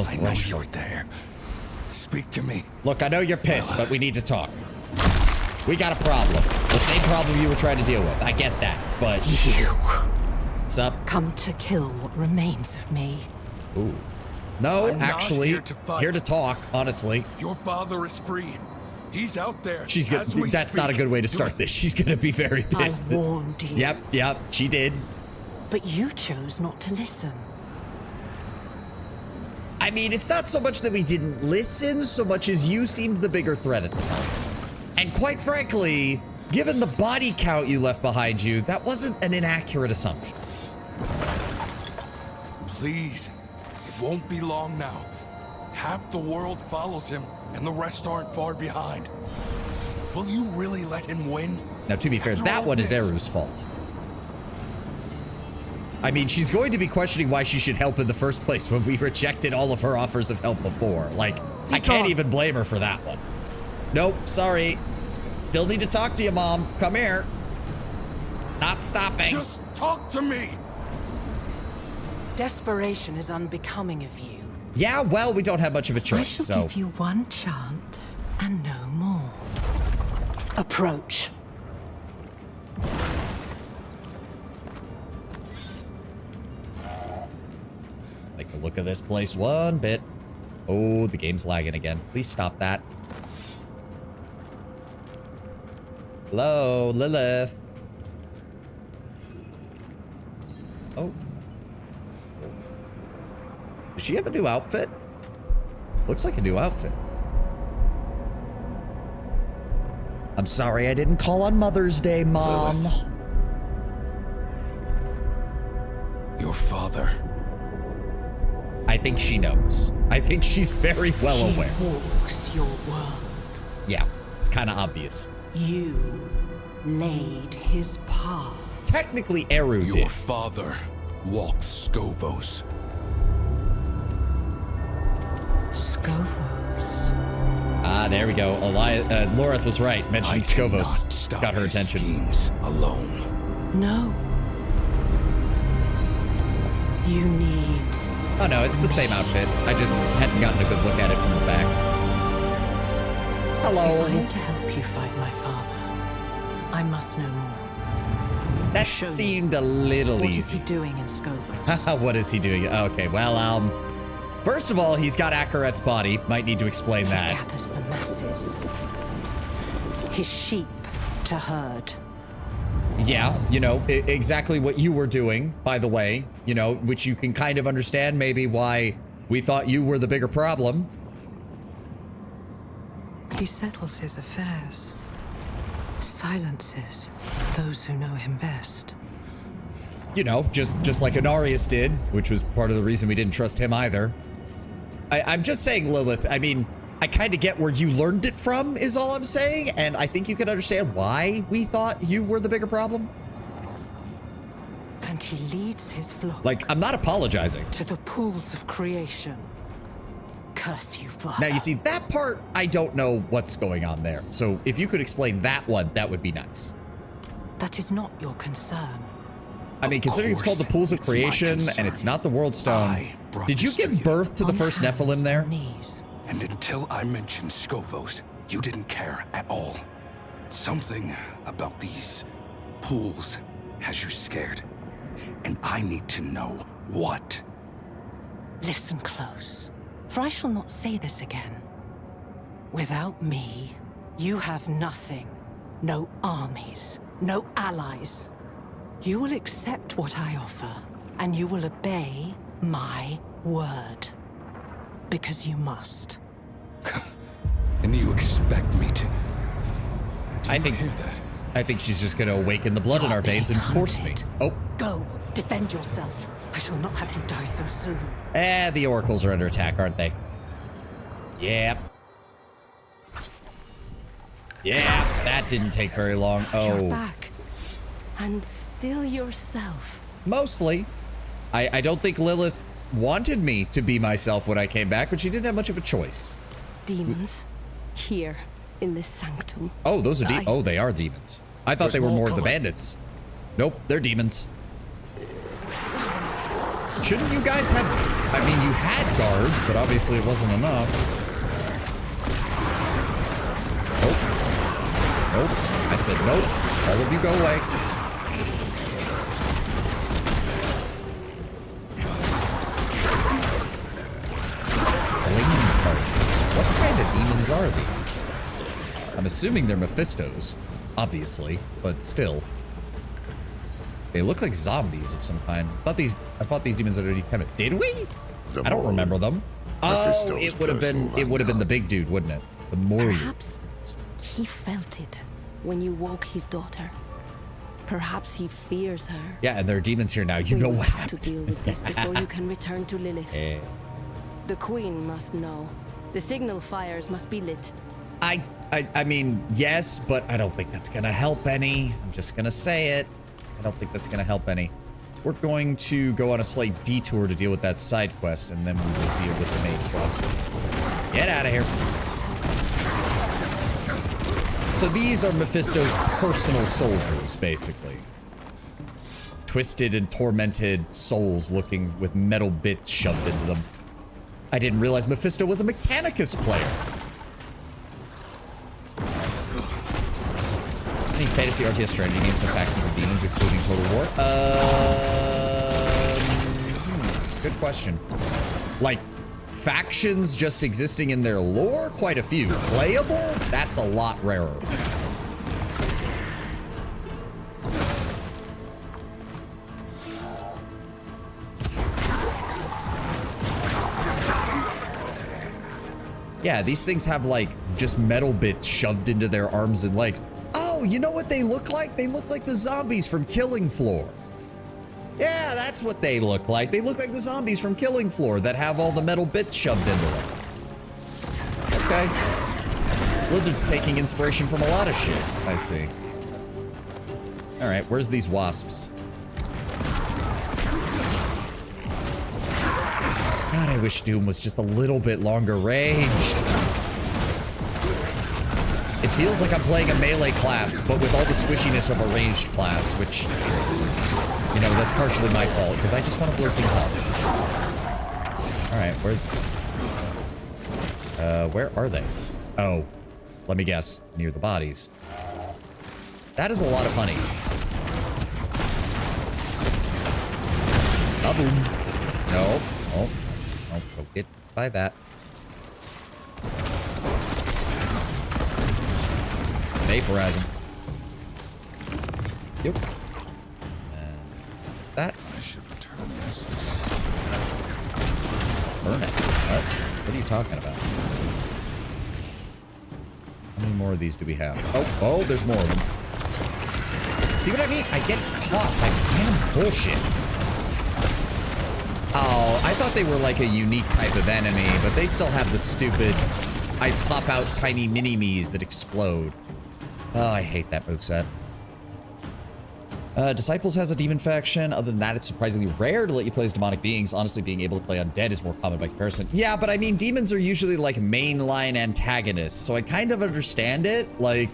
I know you're there. Speak to me. Look, I know you're pissed, but we need to talk. We got a problem. The same problem you were trying to deal with. I get that, but... You. What's up? Come to kill what remains of me. Ooh. No, I'm not actually, here to fight. here to talk, honestly. Your father is free. He's out there. She's gonna, that's not a good way to start this. She's gonna be very pissed. I warned you. Yep, she did. But you chose not to listen. I mean, it's not so much that we didn't listen, so much as you seemed the bigger threat at the time. And quite frankly, given the body count you left behind you, that wasn't an inaccurate assumption. Please. It won't be long now. Half the world follows him, and the rest aren't far behind. Will you really let him win? Now, to be fair, After that all one is this? Eru's fault. I mean, she's going to be questioning why she should help in the first place when we rejected all of her offers of help before. Like, I can't even blame her for that one. Nope, sorry. Still need to talk to you, Mom. Come here. Not stopping. Just talk to me! Desperation is unbecoming of you. Yeah, well, we don't have much of a I choice, shall so... give you one chance and no more. Approach. Like the look of this place one bit. Oh, the game's lagging again. Please stop that. Hello, Lilith. Oh. Does she have a new outfit? Looks like a new outfit. I'm sorry I didn't call on Mother's Day, Mom. Lilith. Your father. think she knows. I think she's very well aware. He walks your world. Yeah, it's kind of obvious. You laid his path. Technically, Eru did. Your father walks Scovos. Scovos. Ah, there we go. Loreth was right. Mentioning Scovos got her attention. Alone. No. You need... Oh no, it's the same outfit. I just hadn't gotten a good look at it from the back. Hello. If I am to help you fight my father, I must know more. That seemed a little easy. What is he doing in Scovos? What is he doing? Okay, well, first of all, he's got Akaret's body. Might need to explain that. He gathers the masses. His sheep to herd. Yeah, you know, exactly what you were doing, by the way, you know, which you can kind of understand maybe why we thought you were the bigger problem. He settles his affairs. Silences those who know him best. You know, just like Inarius did, which was part of the reason we didn't trust him either. I'm just saying, Lilith, I mean, I kind of get where you learned it from, is all I'm saying, and I think you can understand why we thought you were the bigger problem. And he leads his flock. Like, I'm not apologizing. To the pools of creation. Curse you, Father. Now, you see, that part, I don't know what's going on there. So if you could explain that one, that would be nice. That is not your concern. I mean, considering it's called the Pools of Creation, and it's not the World Stone, did you give birth to the first Nephilim there? And until I mentioned Scovos, you didn't care at all. Something about these pools has you scared. And I need to know what. Listen close, for I shall not say this again. Without me, you have nothing. No armies, no allies. You will accept what I offer, and you will obey my word. Because you must. And you expect me to... I think she's just gonna awaken the blood in our veins and force me. Oh. Go, defend yourself. I shall not have you die so soon. The oracles are under attack, aren't they? Yep. Yeah, that didn't take very long. You're back. And still yourself. Mostly. I don't think Lilith wanted me to be myself when I came back, but she didn't have much of a choice. Demons. Here, in this sanctum. Oh, those are oh, they are demons. I thought they were more of the bandits. Nope, they're demons. Shouldn't you guys have... I mean, you had guards, but obviously it wasn't enough. Nope. Nope. I said nope. All of you go away. Flame particles. What kind of demons are these? I'm assuming they're Mephistos, obviously, but still. They look like zombies of some kind. I thought these demons underneath Temis. Did we? I don't remember them. Oh, it would have been the big dude, wouldn't it? The Moriu. Perhaps he felt it when you woke his daughter. Perhaps he fears her. Yeah, and there are demons here now. You know what happened. To deal with this before you can return to Lilith. The Queen must know. The signal fires must be lit. I mean, yes, but I don't think that's gonna help any. I'm just gonna say it. I don't think that's gonna help any. We're going to go on a slight detour to deal with that side quest, and then we will deal with the main quest. Get out of here. So these are Mephisto's personal soldiers, basically. Twisted and tormented souls looking with metal bits shoved into them. I didn't realize Mephisto was a Mechanicus player. Any fantasy RTS strategy games have factions of demons excluding Total War? Good question. Like, factions just existing in their lore? Quite a few. Playable? That's a lot rarer. Yeah, these things have, like, just metal bits shoved into their arms and legs. Oh, you know what they look like? They look like the zombies from Killing Floor. Yeah, that's what they look like. They look like the zombies from Killing Floor that have all the metal bits shoved into them. Okay. Blizzard's taking inspiration from a lot of shit. I see. All right, where's these wasps? God, I wish Doom was just a little bit longer ranged. It feels like I'm playing a melee class, but with all the squishiness of a ranged class, which, you know, that's partially my fault, because I just want to blow things up. Alright, where are they? Oh, let me guess, near the bodies. That is a lot of honey. Ba-boom. No. Oh, don't get by that. Vaporize him. Yep. And that. I should return this. Burn it. What are you talking about? How many more of these do we have? Oh, there's more of them. See what I mean? I get caught by random bullshit. Oh, I thought they were like a unique type of enemy, but they still have the stupid, I pop out tiny mini-me's that explode. Oh, I hate that moveset. Disciples has a demon faction. Other than that, it's surprisingly rare to let you play as demonic beings. Honestly, being able to play undead is more common by comparison. Yeah, but I mean, demons are usually like mainline antagonists, so I kind of understand it. Like,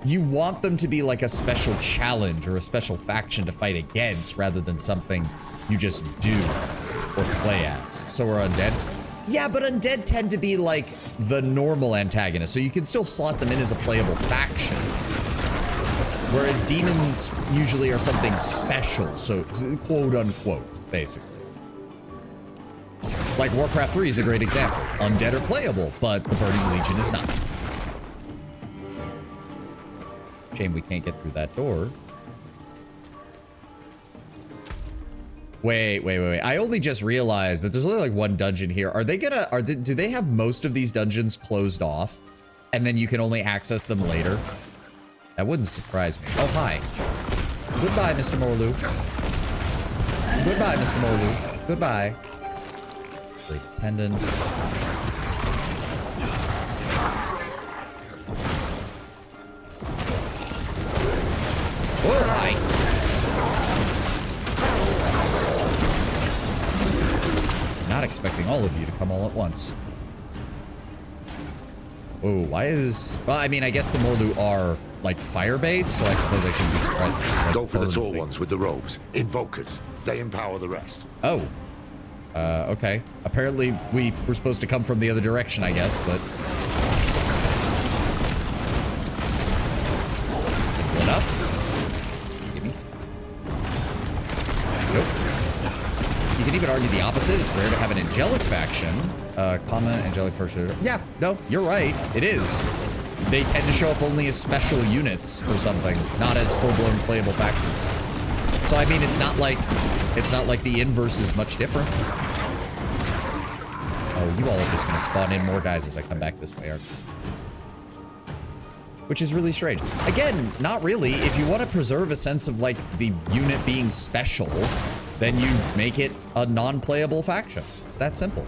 you want them to be like a special challenge or a special faction to fight against rather than something you just do or play as. So are undead? Yeah, but undead tend to be like the normal antagonist, so you can still slot them in as a playable faction. Whereas demons usually are something special, so quote unquote, basically. Like Warcraft 3 is a great example. Undead are playable, but the Burning Legion is not. Shame we can't get through that door. Wait. I only just realized that there's only like one dungeon here. Are they gonna, do they have most of these dungeons closed off? And then you can only access them later? That wouldn't surprise me. Oh, hi. Goodbye, Mr. Morlu. Goodbye, Mr. Morlu. Goodbye. Slave attendant. Oh, hi. Not expecting all of you to come all at once. Oh, why is... Well, I mean, I guess the Morlu are, like, fire-based, so I suppose I shouldn't be surprised. Like, go for the tall ones with the robes. Invokers. They empower the rest. Oh. Okay. Apparently, we were supposed to come from the other direction, I guess, but... Simple enough. Gimme. Nope. You can even argue the opposite. It's rare to have an angelic faction. Common, angelic first. Yeah, no, you're right. It is. They tend to show up only as special units or something, not as full-blown playable factions. So I mean, it's not like the inverse is much different. Oh, you all are just gonna spawn in more guys as I come back this way, aren't you? Which is really strange. Again, not really. If you want to preserve a sense of like the unit being special, then you make it a non-playable faction. It's that simple.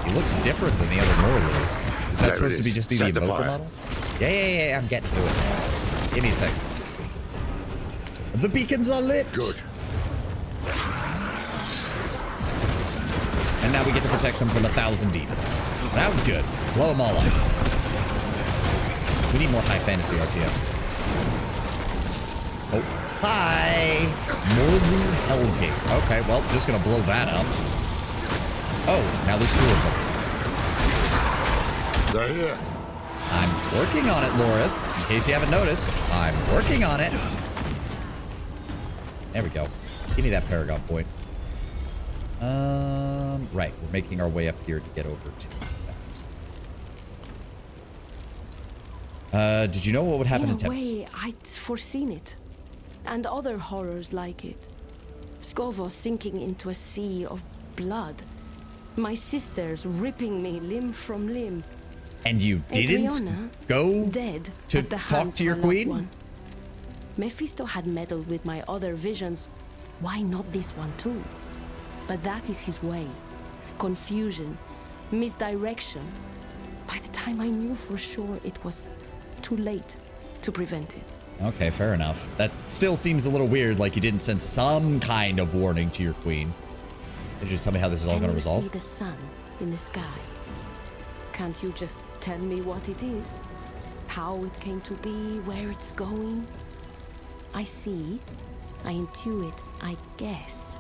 He looks different than the other Morlu. Is that supposed to be just the Evoker model? Yeah, I'm getting to it. Give me a second. The beacons are lit. Good. And now we get to protect them from 1,000 demons. Sounds good. Blow them all up. We need more high fantasy RTS. Oh, hi. Morlu Hellgate. Okay, well, just gonna blow that up. Oh, now there's 2 of them. They're here. I'm working on it, Lorith. In case you haven't noticed, I'm working on it. There we go. Give me that Paragon point. Right, we're making our way up here to get over to that. Did you know what would happen in Temps? In a way, I'd foreseen it. And other horrors like it. Skovos sinking into a sea of blood. My sisters ripping me limb from limb. And you didn't Adriana, go dead to at the talk hands to of your a loved queen? one. Mephisto had meddled with my other visions. Why not this one too? But that is his way. Confusion, misdirection. By the time I knew for sure, it was too late to prevent it. Okay, fair enough. That still seems a little weird, like you didn't send some kind of warning to your queen. Could you just tell me how this is all going to resolve? See the sun in the sky. Can't you just tell me what it is? How it came to be, where it's going? I see, I intuit, I guess.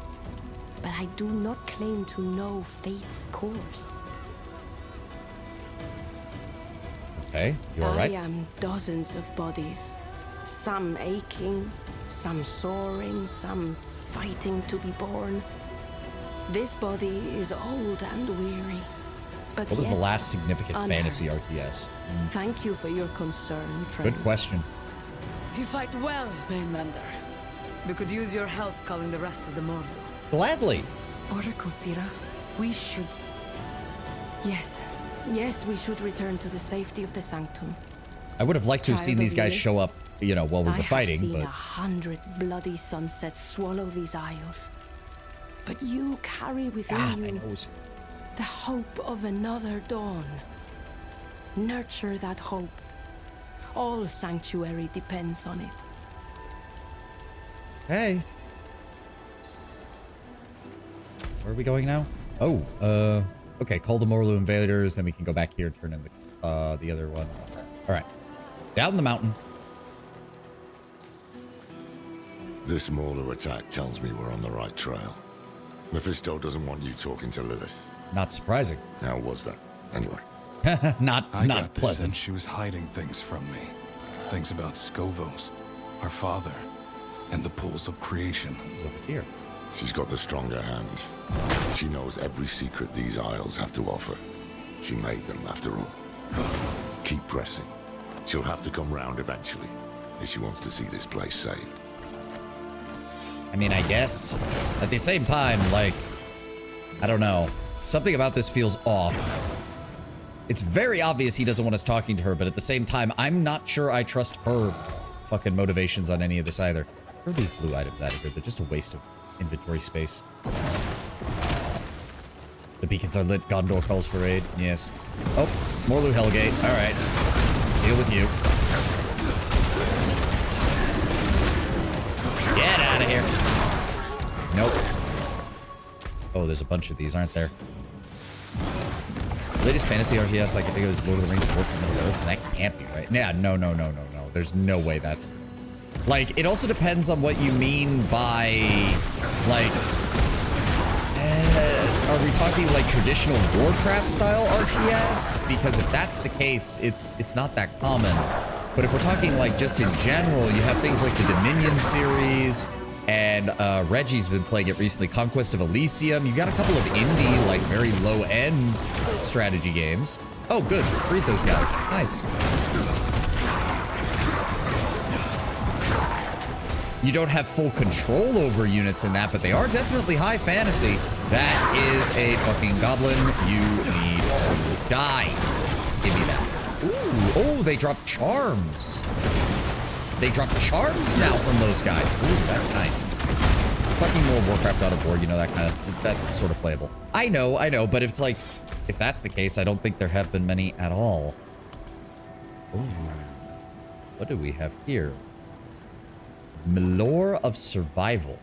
But I do not claim to know fate's course. Okay, you all right? I am dozens of bodies. Some aching, some soaring, some fighting to be born. This body is old and weary. But What was the yet last significant unhurt. fantasy RTS? Thank you for your concern, friend. Good question. You fight well, Mainlander. We could use your help calling the rest of the Morlu. Gladly. Oracle Sira, we should... Yes. Yes, we should return to the safety of the Sanctum. I would have liked to have seen Child these of guys Lilith, show up, you know, while we I were have fighting, seen but 100 bloody sunsets swallow these isles. But you carry within you the hope of another dawn. Nurture that hope. All sanctuary depends on it. hey. Where are we going now? Oh, okay, call the Morlu invaders, then we can go back here and turn in the other one. All right, down the mountain. This Morlu attack tells me we're on the right trail. Mephisto doesn't want you talking to Lilith. Not surprising. How was that, anyway? not I got the pleasant. sense she was hiding things from me. Things about Skovos, our father, and the pools of creation. It's over here. She's got the stronger hand. She knows every secret these isles have to offer. She made them, after all. Keep pressing. She'll have to come round eventually, if she wants to see this place saved. I mean, I guess. At the same time, like, I don't know. Something about this feels off. It's very obvious he doesn't want us talking to her, but at the same time, I'm not sure I trust her fucking motivations on any of this either. Where are these blue items out of here? They're just a waste of inventory space. The beacons are lit. Gondor calls for aid. Yes. Oh, Morlu Hellgate. All right. Let's deal with you. Get out of here. Nope. Oh, there's a bunch of these, aren't there? Latest fantasy RTS, like I think it was Lord of the Rings War from Middle Earth, and that can't be right. Yeah, no. There's no way that's... Like, it also depends on what you mean by, like... are we talking, like, traditional Warcraft-style RTS? Because if that's the case, it's not that common. But if we're talking, like, just in general, you have things like the Dominion series, and Reggie's been playing it recently, Conquest of Elysium. You've got a couple of indie, like, very low-end strategy games. Oh, good. Freed those guys. Nice. You don't have full control over units in that, but they are definitely high fantasy. That is a fucking goblin. You need to die. Give me that. Ooh, oh, they drop charms. They drop charms now from those guys. Ooh, that's nice. Fucking World of Warcraft out of war, you know, that's sort of playable. I know, but if it's like, if that's the case, I don't think there have been many at all. Ooh. What do we have here? Malore of Survival.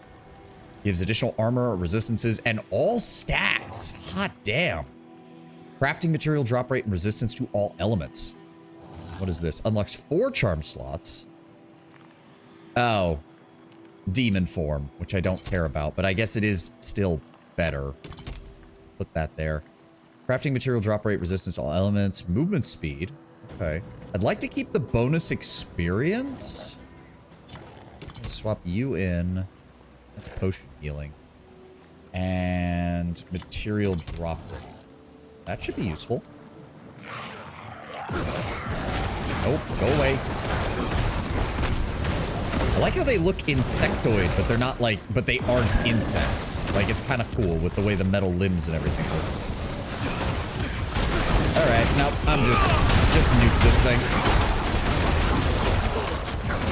Gives additional armor, resistances, and all stats. Hot damn. Crafting material drop rate and resistance to all elements. What is this? Unlocks 4 charm slots. Oh. Demon form, which I don't care about, but I guess it is still better. Put that there. Crafting material drop rate, resistance to all elements, movement speed. Okay. I'd like to keep the bonus experience. Swap you in. That's potion healing. And material drop rate. That should be useful. Nope, go away. I like how they look insectoid, but they're not like, but they aren't insects. Like, it's kind of cool with the way the metal limbs and everything look. nope, I'm just nuke this thing.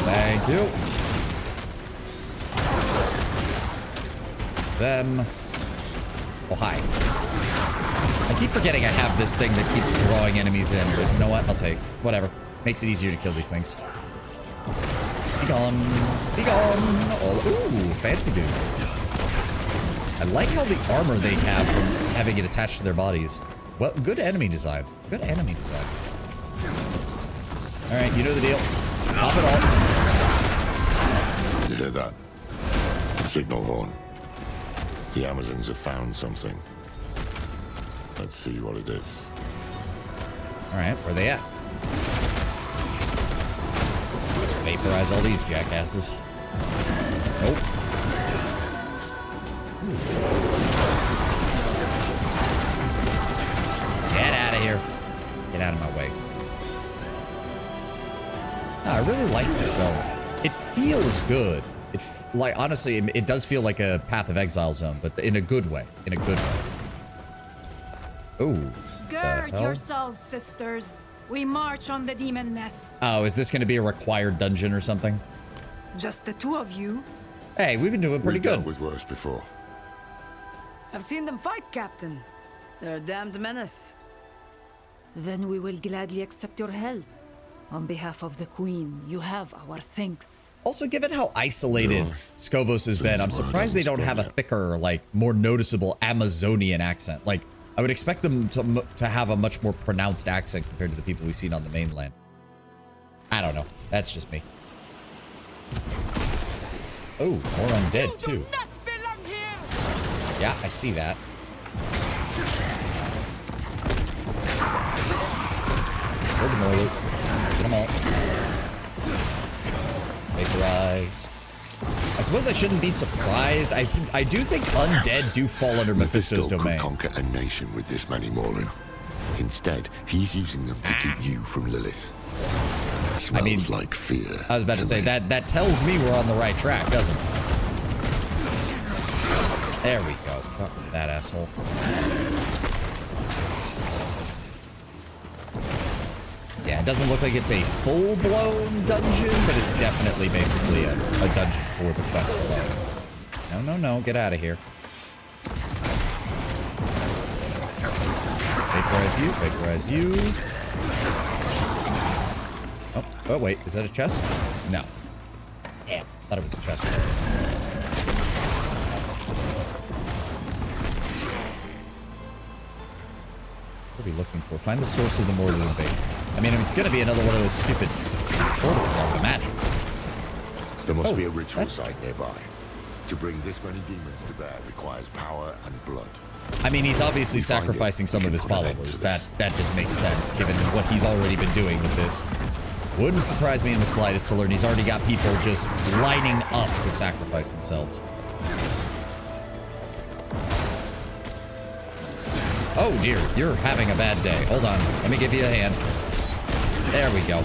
Thank you. Them. Oh, hi. I keep forgetting I have this thing that keeps drawing enemies in, but you know what? I'll take whatever. Makes it easier to kill these things. Be gone. Be gone. Oh, ooh, fancy dude. I like how the armor they have from having it attached to their bodies. Well, good enemy design. Good enemy design. All right, you know the deal. Pop it all. You hear that? Signal horn. The Amazons have found something. Let's see what it is. All right, where they at? Let's vaporize all these jackasses. Nope. Get out of here. Get out of my way. Oh, I really like this zone. It feels good. Like, honestly, it does feel like a Path of Exile zone, but in a good way. In a good way. Ooh. Gird yourselves, sisters. We march on the demon nest. Oh, is this going to be a required dungeon or something? Just the two of you. Hey, we've been doing pretty good. We've dealt with worse before. I've seen them fight, Captain. They're a damned menace. Then we will gladly accept your help. On behalf of the Queen, you have our thanks. Also, given how isolated Skovos has been, I'm surprised they don't have a thicker, like, more noticeable Amazonian accent. Like, I would expect them to have a much more pronounced accent compared to the people we've seen on the mainland. I don't know. That's just me. Oh, more undead, too. Yeah, I see that. Hold them all. Get them all. Vaporized. I suppose I shouldn't be surprised. I do think undead do fall under Mephisto's domain. Could conquer a nation with this many Morlun. Instead, he's using them to keep you from Lilith. Smells like fear. I was about to say that tells me we're on the right track, doesn't it? There we go. Fuck that asshole. Yeah, it doesn't look like it's a full-blown dungeon, but it's definitely basically a dungeon for the quest alone. No, get out of here. Vaporize you, vaporize you. Oh, wait, is that a chest? No. Damn, thought it was a chest. What are we looking for? Find the source of the Mortal invasion. I mean, it's gonna be another one of those stupid portals, I would imagine. There must be a ritual site nearby. To bring this many demons to bear requires power and blood. I mean, he's obviously sacrificing some of his followers. That just makes sense, given what he's already been doing with this. Wouldn't surprise me in the slightest to learn he's already got people just lining up to sacrifice themselves. Oh dear, you're having a bad day. Hold on, let me give you a hand. There we go.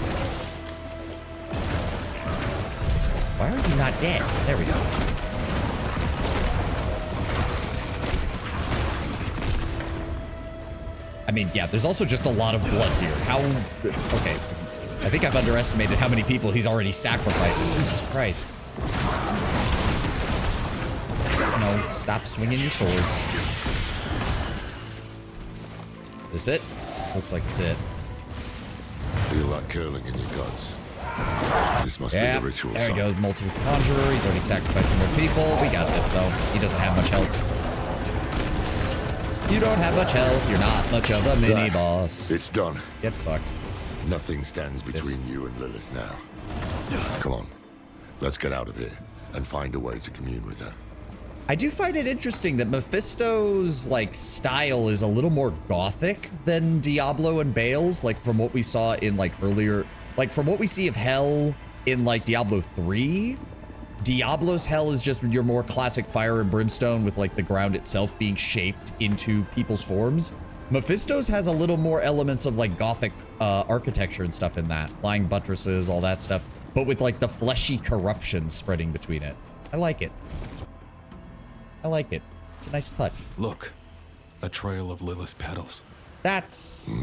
Why are you not dead? There we go. I mean, yeah, there's also just a lot of blood here. How... Okay. I think I've underestimated how many people he's already sacrificing. Jesus Christ. No, stop swinging your swords. Is this it? This looks like it's it. Feel that curling in your guts. This must be the ritual there we site. go. Multiple conjurer. He's already sacrificing more people. We got this, though. He doesn't have much health. You don't have much health. You're not much of a mini-boss. It's done. Get fucked. Nothing stands between you and Lilith now. Come on. Let's get out of here and find a way to commune with her. I do find it interesting that Mephisto's, like, style is a little more gothic than Diablo and Bale's, like, from what we saw in, like, earlier... Like, from what we see of Hell in, like, Diablo 3, Diablo's Hell is just your more classic fire and brimstone with, like, the ground itself being shaped into people's forms. Mephisto's has a little more elements of, like, gothic architecture and stuff in that. Flying buttresses, all that stuff, but with, like, the fleshy corruption spreading between it. I like it. I like it. It's a nice touch. Look, a trail of Lilith's petals. That's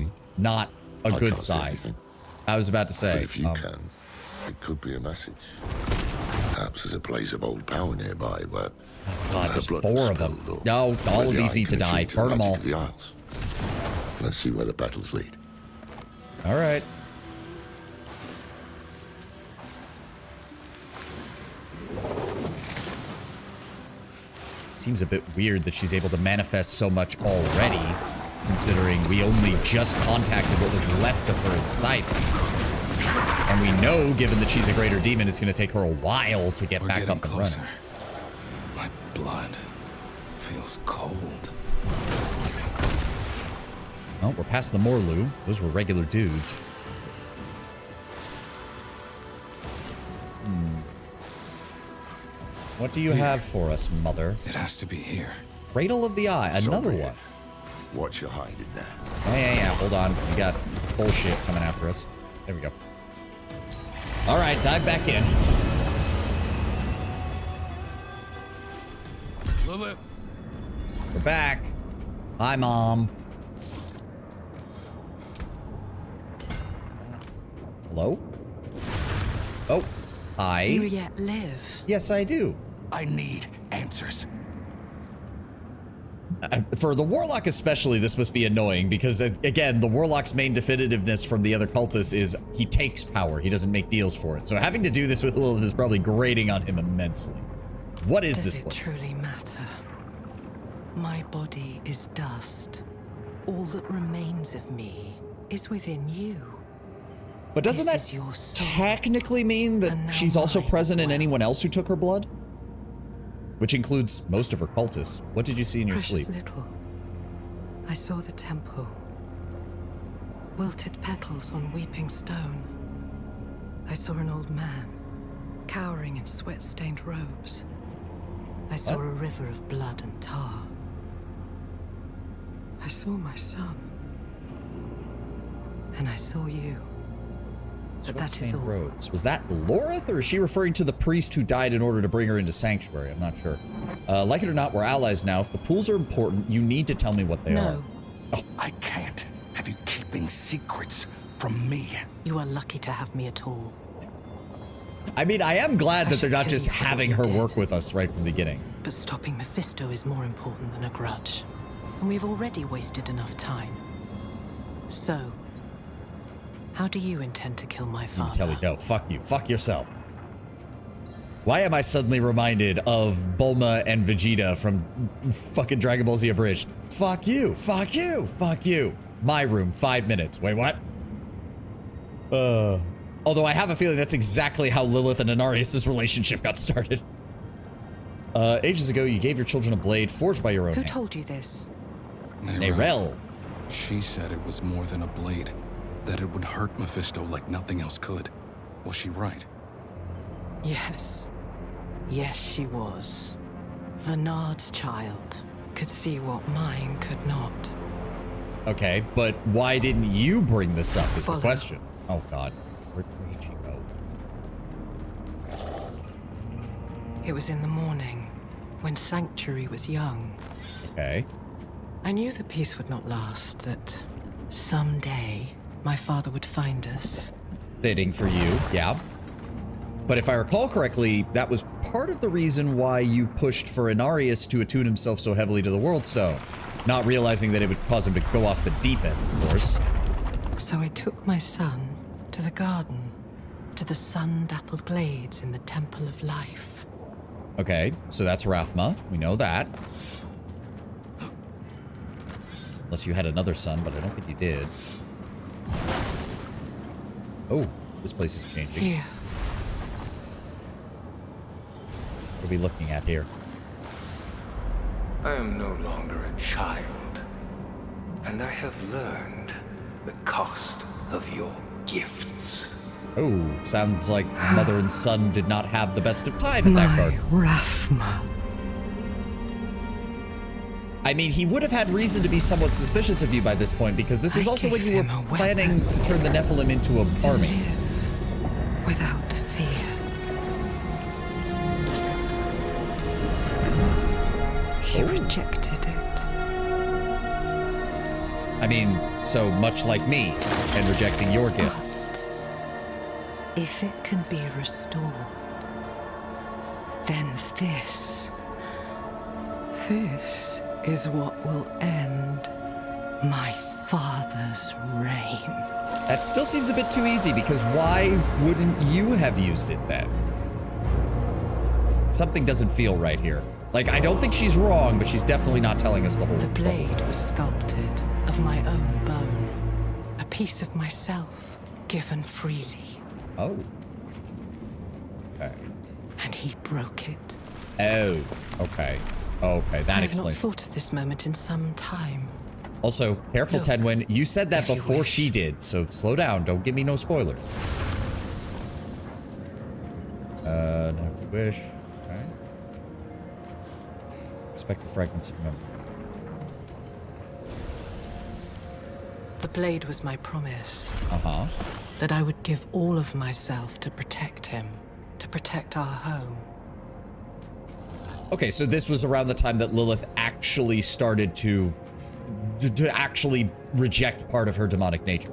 not a good sign. I was about to say. But if you can, it could be a message. Perhaps there's a place of old power nearby where... God, there's 4 of them. No, all of these need to die. Burn them all. Let's see where the battles lead. All right. Seems a bit weird that she's able to manifest so much already, considering we only just contacted what was left of her in sight. And we know, given that she's a greater demon, it's going to take her a while to get back up and running. My blood feels cold. Well, we're past the Morlu. Those were regular dudes. What do you have for us, Mother? It has to be here. Cradle of the Eye. Another one. Watch your hiding there. Yeah. Hold on. We got bullshit coming after us. There we go. All right, dive back in. Lilith. We're back. Hi, Mom. Hello? Oh, hi. You yet live? Yes, I do. I need answers. For the Warlock especially, this must be annoying because, again, the Warlock's main definitiveness from the other cultists is he takes power. He doesn't make deals for it. So having to do this with Lilith is probably grating on him immensely. What is this place? Does it truly matter? My body is dust. All that remains of me is within you. But doesn't that technically mean that she's also present in anyone else who took her blood? Which includes most of her cultists. What did you see in your sleep? Little. I saw the temple. Wilted petals on weeping stone. I saw an old man, cowering in sweat-stained robes. I saw a river of blood and tar. I saw my son. And I saw you. But that is all. Robes. Was that Lorith, or is she referring to the priest who died in order to bring her into Sanctuary? I'm not sure. Like it or not, we're allies now. If the pools are important, you need to tell me what they are. Oh. I can't have you keeping secrets from me. You are lucky to have me at all. I mean, I am glad that they're not just having her work with us right from the beginning. But stopping Mephisto is more important than a grudge. And we've already wasted enough time. So, how do you intend to kill my father? You tell me no. Fuck you. Fuck yourself. Why am I suddenly reminded of Bulma and Vegeta from fucking Dragon Ball Z Abridged? Fuck you. Fuck you. Fuck you. My room, 5 minutes. Wait, what? Although I have a feeling that's exactly how Lilith and Anarius' relationship got started. Ages ago, you gave your children a blade forged by your own hand. Who told you this? Nerel. She said it was more than a blade. That it would hurt Mephisto like nothing else could. Was she right? Yes. Yes, she was. The Nard's child could see what mine could not. Okay, but why didn't you bring this up is the question. Oh, God. Where did she go? It was in the morning, when Sanctuary was young. Okay. I knew the peace would not last, that someday my father would find us. Fitting for you, yeah. But if I recall correctly, that was part of the reason why you pushed for Anarius to attune himself so heavily to the World Stone, not realizing that it would cause him to go off the deep end, of course. So I took my son to the garden, to the sun-dappled glades in the Temple of Life. Okay, so that's Rathma. We know that. Unless you had another son, but I don't think you did. Oh, this place is changing. Here. What are we looking at here? I am no longer a child, and I have learned the cost of your gifts. Oh, sounds like mother and son did not have the best of time in that garden. Rathma. I mean, he would have had reason to be somewhat suspicious of you by this point, because this was also when you were planning to turn the Nephilim into an army. Without fear. He rejected it. I mean, so much like me and rejecting your gifts. If it can be restored, then this is what will end my father's reign. That still seems a bit too easy, because why wouldn't you have used it then? Something doesn't feel right here. Like, I don't think she's wrong, but she's definitely not telling us the whole The blade was sculpted of my own bone, a piece of myself given freely. Oh. Okay. And he broke it. Oh, okay. Okay, that I have explains. not thought of this moment in some time. Also, careful, Look, Tenwin. You said that if you before wish. she did, so slow down. Don't give me no spoilers. Now if you wish. Okay. Expect the fragments of memory. The blade was my promise. Uh-huh. That I would give all of myself to protect him, to protect our home. Okay, so this was around the time that Lilith actually started to actually reject part of her demonic nature.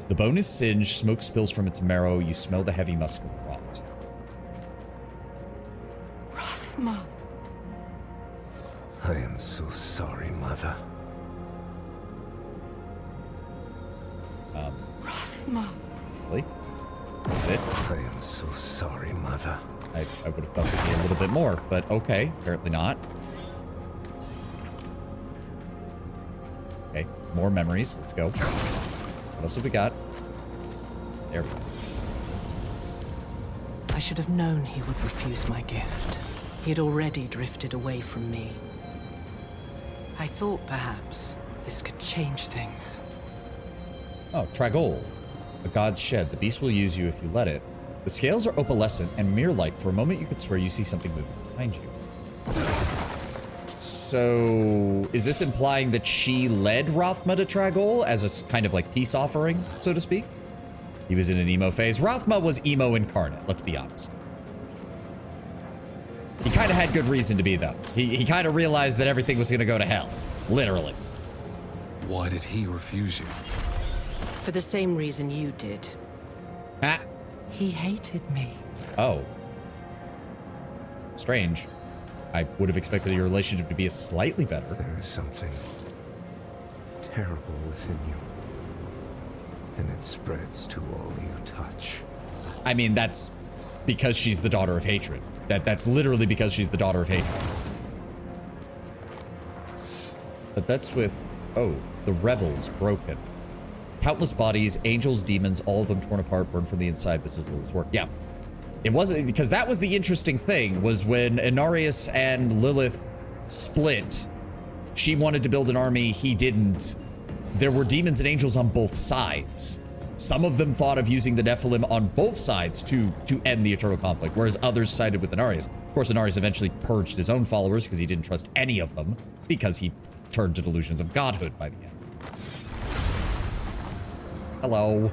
The bone is singed, smoke spills from its marrow, you smell the heavy musk of rot. Rathma. I am so sorry, Mother. Rathma. Really? That's it? I am so sorry, Mother. I would have thought there'd be a little bit more, but okay, apparently not. Okay, more memories. Let's go. What else have we got? There we go. I should have known he would refuse my gift. He had already drifted away from me. I thought perhaps this could change things. Oh, Tragol. A god's shed. The beast will use you if you let it. The scales are opalescent and mirror-like. For a moment, you could swear you see something moving behind you. So, is this implying that she led Rathma to Tragol as a kind of like peace offering, so to speak? He was in an emo phase. Rathma was emo incarnate, let's be honest. He kind of had good reason to be, though. He kind of realized that everything was going to go to hell. Literally. Why did he refuse you? For the same reason you did. Ah. He hated me. Oh. Strange. I would have expected your relationship to be slightly better. There is something terrible within you, and it spreads to all you touch. I mean, that's because she's the daughter of hatred. That's literally because she's the daughter of hatred. But that's with... Oh, the rebels broken. Countless bodies, angels, demons, all of them torn apart, burned from the inside. This is Lilith's work. Yeah. It wasn't... Because that was the interesting thing, was when Inarius and Lilith split, she wanted to build an army, he didn't. There were demons and angels on both sides. Some of them thought of using the Nephilim on both sides to end the eternal conflict, whereas others sided with Inarius. Of course, Inarius eventually purged his own followers because he didn't trust any of them, because he turned to delusions of godhood by the end. Hello.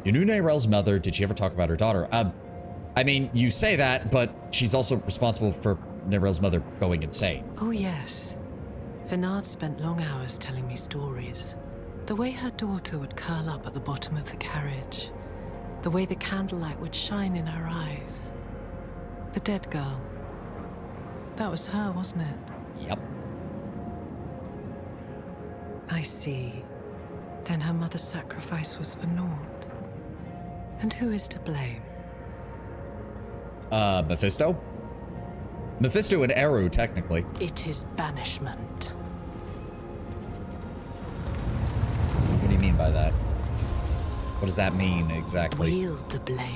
You knew Nerel's mother. Did she ever talk about her daughter? I mean, you say that, but she's also responsible for Nerel's mother going insane. Oh, yes. Vinard spent long hours telling me stories. The way her daughter would curl up at the bottom of the carriage. The way the candlelight would shine in her eyes. The dead girl. That was her, wasn't it? Yep. I see. Then her mother's sacrifice was for naught. And who is to blame? Mephisto? Mephisto and Eru, technically. It is banishment. What do you mean by that? What does that mean, exactly? Wield the blade,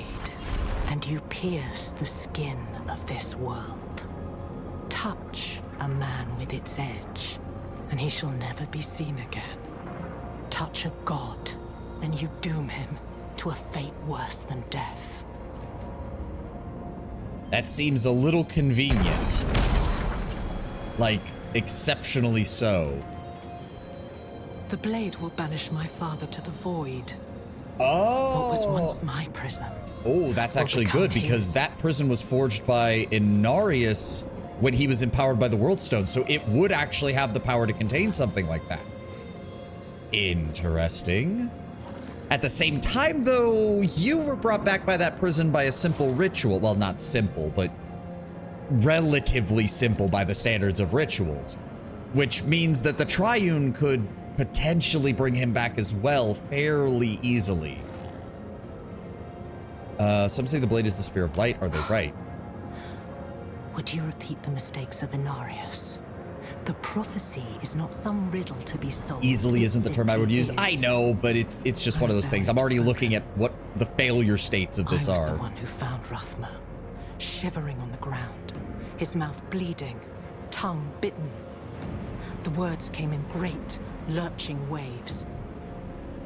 and you pierce the skin of this world. Touch a man with its edge, and he shall never be seen again. Touch a god, and you doom him to a fate worse than death. That seems a little convenient. Like, exceptionally so. The blade will banish my father to the void. Oh! What was once my prison. Oh, that's actually good, because that prison was forged by Inarius when he was empowered by the World Stone, so it would actually have the power to contain something like that. Interesting. At the same time, though, you were brought back by that prison by a simple ritual. Well, not simple, but relatively simple by the standards of rituals, which means that the Triune could potentially bring him back as well fairly easily. Some say the blade is the spear of light. Are they right? Would you repeat the mistakes of Inarius? The prophecy is not some riddle to be solved. Easily isn't the term I would use. Is. I know, but it's just one of those things. I'm already looking at what the failure states of this I was are. the one who found Rathma, shivering on the ground, his mouth bleeding, tongue bitten. The words came in great, lurching waves.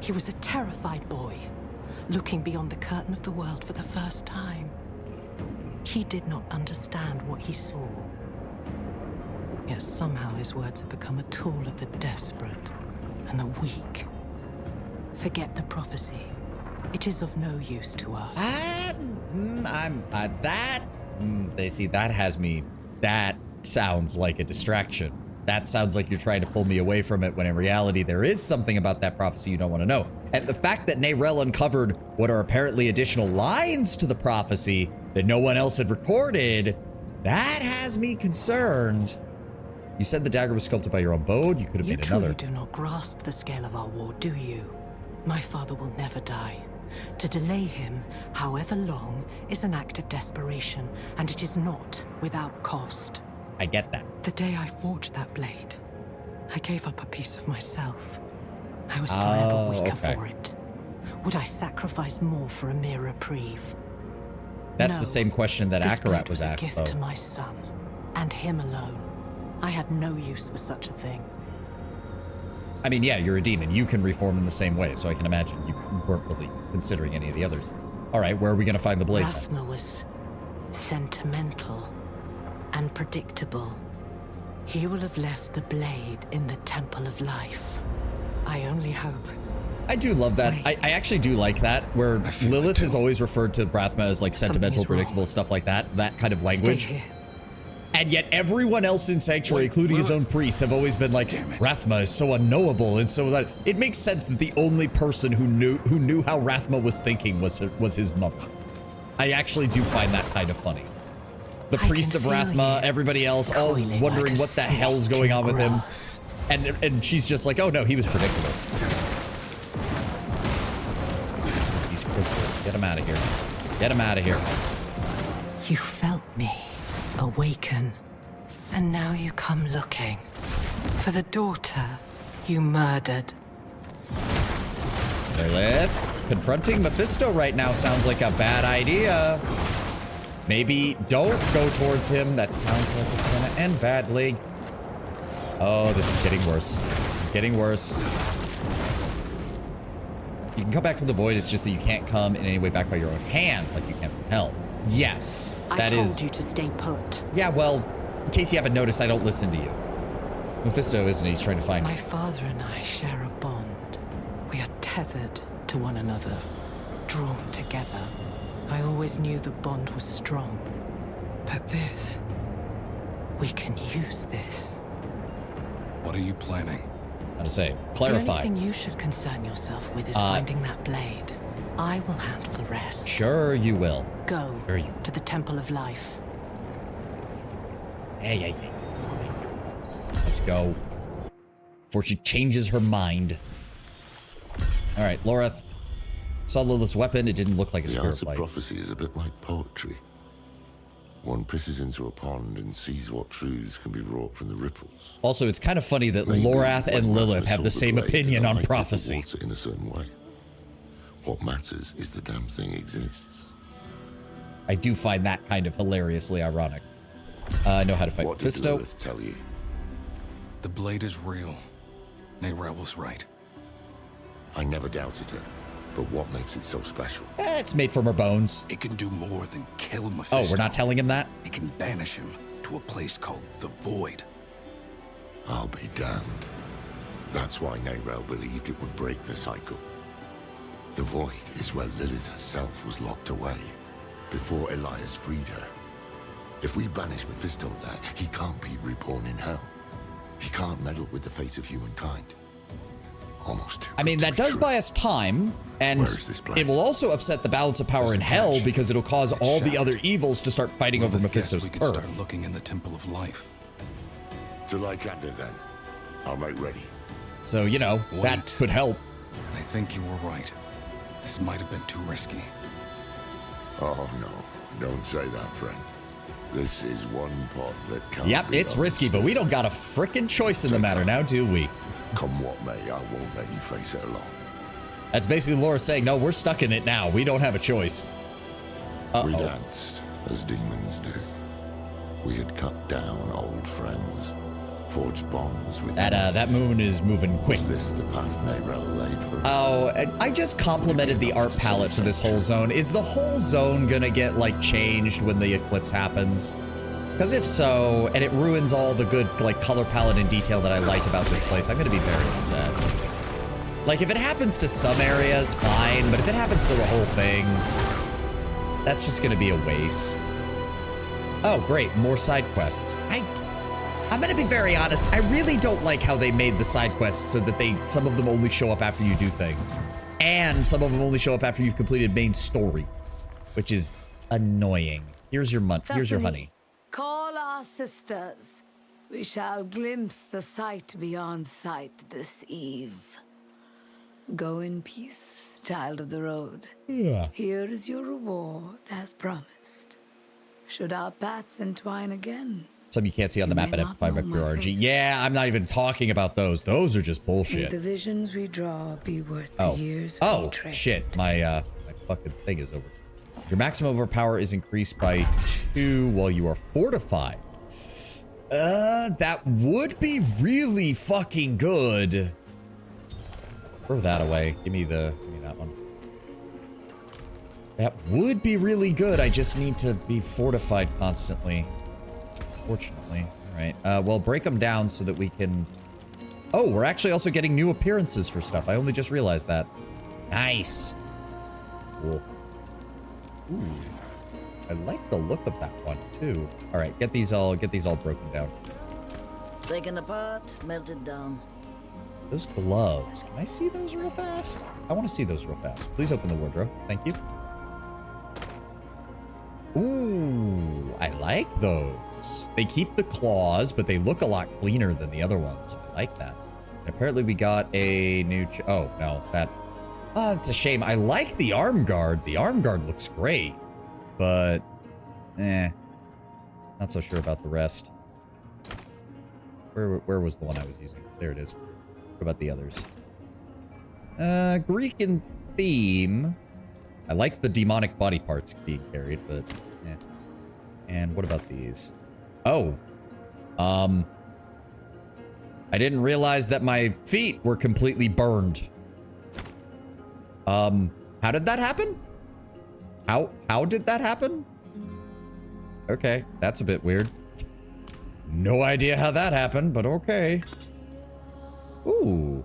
He was a terrified boy, looking beyond the curtain of the world for the first time. He did not understand what he saw. Yet somehow his words have become a tool of the desperate and the weak. Forget the prophecy. It is of no use to us. That has me. That sounds like a distraction. That sounds like you're trying to pull me away from it when in reality there is something about that prophecy you don't want to know. And the fact that Neyrelle uncovered what are apparently additional lines to the prophecy that no one else had recorded, that has me concerned. You said the dagger was sculpted by your own bode. You could have made another. You truly do not grasp the scale of our war, do you? My father will never die. To delay him, however long, is an act of desperation, and it is not without cost. I get that. The day I forged that blade, I gave up a piece of myself. I was forever weaker for it. Would I sacrifice more for a mere reprieve? That's no, the same question that Akarat was asked, gift though. To my son, and him alone. I had no use for such a thing. I mean, yeah, you're a demon. You can reform in the same way, so I can imagine you weren't really considering any of the others. All right, where are we going to find the blade? Rathma was sentimental and predictable. He will have left the blade in the Temple of Life. I only hope. I do love that. I actually do like that, where Lilith has always referred to Rathma as like sentimental, predictable, stuff like that. That kind of language. Stay here. And yet everyone else in Sanctuary, including his own priests, have always been like, Rathma is so unknowable, and so that it makes sense that the only person who knew how Rathma was thinking was his mother. I actually do find that kind of funny. The priests of Rathma, everybody else, all wondering what the hell's going on with him. And she's just like, oh no, he was predictable. These crystals, get him out of here. Get him out of here. You felt me awaken, and now you come looking for the daughter you murdered. Lilith, confronting Mephisto right now sounds like a bad idea. Maybe don't go towards him. That sounds like it's gonna end badly. Oh, this is getting worse. This is getting worse. You can come back from the void, it's just that you can't come in any way back by your own hand like you can from hell. Yes, that is. I told you to stay put. Yeah, well, in case you haven't noticed, I don't listen to you. Mephisto, isn't he? He's trying to find My father and I share a bond. We are tethered to one another, drawn together. I always knew the bond was strong. But this, we can use this. What are you planning? How to say? Clarify. The only thing you should concern yourself with is finding that blade. I will handle the rest. Sure you will. Go Sure you will. to the Temple of Life. Hey. Let's go. Before she changes her mind. All right, Loreth. Saw Lilith's weapon. It didn't look like a spear of light. The prophecy is a bit like poetry. One pisses into a pond and sees what truths can be wrought from the ripples. Also, it's kind of funny that Lorath and Lilith have the same opinion on prophecy. Water in a certain way. What matters is the damn thing exists. I do find that kind of hilariously ironic. I know how to fight Mephisto. What did Lilith tell you? The blade is real. Neyrelle was right. I never doubted her. But what makes it so special? It's made from her bones. It can do more than kill Mephisto. Oh, we're not telling him that? It can banish him to a place called the Void. I'll be damned. That's why Neyrelle believed it would break the cycle. The Void is where Lilith herself was locked away, before Elias freed her. If we banish Mephisto there, he can't be reborn in hell. He can't meddle with the fate of humankind. Almost too I mean, that does buy us time, and it will also upset the balance of power in hell because it'll cause all the other evils to start fighting over Mephisto's we could start turf. looking in the Temple of Life. To Lycander then. I'll make ready. So, you know, that could help. I think you were right. This might have been too risky. Oh no, don't say that, friend. This is one pot that can't Yep, be it's risky, but we don't got a frickin' choice in the matter now, do we? Come what may, I won't let you face it alone. That's basically Laura saying, no, we're stuck in it now. We don't have a choice. We danced, as demons do. We had cut down old friends, forged bonds with that moon is moving quick. Was this the path Neyrel laid for us? Oh, I just complimented the art palette for this whole zone. Is the whole zone gonna get, like, changed when the eclipse happens? Because if so, and it ruins all the good, like, color palette and detail that I like about this place, I'm gonna be very upset. Like, if it happens to some areas, fine, but if it happens to the whole thing, that's just gonna be a waste. Oh, great, more side quests. I'm gonna be very honest, I really don't like how they made the side quests so that some of them only show up after you do things. And some of them only show up after you've completed main story, which is annoying. Here's your honey. Call our sisters. We shall glimpse the sight beyond sight this eve. Go in peace, child of the road. Yeah. Here is your reward, as promised. Should our paths entwine again, Some you can't see on the map, identified by pure RNG. Yeah, I'm not even talking about those. Those are just may bullshit. the visions we draw be worth the years we Oh, tread. shit. My fucking thing is over. Your maximum overpower is increased by 2 while you are fortified. That would be really fucking good. Throw that away. Give me that one. That would be really good. I just need to be fortified constantly. Unfortunately. All right. Well, break them down so that we can... Oh, we're actually also getting new appearances for stuff. I only just realized that. Nice. Cool. Ooh. I like the look of that one, too. All right, get these all broken down. Taken apart, melted down. Those gloves. Can I see those real fast? I want to see those real fast. Please open the wardrobe. Thank you. Ooh, I like those. They keep the claws, but they look a lot cleaner than the other ones. I like that. And apparently we got a new... Oh, no, that... Oh, that's a shame. I like the arm guard. The arm guard looks great. But... Not so sure about the rest. Where was the one I was using? There it is. What about the others? Greek in theme. I like the demonic body parts being carried, but eh. And what about these? Oh. I didn't realize that my feet were completely burned. How did that happen? How did that happen? Okay, that's a bit weird. No idea how that happened, but okay. Ooh.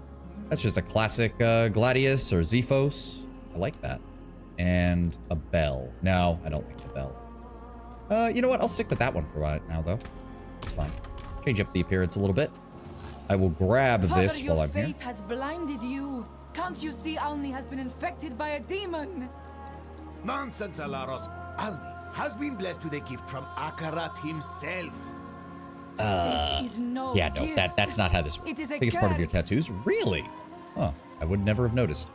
That's just a classic Gladius or Xephos. I like that. And a bell. No, I don't think the bell. You know what? I'll stick with that one for right now, though. It's fine. Change up the appearance a little bit. I will grab this while I'm here. Your faith has blinded you. Can't you see Alni has been infected by a demon? Nonsense, Alaros. Alni has been blessed with a gift from Akarat himself. This is no Yeah, no, gift. that's not how this works. It is I a think it's part of your curse. tattoos. Really? Huh. I would never have noticed.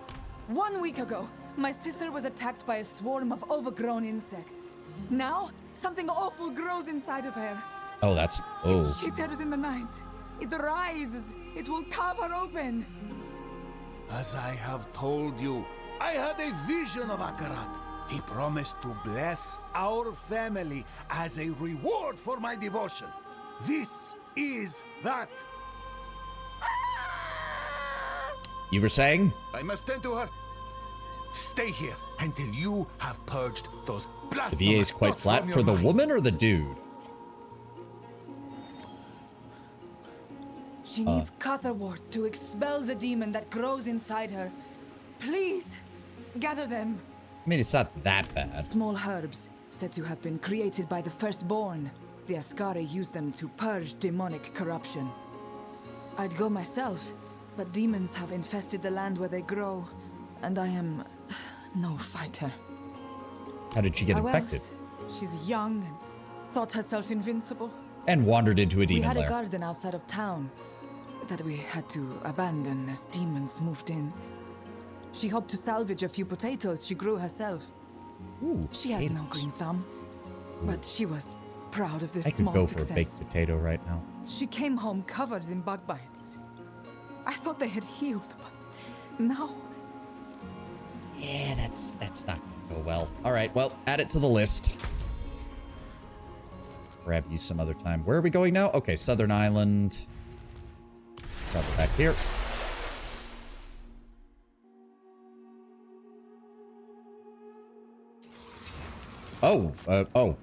1 week ago, my sister was attacked by a swarm of overgrown insects. Now, something awful grows inside of her. Oh, that's... Oh. It chitters in the night. It writhes. It will carve her open. As I have told you, I had a vision of Akarat. He promised to bless our family as a reward for my devotion. This is that. You were saying? I must tend to her. Stay here until you have purged those The blasphemous VA is quite thoughts flat from for your the mind. woman or the dude? She needs Catherwort to expel the demon that grows inside her. Please, gather them. I mean, it's not that bad. Small herbs, said to have been created by the firstborn. The Ascari use them to purge demonic corruption. I'd go myself, But demons have infested the land where they grow, and I am no fighter. How did she get How infected? else? She's young and thought herself invincible. And wandered into a demon We had lair. a garden outside of town that we had to abandon as demons moved in. She hoped to salvage a few potatoes she grew herself. Ooh, she has no green thumb, but she was proud of this I could small go success. for a baked potato right now. She came home covered in bug bites. I thought they had healed, but now... Yeah, that's not gonna go well. All right, well, add it to the list. Grab you some other time. Where are we going now? Okay, Southern Island. Travel back here. Oh,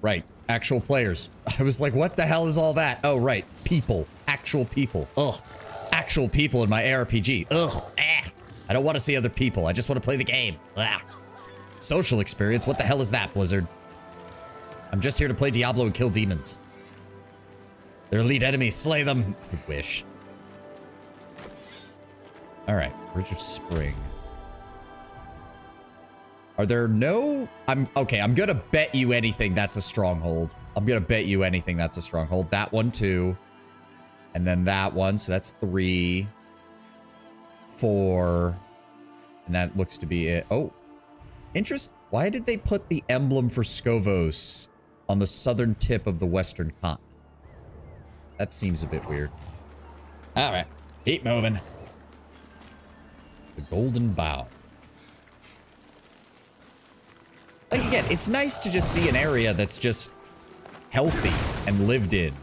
right. Actual players. I was like, what the hell is all that? Oh, right. People. Actual people. Ugh. Actual people in my ARPG. Ugh. I don't want to see other people. I just want to play the game. Ah. Social experience? What the hell is that, Blizzard? I'm just here to play Diablo and kill demons. Their elite enemies, slay them. I wish. All right. Bridge of Spring. Are there no... I'm gonna bet you anything that's a stronghold. I'm gonna bet you anything that's a stronghold. That one, too. And then that one. So that's 3, 4. And that looks to be it. Oh. Interest. Why did they put the emblem for Skovos on the southern tip of the western continent? That seems a bit weird. All right. Keep moving. The Golden Bough. Like, again, it's nice to just see an area that's just healthy and lived in.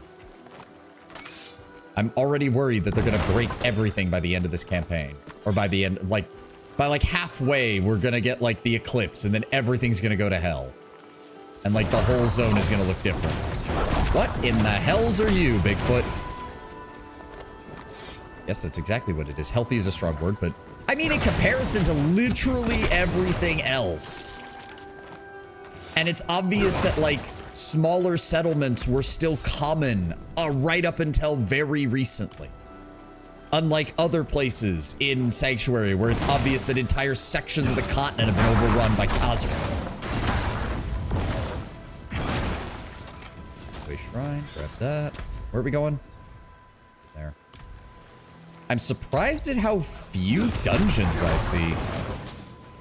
I'm already worried that they're gonna break everything by the end of this campaign. Or by the end, like, by like halfway, we're gonna get like the eclipse and then everything's gonna go to hell. And like the whole zone is gonna look different. What in the hells are you, Bigfoot? Yes, that's exactly what it is. Healthy is a strong word, but I mean in comparison to literally everything else. And it's obvious that, like, smaller settlements were still common right up until very recently. Unlike other places in Sanctuary, where it's obvious that entire sections of the continent have been overrun by Khazra. Shrine, grab that. Where are we going? There. I'm surprised at how few dungeons I see.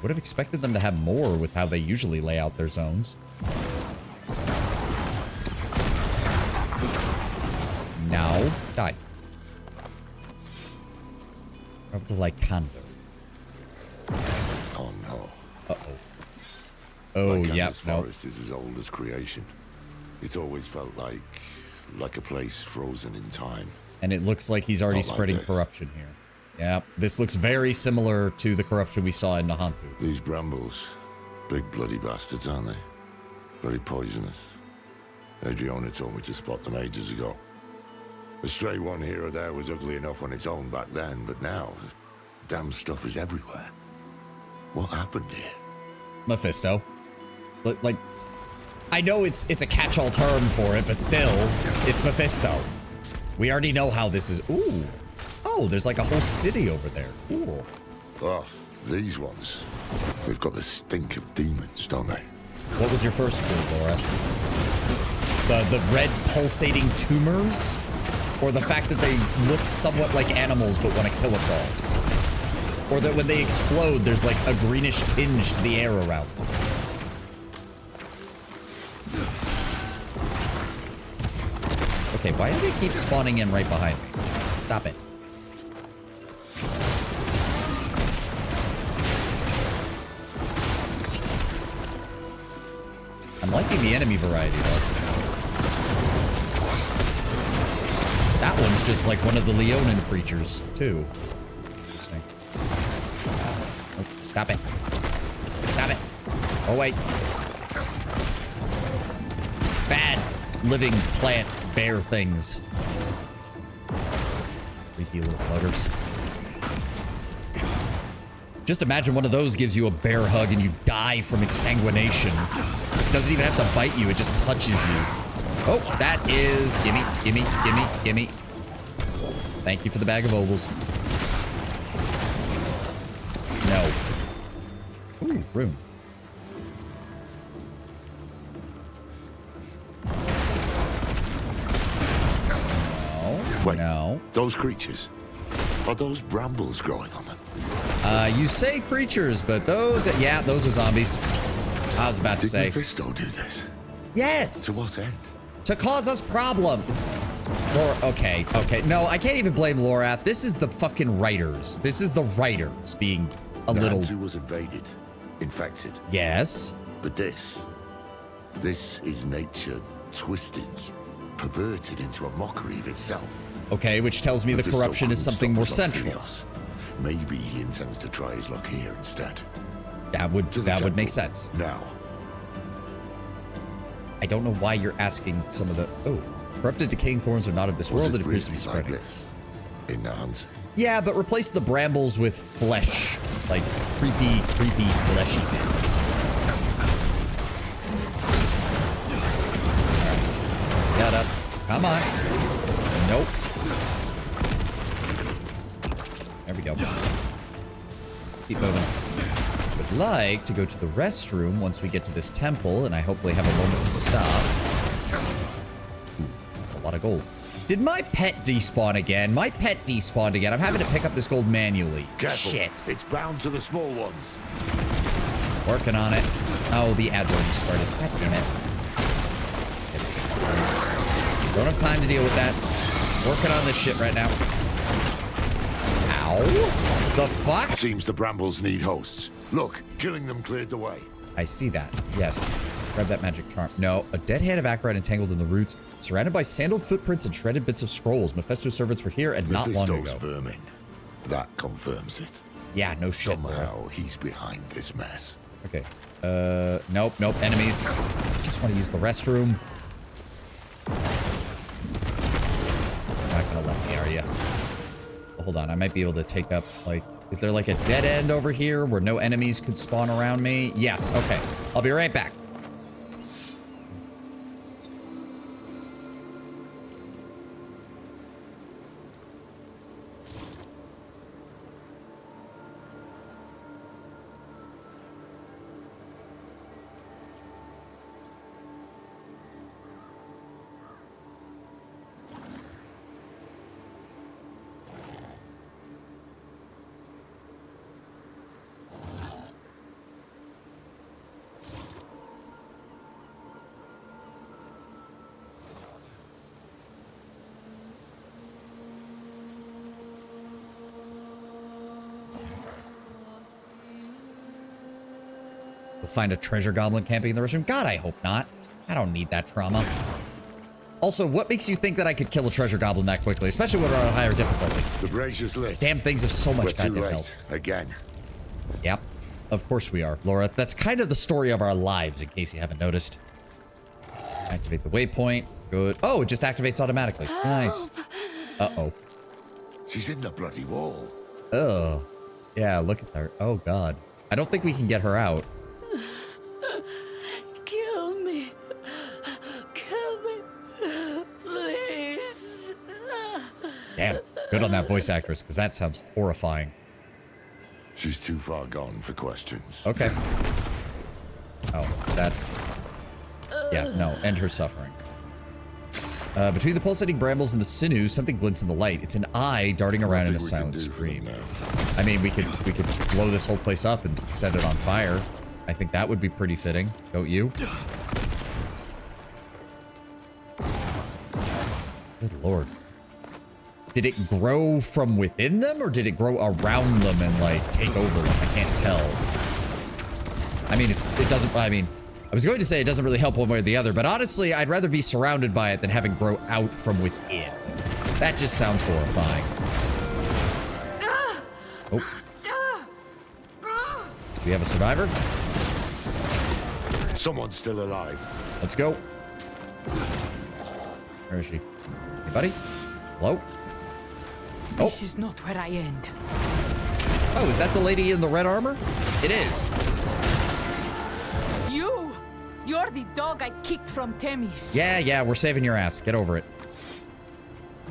Would have expected them to have more with how they usually lay out their zones. Now, die. Over to Lycander. Oh no. Uh-oh. Oh, yeah, no. Forest is as old as creation. It's always felt like a place frozen in time. And it looks like he's already spreading corruption here. Yeah, this looks very similar to the corruption we saw in Nahantu. These brambles, big bloody bastards, aren't they? Very poisonous. Adriana told me to spot them ages ago. The stray one here or there was ugly enough on its own back then, but now, damn stuff is everywhere. What happened here? Mephisto. Like, I know it's a catch-all term for it, but still, it's Mephisto. We already know how this is. Ooh. Oh, there's like a whole city over there. Cool. Oh, these ones. They've got the stink of demons, don't they? What was your first clue, Laura? The red pulsating tumors? Or the fact that they look somewhat like animals but want to kill us all? Or that when they explode, there's like a greenish tinge to the air around them? Okay, why do they keep spawning in right behind me? Stop it. I'm liking the enemy variety, though. That one's just like one of the Leonin creatures, too. Interesting. Oh, stop it. Stop it. Oh, wait. Bad living plant bear things. Creepy little buggers. Just imagine one of those gives you a bear hug and you die from exsanguination. It doesn't even have to bite you, it just touches you. Oh, that is... Gimme, gimme, gimme, gimme. Thank you for the bag of ovals. No. Ooh, room. No. Wait, no. Those creatures. Are those brambles growing on them? You say creatures, but those, yeah, those are zombies. I was about to say. Did Mephisto do this? Yes. To what end? To cause us problems. Okay. No, I can't even blame Lorath. This is the fucking writers. This is the writers being a little. Who was invaded, infected. Yes. But this is nature twisted, perverted into a mockery of itself. Okay, which tells me the corruption is something more central. Maybe he intends to try his luck here instead. That would make sense. Now. I don't know why you're asking some of the. Oh, corrupted decaying thorns are not of this world. It appears to be spreading. Like this? In the hunt. Yeah, but replace the brambles with flesh, like creepy fleshy bits. Get up. Come on. Nope. There we go. Keep moving. Would like to go to the restroom once we get to this temple, and I hopefully have a moment to stop. Ooh, that's a lot of gold. Did my pet despawn again? My pet despawned again. I'm having to pick up this gold manually. Careful. Shit. It's bound to the small ones. Working on it. Oh, the ad's already started. God damn it. Don't have time to deal with that. Working on this shit right now. Ow. The fuck? Seems the brambles need hosts. Look, killing them cleared the way. I see that. Yes. Grab that magic charm. No. A dead hand of Acheron entangled in the roots, surrounded by sandaled footprints and shredded bits of scrolls. Mephisto's servants were here and not long ago. Vermin. That confirms it. Yeah, no shit. Somehow he's behind this mess. Okay. Nope. Enemies. Just want to use the restroom. Not gonna let me, are you? Hold on, I might be able to take up, like, is there like a dead end over here where no enemies could spawn around me? Yes, okay. I'll be right back. We'll find a treasure goblin camping in the restroom. God, I hope not. I don't need that trauma. Also, what makes you think that I could kill a treasure goblin that quickly, especially when we're on higher difficulty? The brazier's lit. Damn things have so much goddamn health. Again. Yep. Of course we are, Laura. That's kind of the story of our lives, in case you haven't noticed. Activate the waypoint. Good. Oh, it just activates automatically. Nice. Uh-oh. She's in the bloody wall. Ugh. Yeah, look at her. Oh, God. I don't think we can get her out. Kill me. Kill me. Please. Damn. Good on that voice actress, because that sounds horrifying. She's too far gone for questions. Okay. Oh, that... Yeah, no. End her suffering. Between the pulsating brambles and the sinews, something glints in the light. It's an eye darting around in a silent scream. I mean, we could blow this whole place up and set it on fire. I think that would be pretty fitting, don't you? Good lord. Did it grow from within them, or did it grow around them and, like, take over them? I can't tell. I mean, it doesn't, I mean, I was going to say it doesn't really help one way or the other, but honestly, I'd rather be surrounded by it than having grow out from within. That just sounds horrifying. Oh. Do we have a survivor? Someone's still alive. Let's go. Where is she? Anybody? Hello? Oh. This is not where I end. Oh, is that the lady in the red armor? It is. You're the dog I kicked from Temis. Yeah, we're saving your ass. Get over it.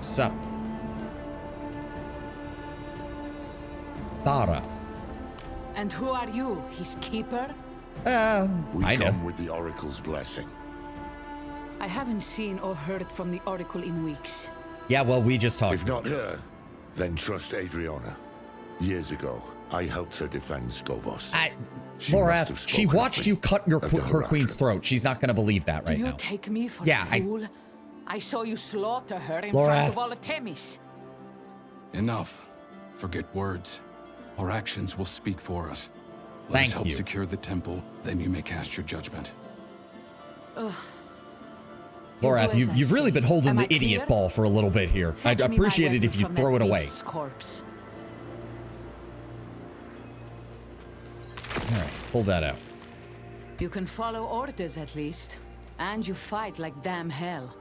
Sup? Thara. And who are you, his keeper? We come with the Oracle's blessing. I haven't seen or heard from the Oracle in weeks. Yeah, well, we just talked. If not her, then trust Adriana. Years ago, I helped her defend Skovos. Lorath, she watched you cut her queen's throat. She's not going to believe that right now. Do you take me for a fool? I saw you slaughter her in front of all of Themis. Enough. Forget words. Our actions will speak for us. Let Thank us help you. secure the temple, then you may cast your judgment. Ugh. Lorath, you've really been holding the idiot ball for a little bit here. I'd appreciate it if you throw it away. Corpse. Alright, pull that out. You can follow orders at least. And you fight like damn hell.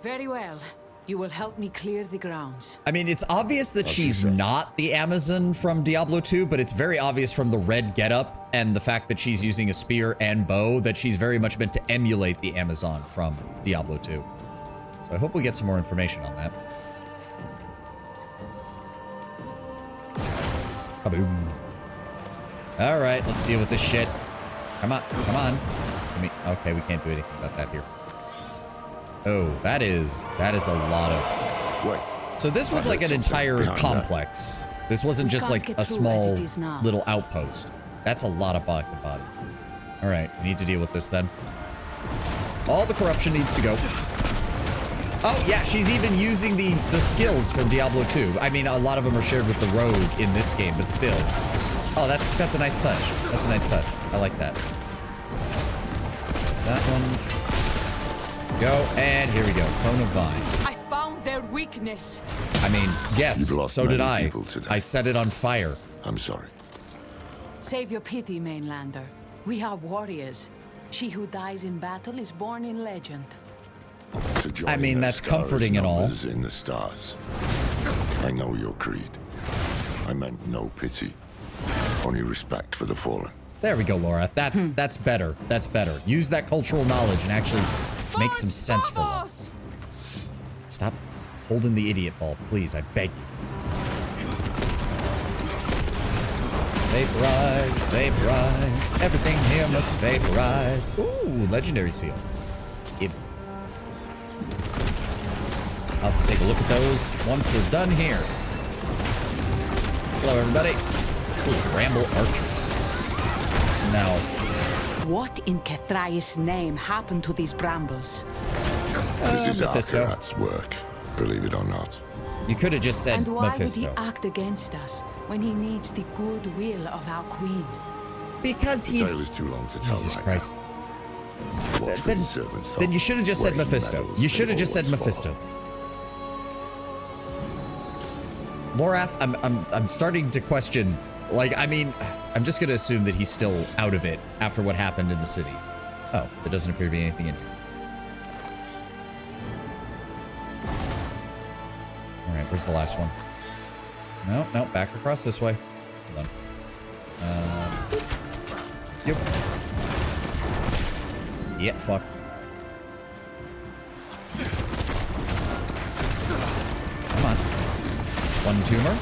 Very well. You will help me clear the grounds. I mean, it's obvious that she's not the Amazon from Diablo 2, but it's very obvious from the red getup and the fact that she's using a spear and bow that she's very much meant to emulate the Amazon from Diablo 2. So I hope we get some more information on that. Kaboom. All right, let's deal with this shit. Come on, come on. Okay, we can't do anything about that here. Oh, that is a lot of... Wait. So this was like an entire complex. This wasn't just like a small little outpost. That's a lot of bodies. All right, we need to deal with this then. All the corruption needs to go. Oh, yeah, she's even using the skills from Diablo 2. I mean, a lot of them are shared with the rogue in this game, but still. Oh, that's a nice touch. That's a nice touch. I like that. Is that one? Go, and here we go. Cone of Vines. I found their weakness. I mean, yes, so did I. I set it on fire. I'm sorry. Save your pity, mainlander. We are warriors. She who dies in battle is born in legend. I mean, that's comforting and all. In the stars. I know your creed. I meant no pity, only respect for the fallen. There we go, Laura. That's better. That's better. Use that cultural knowledge and actually make some sense for once. Stop holding the idiot ball, please. I beg you. Vaporize, vaporize. Everything here must vaporize. Ooh, legendary seal. I'll have to take a look at those once we're done here. Hello, everybody. Ooh, Bramble Archers. Now, what in Kethraeus' name happened to these brambles? This is Mephisto. Akarat's work, believe it or not. You could have just said and why Mephisto. would he act against us when he needs the goodwill of our queen? Because The tale is too long to tell. Jesus right Christ. now. Watch for the servants, Then you should have just said wearing Mephisto. medals You should have they just said always Mephisto. follow. Lorath, I'm starting to question. Like, I mean, I'm just gonna assume that he's still out of it after what happened in the city. Oh, there doesn't appear to be anything in here. All right, where's the last one? No, back across this way. Hold on. Yep. Yeah, fuck. Come on. One tumor.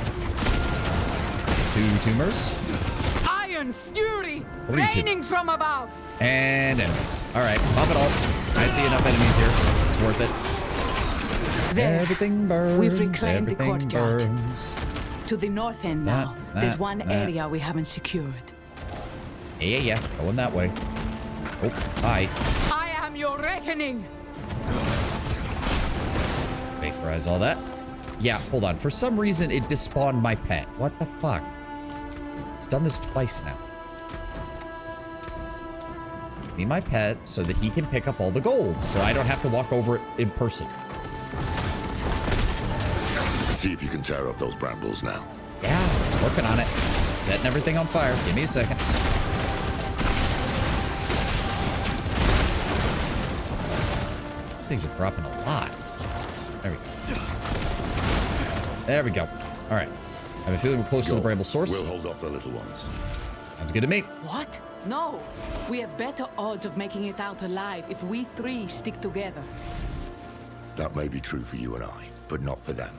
Two tumors. Iron fury, Three raining tumors. from above. And enemies. All right, pop it all. I see enough enemies here. It's worth it. There. Everything burns. We've reclaimed the everything courtyard. burns. To the north end now. There's one that. area we haven't secured. Yeah. Going that way. Oh, hi. I am your reckoning. Vaporize all that. Yeah, hold on. For some reason, it despawned my pet. What the fuck? It's done this twice now. Give me my pet so that he can pick up all the gold, so I don't have to walk over it in person. See if you can tear up those brambles now. Yeah, working on it. Setting everything on fire. Give me a second. These things are dropping a lot. There we go. There we go. All right. I have a feeling we're close to the bramble source. We'll hold off the little ones. Sounds good to me. What? No. We have better odds of making it out alive if we three stick together. That may be true for you and I, but not for them.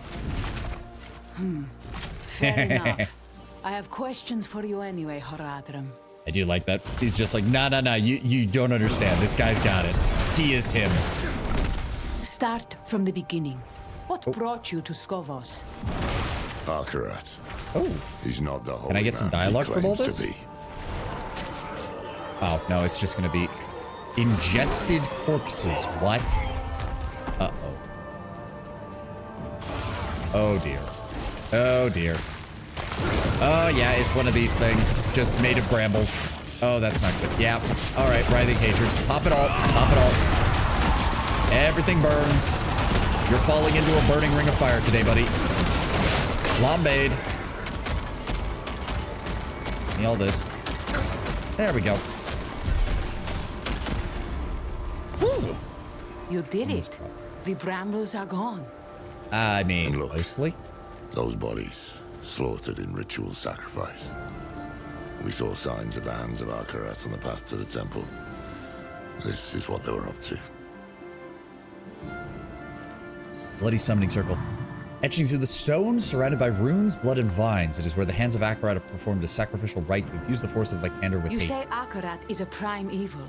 Fair enough. I have questions for you anyway, Horadrim. I do like that. He's just like, nah, you don't understand. This guy's got it. He is him. Start from the beginning. What brought you to Skovos? Akarat. Oh. He's not the holy Can I get some man he dialogue from all claims to this? be. Oh, no, it's just gonna be ingested corpses. What? Uh-oh. Oh, dear. Oh, dear. Oh, yeah, it's one of these things. Just made of brambles. Oh, that's not good. Yeah. All right, writhing hatred. Pop it all. Pop it all. Everything burns. You're falling into a burning ring of fire today, buddy. Flambade. Give me all this. There we go. Whew. You did it. The brambles are gone. I mean, look, mostly. Those bodies slaughtered in ritual sacrifice. We saw signs of the hands of Akarat on the path to the temple. This is what they were up to. Bloody summoning circle. Etchings in the stone, surrounded by runes, blood, and vines. It is where the hands of Akarat have performed a sacrificial rite to infuse the force of Lycander with You hate. say Akarat is a prime evil,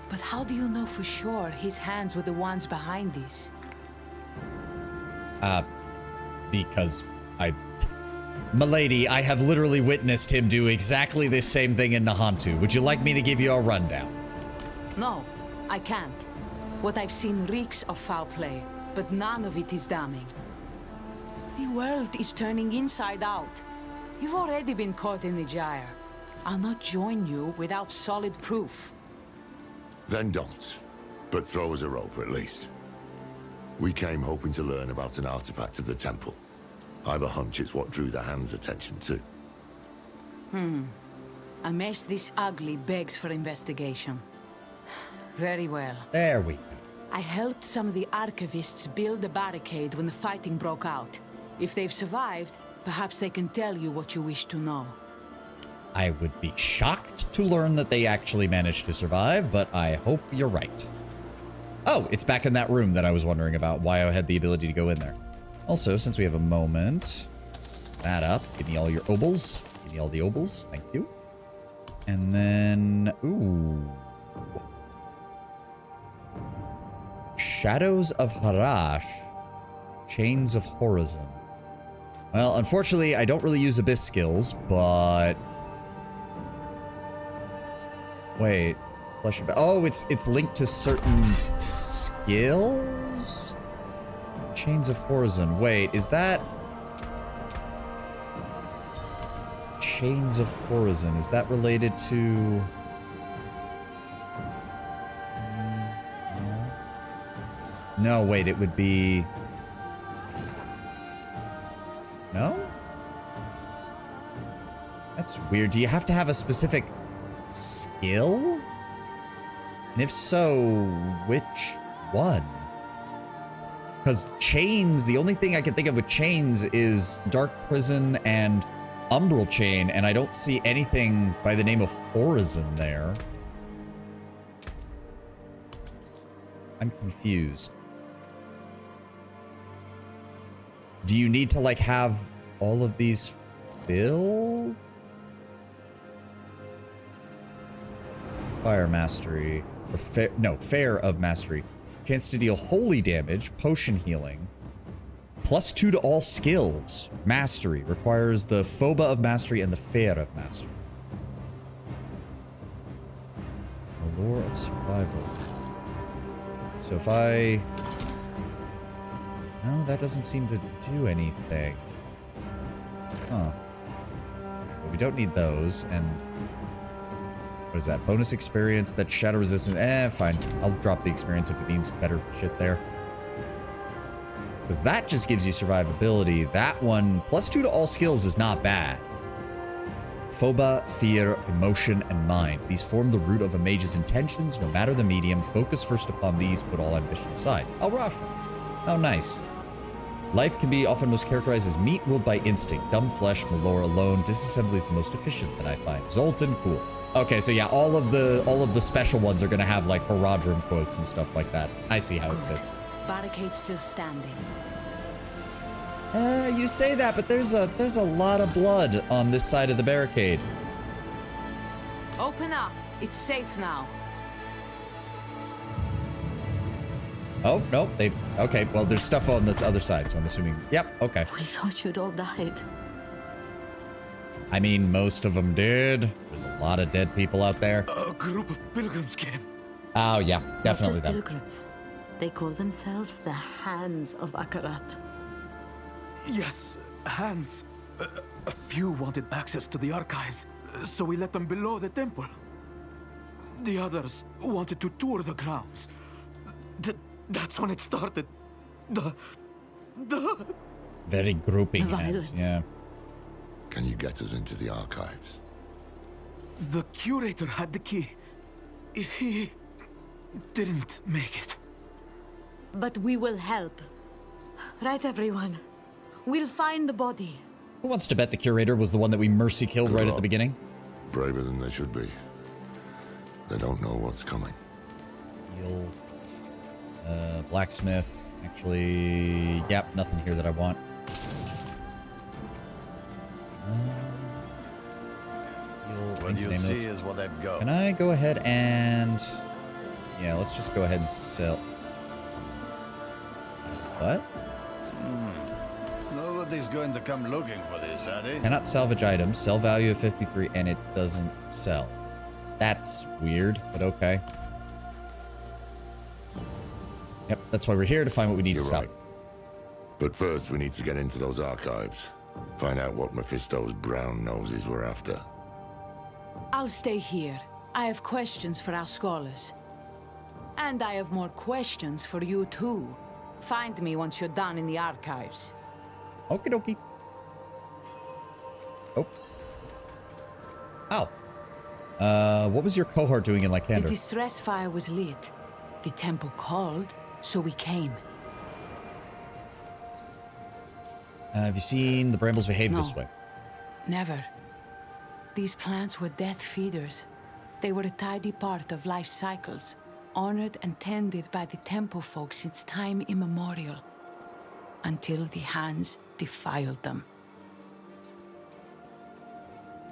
but how do you know for sure his hands were the ones behind this? Because Milady, I have literally witnessed him do exactly this same thing in Nahantu. Would you like me to give you a rundown? No, I can't. What I've seen reeks of foul play, but none of it is damning. The world is turning inside out. You've already been caught in the gyre. I'll not join you without solid proof. Then don't. But throw us a rope at least. We came hoping to learn about an artifact of the temple. I have a hunch it's what drew the hand's attention too. A mess this ugly begs for investigation. Very well. There we go. I helped some of the archivists build the barricade when the fighting broke out. If they've survived, perhaps they can tell you what you wish to know. I would be shocked to learn that they actually managed to survive, but I hope you're right. Oh, it's back in that room that I was wondering about, why I had the ability to go in there. Also, since we have a moment, that up. Give me all your obols. Give me all the obols. Thank you. And then, ooh. Shadows of Harash. Chains of Horizon. Well, unfortunately, I don't really use Abyss skills, but... Wait. Flesh of... Oh, it's linked to certain skills? Chains of Horizon. Wait, is that... Chains of Horizon. Is that related to... No, wait, it would be... No? That's weird. Do you have to have a specific skill? And if so, which one? Because chains, the only thing I can think of with chains is Dark Prison and Umbral Chain, and I don't see anything by the name of Horizon there. I'm confused. Do you need to, like, have all of these filled? Fire Mastery. Or Fair of Mastery. Chance to deal holy damage, potion healing. +2 to all skills. Mastery. Requires the Phoba of Mastery and the Fair of Mastery. The Lore of Survival. So if I... No, that doesn't seem to do anything. Huh. But we don't need those, and... What is that? Bonus experience, that shadow resistant. Fine. I'll drop the experience if it means better shit there. Because that just gives you survivability. That one, +2 to all skills is not bad. Phoba, fear, emotion, and mind. These form the root of a mage's intentions, no matter the medium. Focus first upon these, put all ambition aside. Oh, Rasha. Oh, nice. Life can be often most characterized as meat ruled by instinct. Dumb flesh, Malor alone. Disassembly is the most efficient that I find. Zoltan, cool. Okay, so yeah, all of the special ones are gonna have like Horadrim quotes and stuff like that. I see how it fits. Barricade still standing. You say that, but there's a lot of blood on this side of the barricade. Open up. It's safe now. Oh, no, okay, well, there's stuff on this other side, so I'm assuming, yep, okay. We thought you'd all died. I mean, most of them did. There's a lot of dead people out there. A group of pilgrims came. Oh, yeah, definitely Not just them. pilgrims. They call themselves the Hands of Akarat. Yes, hands. A few wanted access to the archives, so we let them below the temple. The others wanted to tour the grounds. That's when it started. The Very grouping violence. hands, yeah. Can you get us into the archives? The curator had the key. He didn't make it. But we will help. Right, everyone? We'll find the body. Who wants to bet the curator was the one that we mercy killed right at the beginning? Braver than they should be. They don't know what's coming. Heal. Blacksmith. Actually, yep, nothing here that I want. What you see is what they've got. Can I go ahead and... Yeah, let's just go ahead and sell... What? Nobody's going to come looking for this, are they? Cannot salvage items. Sell value of 53 and it doesn't sell. That's weird, but okay. Yep, that's why we're here, to find what we need to sell. Right. But first, we need to get into those archives. Find out what Mephisto's brown noses were after. I'll stay here. I have questions for our scholars. And I have more questions for you too. Find me once you're done in the archives. Okie dokie. Oh. Ow. What was your cohort doing in Lycander? The distress fire was lit. The temple called, so we came. Have you seen the brambles behave No. this way? Never. These plants were death feeders. They were a tidy part of life's cycles, honored and tended by the temple folk since time immemorial, until the hands defiled them.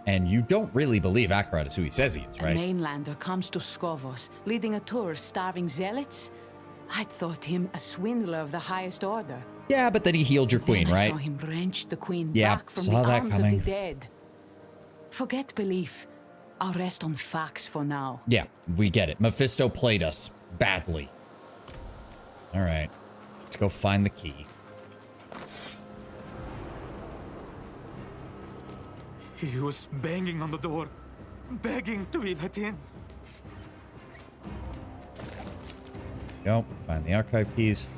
And you don't really believe Akarat is who he says he is, A right? mainlander comes to Skovos, leading a tour of starving zealots? I thought him a swindler of the highest order. Yeah, but then he healed your queen, I right? saw him wrench the queen Yeah, back from saw the that arms coming. of the dead. Forget belief. I'll rest on facts for now. Yeah, we get it. Mephisto played us badly. All right, let's go find the key. He was banging on the door, begging to be let in. Go, find the archive keys.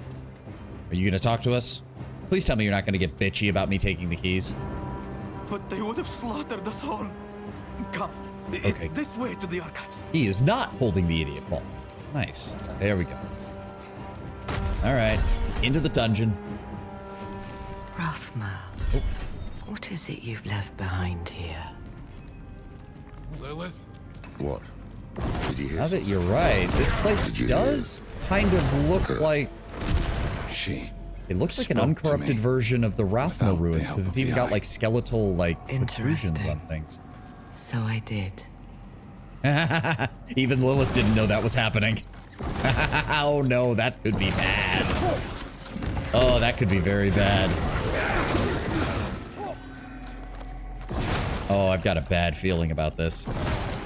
Are you gonna talk to us? Please tell me you're not gonna get bitchy about me taking the keys. But they would have slaughtered us all. Come, it's this way to the archives. He is not holding the idiot ball. Nice. There we go. All right, into the dungeon. Rathma, what is it you've left behind here? Lilith? What? Did you hear Now that you're right, this place does kind of look like... It looks like an uncorrupted version of the Rathma ruins, because it's even got like skeletal like protrusions on things. So I did. Even Lilith didn't know that was happening. Oh no, that could be bad. Oh, that could be very bad. Oh, I've got a bad feeling about this.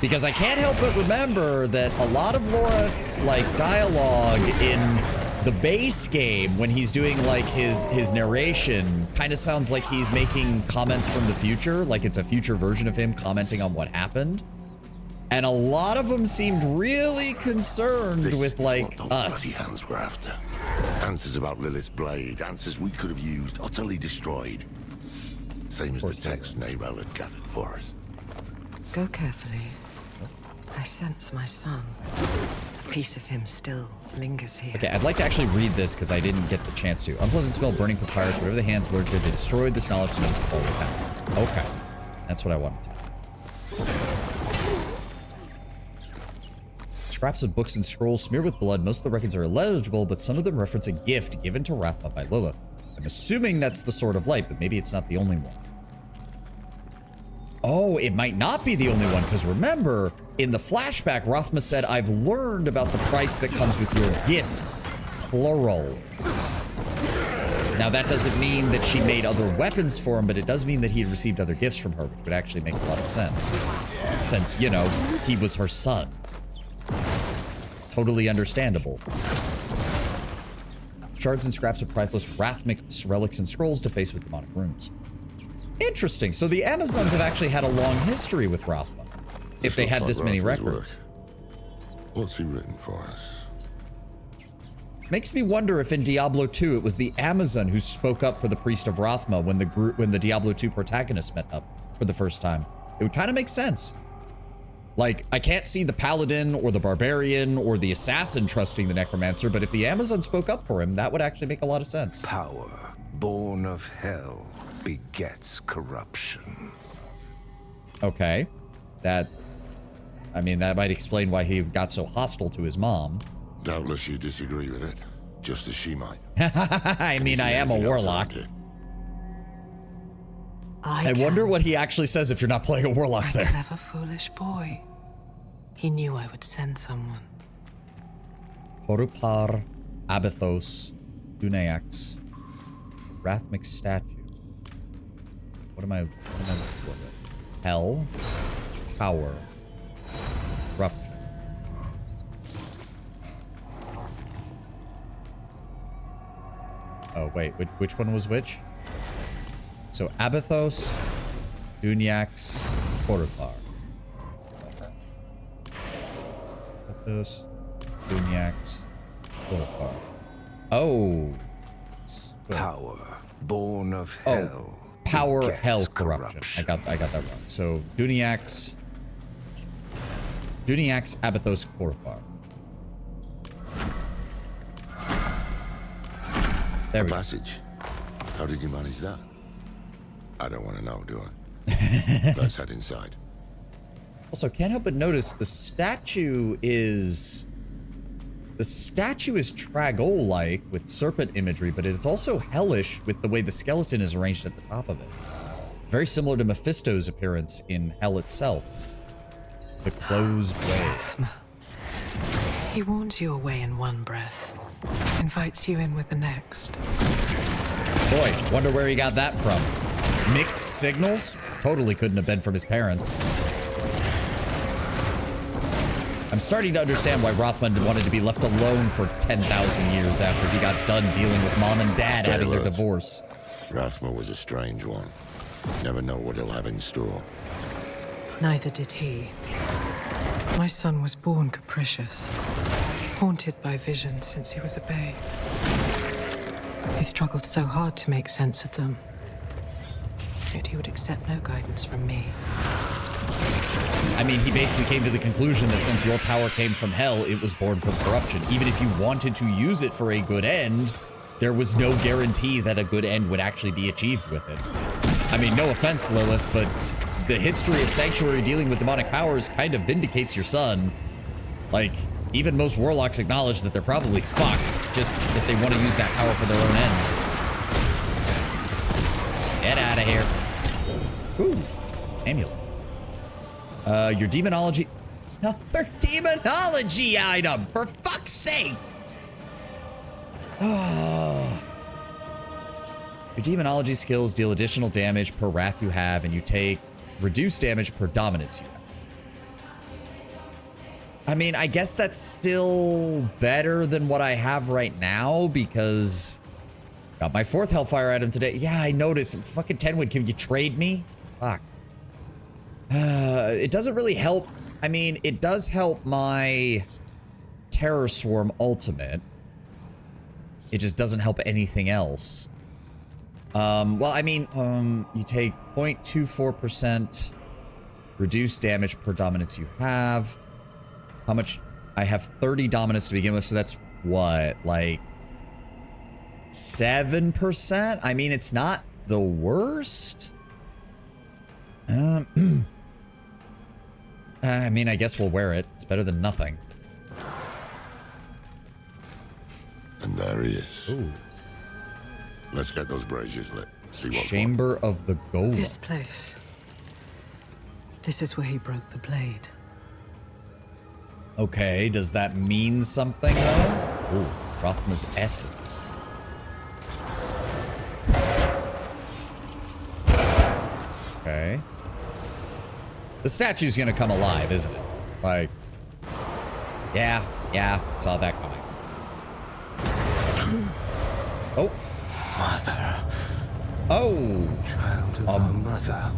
Because I can't help but remember that a lot of Loreth's like dialogue in the base game, when he's doing like his narration, kind of sounds like he's making comments from the future, like it's a future version of him commenting on what happened. And a lot of them seemed really concerned with like us. Hands were after. Answers about Lilith's blade, answers we could have used, utterly destroyed. Same as the text Nerel had gathered for us. Go carefully. I sense my son. A piece of him still lingers here. Okay, I'd like to actually read this because I didn't get the chance to. Unpleasant smell, burning papyrus, whatever the hands lured here, they destroyed this knowledge to make it fall down. Okay, that's what I wanted to know. Scraps of books and scrolls smeared with blood. Most of the records are illegible, but some of them reference a gift given to Rathma by Lilith. I'm assuming that's the Sword of Light, but maybe it's not the only one. Oh, it might not be the only one, because remember, in the flashback, Rothma said, I've learned about the price that comes with your gifts, plural. Now, that doesn't mean that she made other weapons for him, but it does mean that he had received other gifts from her, which would actually make a lot of sense. Since, you know, he was her son. Totally understandable. Shards and scraps of priceless Rathmic relics and scrolls to face with demonic runes. Interesting. So the Amazons have actually had a long history with Rothma. If they had this many records. What's he written for us? Makes me wonder if in Diablo 2 it was the Amazon who spoke up for the Priest of Rothma when the Diablo 2 protagonists met up for the first time. It would kind of make sense. Like, I can't see the Paladin or the Barbarian or the Assassin trusting the Necromancer, but if the Amazon spoke up for him, that would actually make a lot of sense. Power, born of hell, begets corruption. Okay. That might explain why he got so hostile to his mom. Doubtless you disagree with it, just as she might. I mean, I am a warlock. I wonder what he actually says if you're not playing a warlock there. Clever, foolish boy. He knew I would send someone. Horupar, Abathos, Dunayax, Rathmic statue. What am I looking for? Hell, power, corruption. Oh, wait, which one was which? So, Abathos, Dunyax, Horupar. Abathos, Dunyax, Horupar. Oh. Power, born of hell. Power, hell, corruption. I got that wrong. So, Dunyax, Abathos, Horupar. There we go. Passage. How did you manage that? I don't want to know, do I? Let's head inside. Also, can't help but notice the statue is Tragol-like with serpent imagery, but it's also hellish with the way the skeleton is arranged at the top of it. Very similar to Mephisto's appearance in Hell itself. The closed way. He warns you away in one breath, invites you in with the next. Boy, wonder where he got that from. Mixed signals? Totally couldn't have been from his parents. I'm starting to understand why Rothman wanted to be left alone for 10,000 years after he got done dealing with mom and dad having their divorce. Rothman was a strange one. Never know what he'll have in store. Neither did he. My son was born capricious, haunted by visions since he was a babe. He struggled so hard to make sense of them, yet he would accept no guidance from me. I mean, he basically came to the conclusion that since your power came from hell, it was born from corruption. Even if you wanted to use it for a good end, there was no guarantee that a good end would actually be achieved with it. I mean, no offense, Lilith, but the history of Sanctuary dealing with demonic powers kind of vindicates your son. Like, even most warlocks acknowledge that they're probably fucked, just that they want to use that power for their own ends. Get out of here. Ooh, amulet. Your demonology... Another demonology item, for fuck's sake! Oh. Your demonology skills deal additional damage per wrath you have, and you take reduced damage per dominance you have. I mean, I guess that's still better than what I have right now, because... Got my 4th Hellfire item today. Yeah, I noticed. Fucking Tenwood, can you trade me? Fuck. It doesn't really help. I mean, it does help my Terror Swarm ultimate. It just doesn't help anything else. Well, I mean, you take 0.24% reduced damage per dominance you have. How much? I have 30 dominance to begin with, so that's what, like 7%? I mean, it's not the worst. I mean, I guess we'll wear it. It's better than nothing. And there he is. Ooh. Let's get those braziers lit. See what's Chamber of the Golem. This place. This is where he broke the blade. Okay, does that mean something though? Ooh, Rothma's essence. Okay. The statue's gonna come alive, isn't it? Like, yeah, saw that coming. Oh. Mother. Oh. Child of our mother.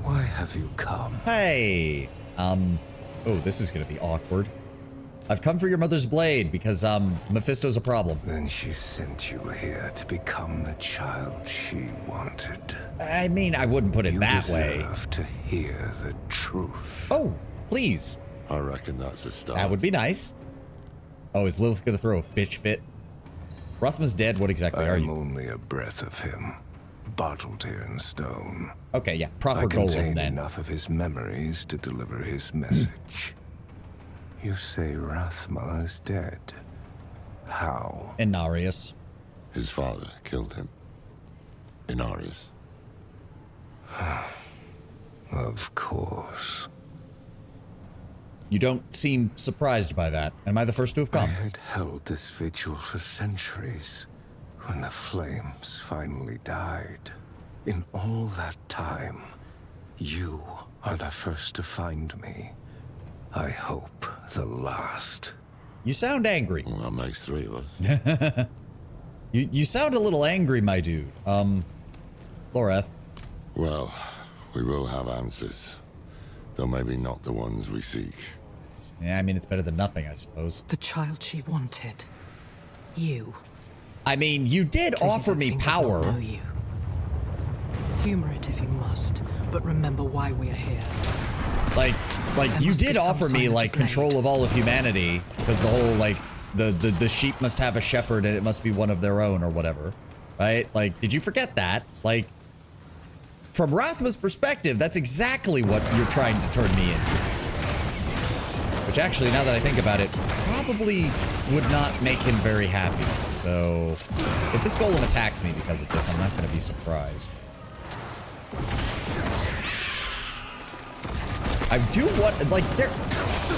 Why have you come? Hey. Oh, this is gonna be awkward. I've come for your mother's blade because, Mephisto's a problem. Then she sent you here to become the child she wanted. I mean, I wouldn't put it that way. You deserve to hear the truth. Oh, please. I reckon that's a start. That would be nice. Oh, is Lilith gonna throw a bitch fit? Rothma's dead. What exactly are you? I'm only a breath of him, bottled here in stone. Okay, yeah, proper I golem contain then. enough of his memories to deliver his message. You say Rathma is dead. How? Inarius. His father killed him. Inarius. Of course. You don't seem surprised by that. Am I the first to have come? I had held this vigil for centuries when the flames finally died. In all that time, you are the first to find me. I hope the last. You sound angry. Well, that makes 3 of us. You sound a little angry, my dude. Loreth. Well, we will have answers. Though maybe not the ones we seek. Yeah, I mean, it's better than nothing, I suppose. The child she wanted. You. I mean, you did offer me power. Know you. Humor it if you must, but remember why we are here. Like you did offer me, like, control of all of humanity, because the whole, like, the sheep must have a shepherd and it must be one of their own or whatever, right? Like, did you forget that? Like, from Rathma's perspective, that's exactly what you're trying to turn me into. Which actually, now that I think about it, probably would not make him very happy. So, if this golem attacks me because of this, I'm not going to be surprised. I do want, like,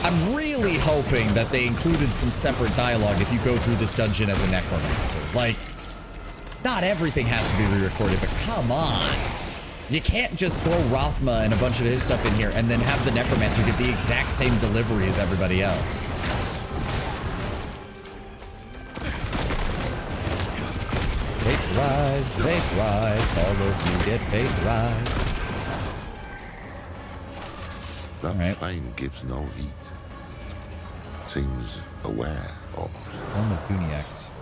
I'm really hoping that they included some separate dialogue if you go through this dungeon as a necromancer. Like, not everything has to be re-recorded, but come on. You can't just throw Rothma and a bunch of his stuff in here and then have the necromancer get the exact same delivery as everybody else. Vaporized, all of you get vaporized. That flame gives no heat. Seems aware, almost. Form of Uniacs.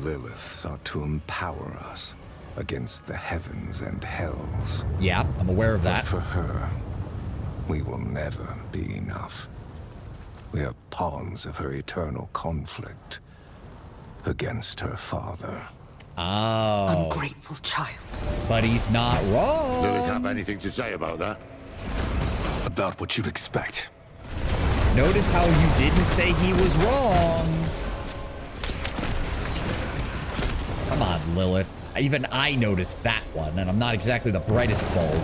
Lilith sought to empower us against the heavens and hells. Yeah, I'm aware of that. But for her, we will never be enough. We are pawns of her eternal conflict against her father. Oh. Ungrateful child. But he's not wrong. Lilith have anything to say about that? About what you'd expect. Notice how you didn't say he was wrong. Come on, Lilith. Even I noticed that one, and I'm not exactly the brightest bulb.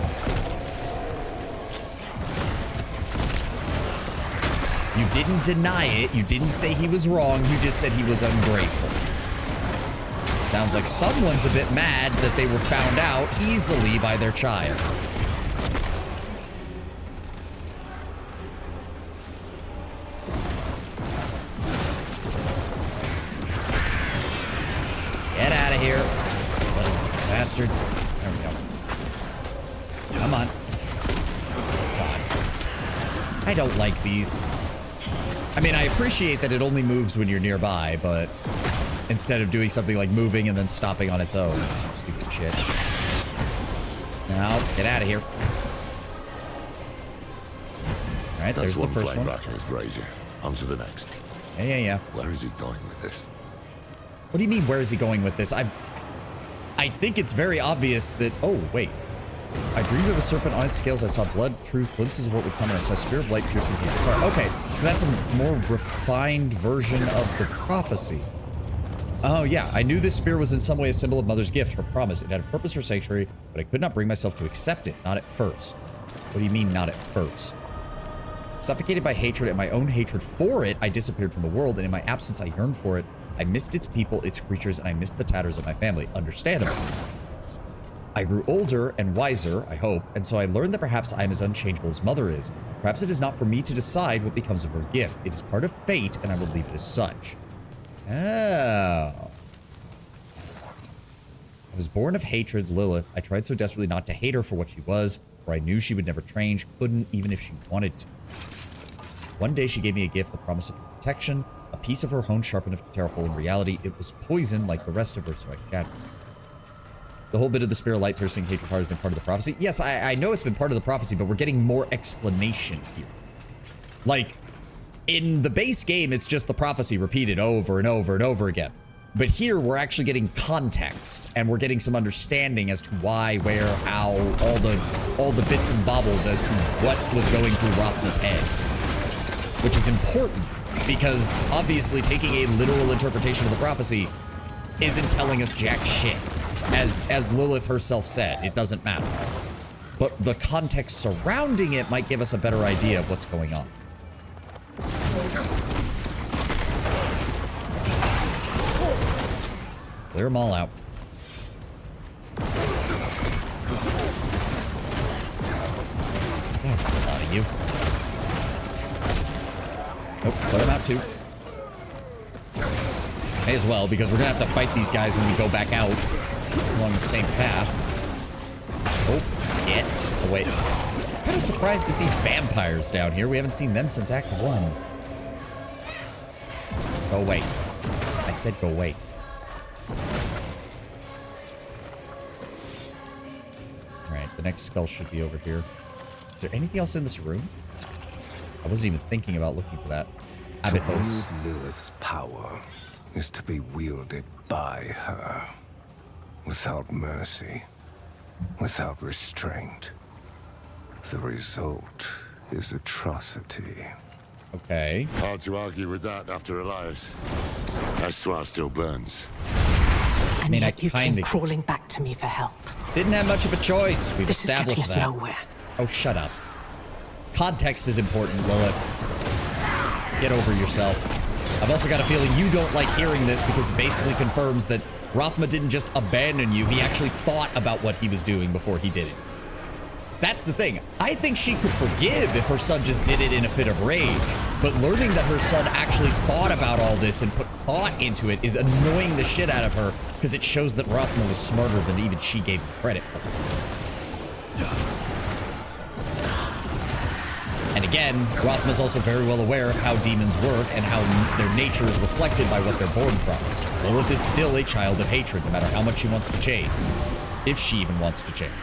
You didn't deny it. You didn't say he was wrong. You just said he was ungrateful. Sounds like someone's a bit mad that they were found out easily by their child. Get out of here, little bastards. There we go. Come on. God. I don't like these. I mean, I appreciate that it only moves when you're nearby, but instead of doing something like moving and then stopping on its own, some stupid shit. Now, get out of here. All right, there's the first one. Back in his brazier. On to the next. Yeah. Where is he going with this? What do you mean, where is he going with this? I think it's very obvious that... Oh, wait. I dreamed of a serpent on its scales. I saw blood, truth, glimpses of what would come, and I saw a spear of light piercing people. Sorry, okay. So that's a more refined version of the prophecy. Oh, yeah. I knew this spear was in some way a symbol of Mother's gift, her promise. It had a purpose for Sanctuary, but I could not bring myself to accept it. Not at first. What do you mean, not at first? Suffocated by hatred and my own hatred for it, I disappeared from the world, and in my absence, I yearned for it. I missed its people, its creatures, and I missed the tatters of my family. Understandable. I grew older and wiser, I hope, and so I learned that perhaps I am as unchangeable as Mother is. Perhaps it is not for me to decide what becomes of her gift. It is part of fate, and I will leave it as such. Oh. I was born of hatred, Lilith. I tried so desperately not to hate her for what she was, for I knew she would never change, couldn't even if she wanted to. One day she gave me a gift, the promise of protection, a piece of her hone sharp enough to tear a hole in reality. It was poison like the rest of her, so I shattered it. The whole bit of the spear light piercing hatred heart has been part of the prophecy. Yes, I know it's been part of the prophecy, but we're getting more explanation here. Like, in the base game, it's just the prophecy repeated over and over and over again. But here, we're actually getting context, and we're getting some understanding as to why, where, how, all the bits and bobbles as to what was going through Rothma's head. Which is important, because obviously taking a literal interpretation of the prophecy isn't telling us jack shit. As Lilith herself said, it doesn't matter. But the context surrounding it might give us a better idea of what's going on. Clear them all out. God, there's a lot of you. Nope, clear them out too. May as well, because we're gonna have to fight these guys when we go back out along the same path. Oh, yeah. Oh, wait. Kind of surprised to see vampires down here. We haven't seen them since Act 1. Go away. I said go away. Alright, the next skull should be over here. Is there anything else in this room? I wasn't even thinking about looking for that. Abythos. To wield Lilith's power is to be wielded by her. Without mercy. Without restraint. The result is atrocity. Okay. Hard to argue with that after Elias. Estua still burns. And I mean, you came crawling back to me for help. Didn't have much of a choice. We've established that. Nowhere. Oh, shut up. Context is important, Lilith. Get over yourself. I've also got a feeling you don't like hearing this because it basically confirms that Rothma didn't just abandon you. He actually thought about what he was doing before he did it. That's the thing. I think she could forgive if her son just did it in a fit of rage. But learning that her son actually thought about all this and put thought into it is annoying the shit out of her because it shows that Rothma was smarter than even she gave him credit for. And again, Rothma's also very well aware of how demons work and how their nature is reflected by what they're born from. Lilith is still a child of hatred, no matter how much she wants to change. If she even wants to change.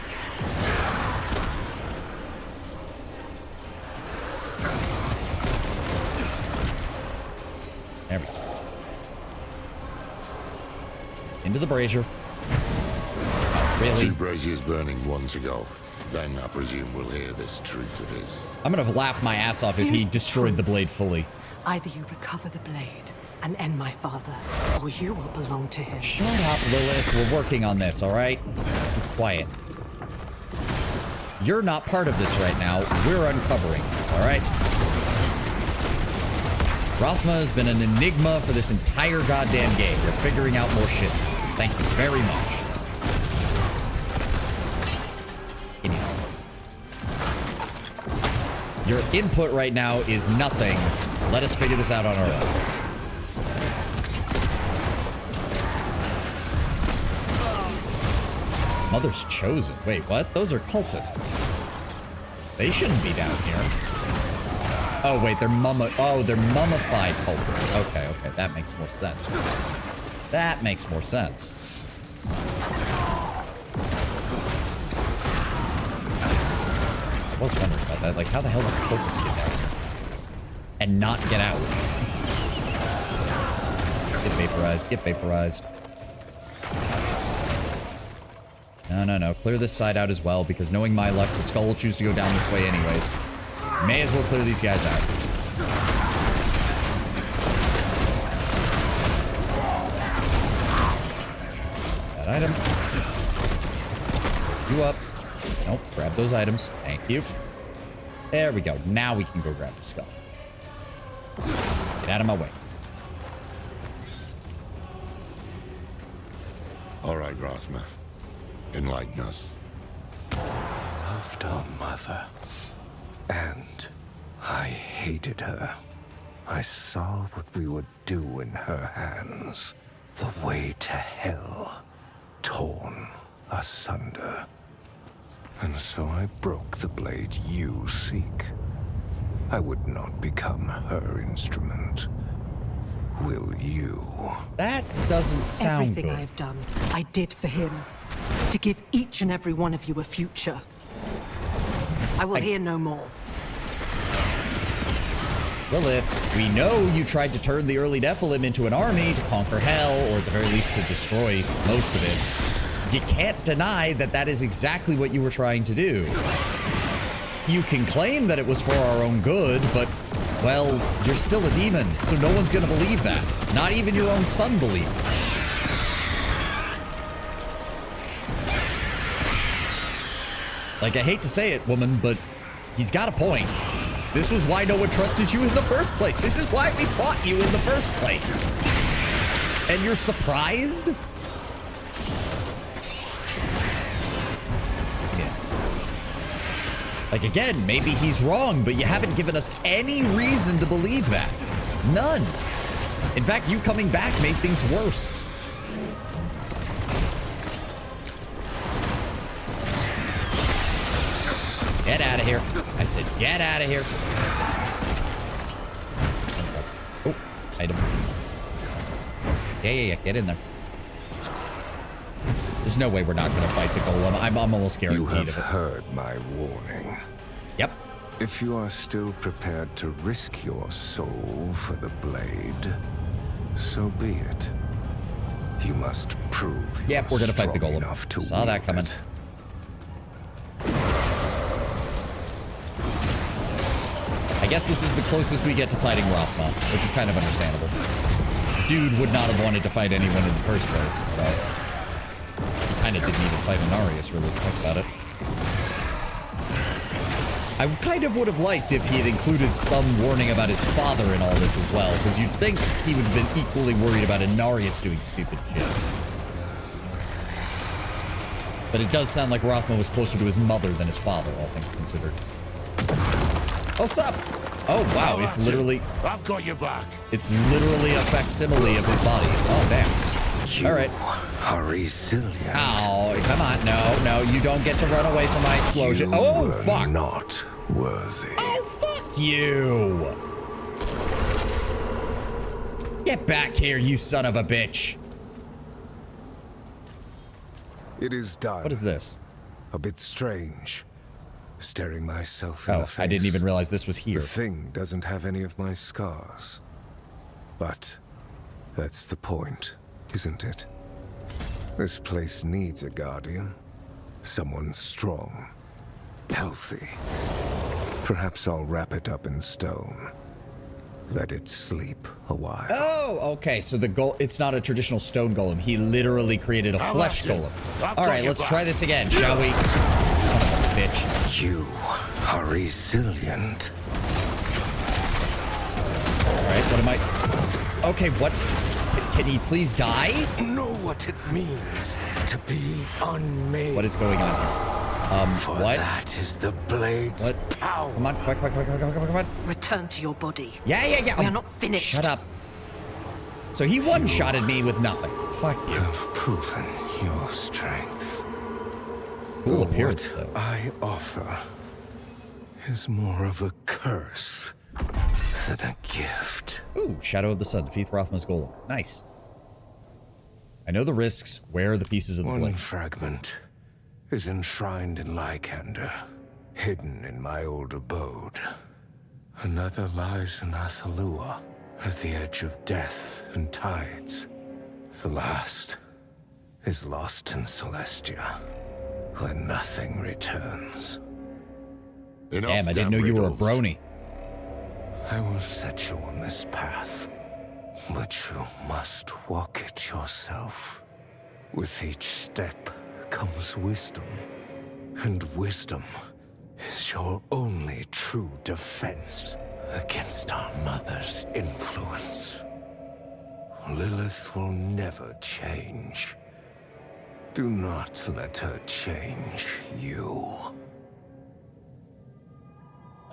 There we go. Into the brazier. Really? 2 braziers burning 1 to go. Then I presume we'll hear this truth of his. I'm gonna laugh my ass off if he destroyed the blade fully. Either you recover the blade and end my father, or you will belong to him. Shut up, Lilith. We're working on this, alright? Be quiet. You're not part of this right now. We're uncovering this, alright? Rothma has been an enigma for this entire goddamn game. We're figuring out more shit. Thank you very much. Anyhow. Your input right now is nothing. Let us figure this out on our own. Mother's chosen. Wait, what? Those are cultists. They shouldn't be down here. Oh, wait, they're mummified cultists. Okay, okay, that makes more sense. That makes more sense. I was wondering about that. Like, how the hell did cultists get down here? And not get out? Get vaporized, get vaporized. No, no, no. Clear this side out as well, because knowing my luck, the skull will choose to go down this way anyways. May as well clear these guys out. That item. You up. Nope, grab those items. Thank you. There we go. Now we can go grab the skull. Get out of my way. All right, Rothma. Enlighten us. Loved our mother. And I hated her. I saw what we would do in her hands. The way to hell. Torn asunder. And so I broke the blade you seek. I would not become her instrument. Will you? That doesn't sound Everything good. I've done, I did for him. To give each and every one of you a future. I will hear no more. Lilith, we know you tried to turn the early Nephilim into an army to conquer hell, or at the very least to destroy most of it. You can't deny that that is exactly what you were trying to do. You can claim that it was for our own good, but, well, you're still a demon, so no one's gonna believe that. Not even your own son believed it. Like, I hate to say it, woman, but he's got a point. This was why no one trusted you in the first place. This is why we fought you in the first place. And you're surprised? Yeah. Like, again, maybe he's wrong, but you haven't given us any reason to believe that. None. In fact, you coming back made things worse. Get out of here. I said, get out of here. Oh, item. Yeah. Get in there. There's no way we're not going to fight the golem. I'm almost guaranteed You of it. have heard my warning. Yep. If you are still prepared to risk your soul for the blade, so be it. You must prove Yep, we're going to fight the golem. To Saw that coming. It. I guess this is the closest we get to fighting Rothma, which is kind of understandable. Dude would not have wanted to fight anyone in the first place, so... He kind of didn't even fight Inarius, really, think about it. I kind of would have liked if he had included some warning about his father in all this as well, because you'd think he would have been equally worried about Inarius doing stupid shit. But it does sound like Rothma was closer to his mother than his father, all things considered. Oh, sup? Oh, wow, it's literally... I've got your back. It's literally a facsimile of his body. Oh, damn. All right. Are resilient. Oh, come on. No, you don't get to run away from my explosion. You oh, were fuck. Not worthy. Oh, fuck you. Get back here, you son of a bitch. It is done. What is this? A bit strange. Staring myself in the face. I didn't even realize this was here. The thing doesn't have any of my scars. But that's the point, isn't it? This place needs a guardian. Someone strong. Healthy. Perhaps I'll wrap it up in stone. Let it sleep a while. Oh, okay. So it's not a traditional stone golem. He literally created a flesh golem. All right, let's try this again, shall we? Son of a bitch. You are resilient. All right, what am I? Okay, what? Can he please die? Know what it means to be unmade. What is going on here? For what? That is the blade's power. Come on, come on. Return to your body. Yeah. We are not finished. Shut up. So he one-shotted me with nothing. Fuck you. You've proven your strength. Cool appearance, though. I offer is more of a curse than a gift. Ooh, Shadow of the Sun. Defeat Rothma's golem. Nice. I know the risks. Where are the pieces of the blade? One fragment is enshrined in Lycander, hidden in my old abode. Another lies in Athalua, at the edge of death and tides. The last is lost in Celestia, where nothing returns. Damn, I didn't know you were a brony. I will set you on this path, but you must walk it yourself. With each step comes wisdom. And wisdom is your only true defense against our mother's influence. Lilith will never change. Do not let her change you.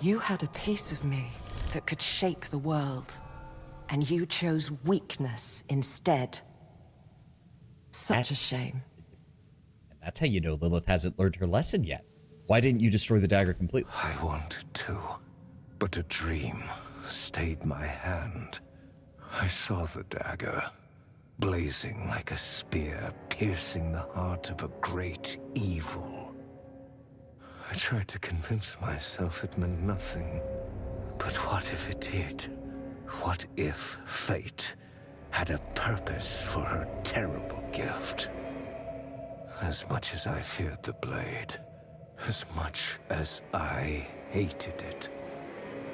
You had a piece of me that could shape the world, and you chose weakness instead. Such a shame. And that's how you know Lilith hasn't learned her lesson yet. Why didn't you destroy the dagger completely? I wanted to, but a dream stayed my hand. I saw the dagger, blazing like a spear, piercing the heart of a great evil. I tried to convince myself it meant nothing. But what if it did? What if fate had a purpose for her terrible gift? As much as I feared the blade, as much as I hated it,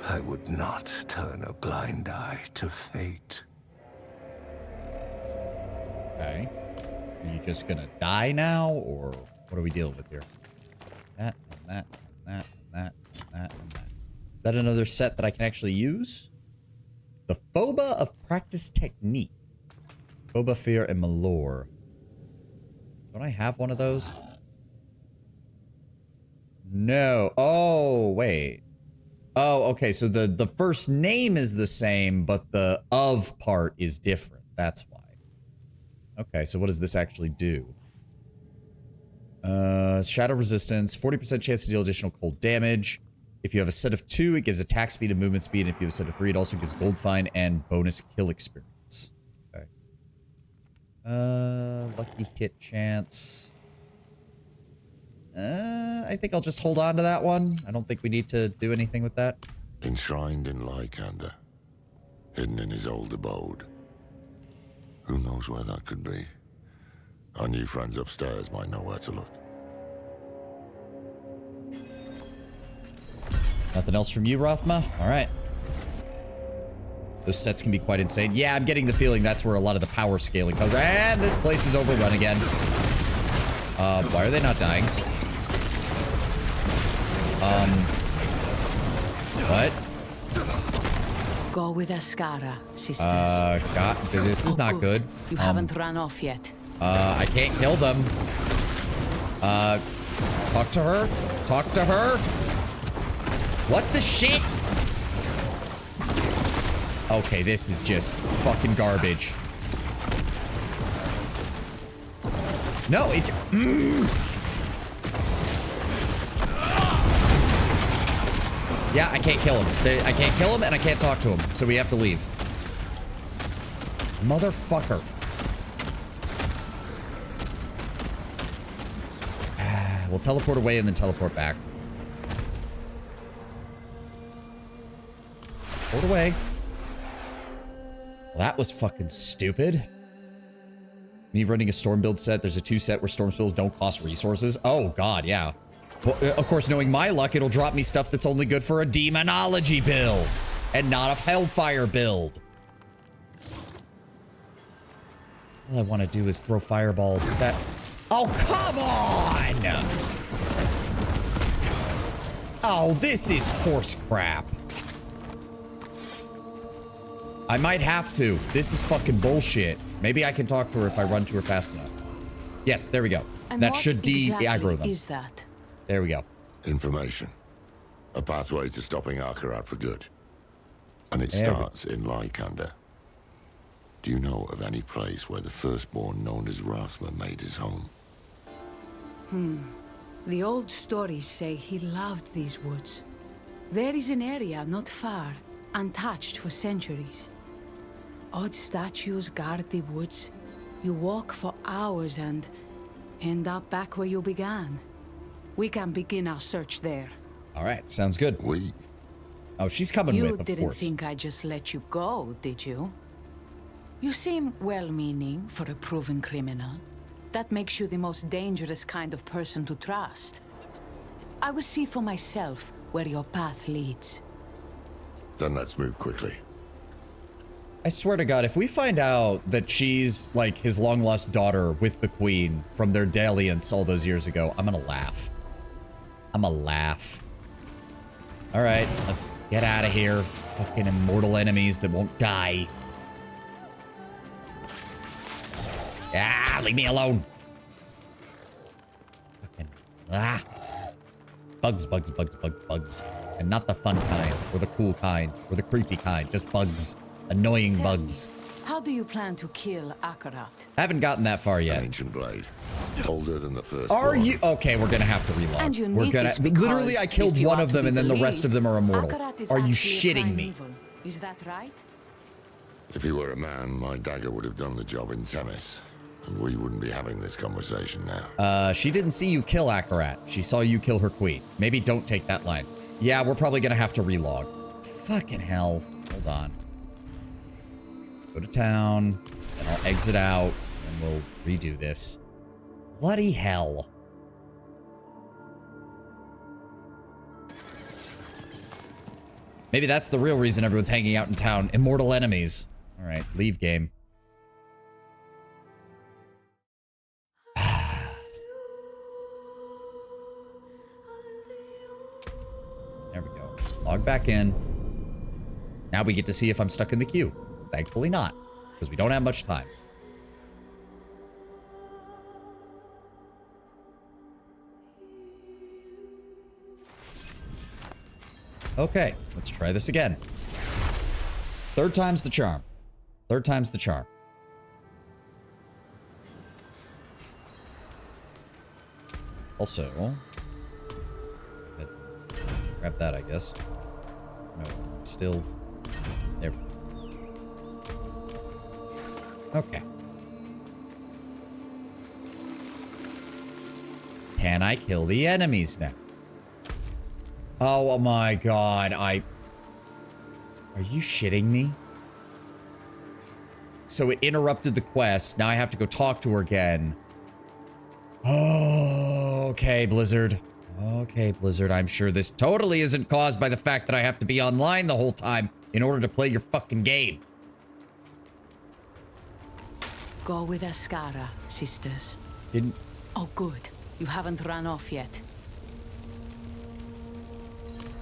I would not turn a blind eye to fate. Okay. Are you just gonna die now, or what are we dealing with here? That, and that, and that, and that, and that, and that. Is that another set that I can actually use? The Phoba of Practice Technique. Phoba, Fear, and Malore. Don't I have one of those? No. Oh, wait. Oh, okay. So the first name is the same, but the of part is different. That's why. Okay, so what does this actually do? Shadow resistance, 40% chance to deal additional cold damage. If you have a set of 2, it gives attack speed and movement speed. And if you have a set of 3, it also gives gold fine and bonus kill experience. Okay. Lucky hit chance. I think I'll just hold on to that one. I don't think we need to do anything with that. Enshrined in Lycander, hidden in his old abode. Who knows where that could be? Our new friends upstairs might know where to look. Nothing else from you, Rothma? All right. Those sets can be quite insane. Yeah, I'm getting the feeling that's where a lot of the power scaling comes. And this place is overrun again. Why are they not dying? What? Go with Ascara, sisters. God, this is not good. You haven't run off yet. I can't kill them. Talk to her? Talk to her? What the shit? Okay, this is just fucking garbage. No, it... Yeah, I can't kill him. I can't kill him and I can't talk to him. So we have to leave. Motherfucker. We'll teleport away and then teleport back. Teleport away. Well, that was fucking stupid. Me running a storm build set. There's a 2 set where storm spells don't cost resources. Oh, God, yeah. Well, of course, knowing my luck, it'll drop me stuff that's only good for a demonology build and not a hellfire build. All I want to do is throw fireballs. Is that... Oh, come on! Oh, this is horse crap. I might have to. This is fucking bullshit. Maybe I can talk to her if I run to her fast enough. Yes, there we go. And that what should de-aggro them. is that? There we go. Information. A pathway to stopping Akarat for good. And it starts in Lycander. Do you know of any place where the firstborn known as Rathma made his home? The old stories say he loved these woods. There is an area not far, untouched for centuries. Odd statues guard the woods. You walk for hours and end up back where you began. We can begin our search there. All right, sounds good. Oh, she's coming with, of course. You didn't think I just let you go, did you? You seem well-meaning for a proven criminal. That makes you the most dangerous kind of person to trust. I will see for myself where your path leads. Then let's move quickly. I swear to God, if we find out that she's like his long lost daughter with the queen from their dalliance all those years ago, I'm gonna laugh. I'm gonna laugh. All right, let's get out of here. Fucking immortal enemies that won't die. Ah, leave me alone. Fucking, ah. Bugs, bugs, bugs, bugs, bugs. And not the fun kind, or the cool kind, or the creepy kind. Just bugs. Annoying bugs. How do you plan to kill Akarat? I haven't gotten that far yet. An ancient blade. Older than the first. Are you? Okay, we're gonna have to reload. And you We're need gonna. this because Literally, I killed if you one are of to them, be and then the rest of them are immortal. Akarat is Are you actually a shitting prime me? evil. Is that right? If he were a man, my dagger would have done the job in Themis. And we wouldn't be having this conversation now. She didn't see you kill Akarat. She saw you kill her queen. Maybe don't take that line. Yeah, we're probably gonna have to relog. Fucking hell. Hold on. Go to town, and I'll exit out, and we'll redo this. Bloody hell. Maybe that's the real reason everyone's hanging out in town. Immortal enemies. All right, leave game. There we go. Log back in. Now we get to see if I'm stuck in the queue. Thankfully not, because we don't have much time. Okay, let's try this again. Third time's the charm. Third time's the charm. Also, grab that, I guess. No, still there. Okay. Can I kill the enemies now? Oh my God, are you shitting me? So it interrupted the quest. Now I have to go talk to her again. Oh, okay, Blizzard. Okay, Blizzard, I'm sure this totally isn't caused by the fact that I have to be online the whole time in order to play your fucking game. Go with Ascara, sisters. Didn't... Oh, good. You haven't run off yet.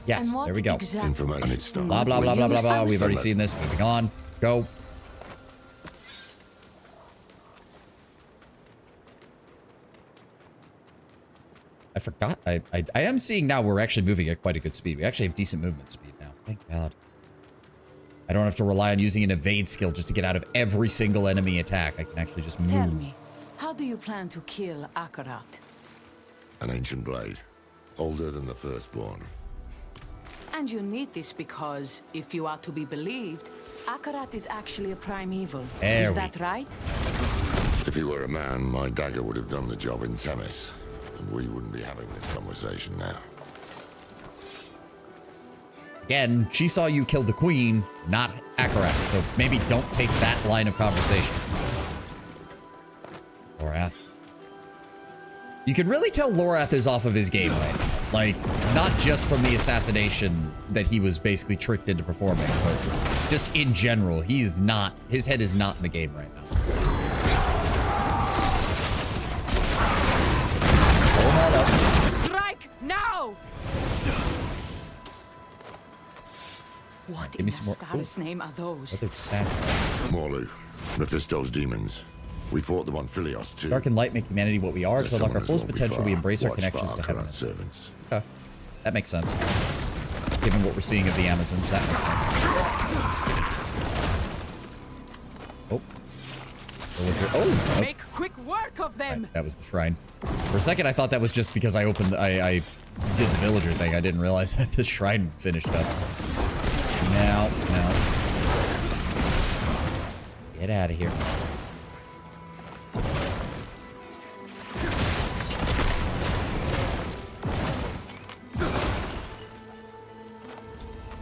Yes, there we go. Information. Blah, blah, blah, blah, blah, blah. We've already seen this. Moving on. Go. I forgot. I am seeing now we're actually moving at quite a good speed. We actually have decent movement speed now. Thank God. I don't have to rely on using an evade skill just to get out of every single enemy attack. I can actually just move. Tell me, how do you plan to kill Akarat? An ancient blade. Older than the firstborn. And you need this because, if you are to be believed, Akarat is actually a prime evil. Is that right? If he were a man, my dagger would have done the job in Themis. And we wouldn't be having this conversation now. Again, she saw you kill the queen, not Akarat, so maybe don't take that line of conversation. Lorath. You can really tell Lorath is off of his game right now. Like, not just from the assassination that he was basically tricked into performing, but just in general, he's not, his head is not in the game right now. Hold that up. Strike now! What Give me some more. Ascara's name are those? What are stat? Morlu, Mephisto's demons. We fought them on Philios too. Dark and light make humanity what we are. To unlock our fullest potential, we embrace our connections to heaven. Servants. Okay. That makes sense. Given what we're seeing of the Amazons, that makes sense. Oh. Oh. Make quick work of them. Right, that was the shrine. For a second, I thought that was just because I opened. I did the villager thing. I didn't realize that the shrine finished up. Now. Get out of here.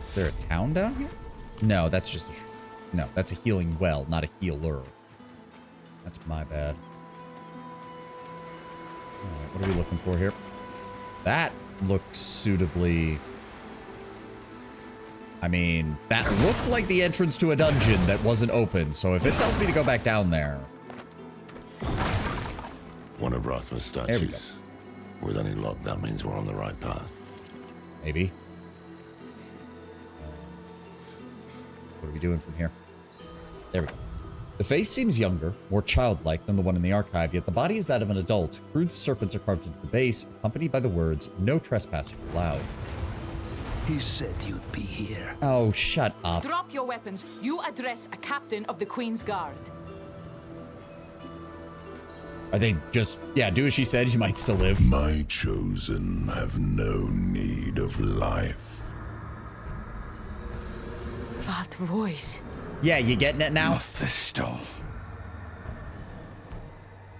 Is there a town down here? No, that's just a... No, that's a healing well, not a healer. That's my bad. Alright, what are we looking for here? That looks suitably... I mean, that looked like the entrance to a dungeon that wasn't open, so if it tells me to go back down there... One of Rathma's statues. With any luck, that means we're on the right path. Maybe. What are we doing from here? There we go. The face seems younger, more childlike than the one in the archive, yet the body is that of an adult. Crude serpents are carved into the base, accompanied by the words, "No trespassers allowed." He said you'd be here. Oh, shut up. Drop your weapons. You address a captain of the Queen's Guard. Are they just... Yeah, do as she said, you might still live. My chosen have no need of life. That voice. Yeah, you getting it now? Mephisto.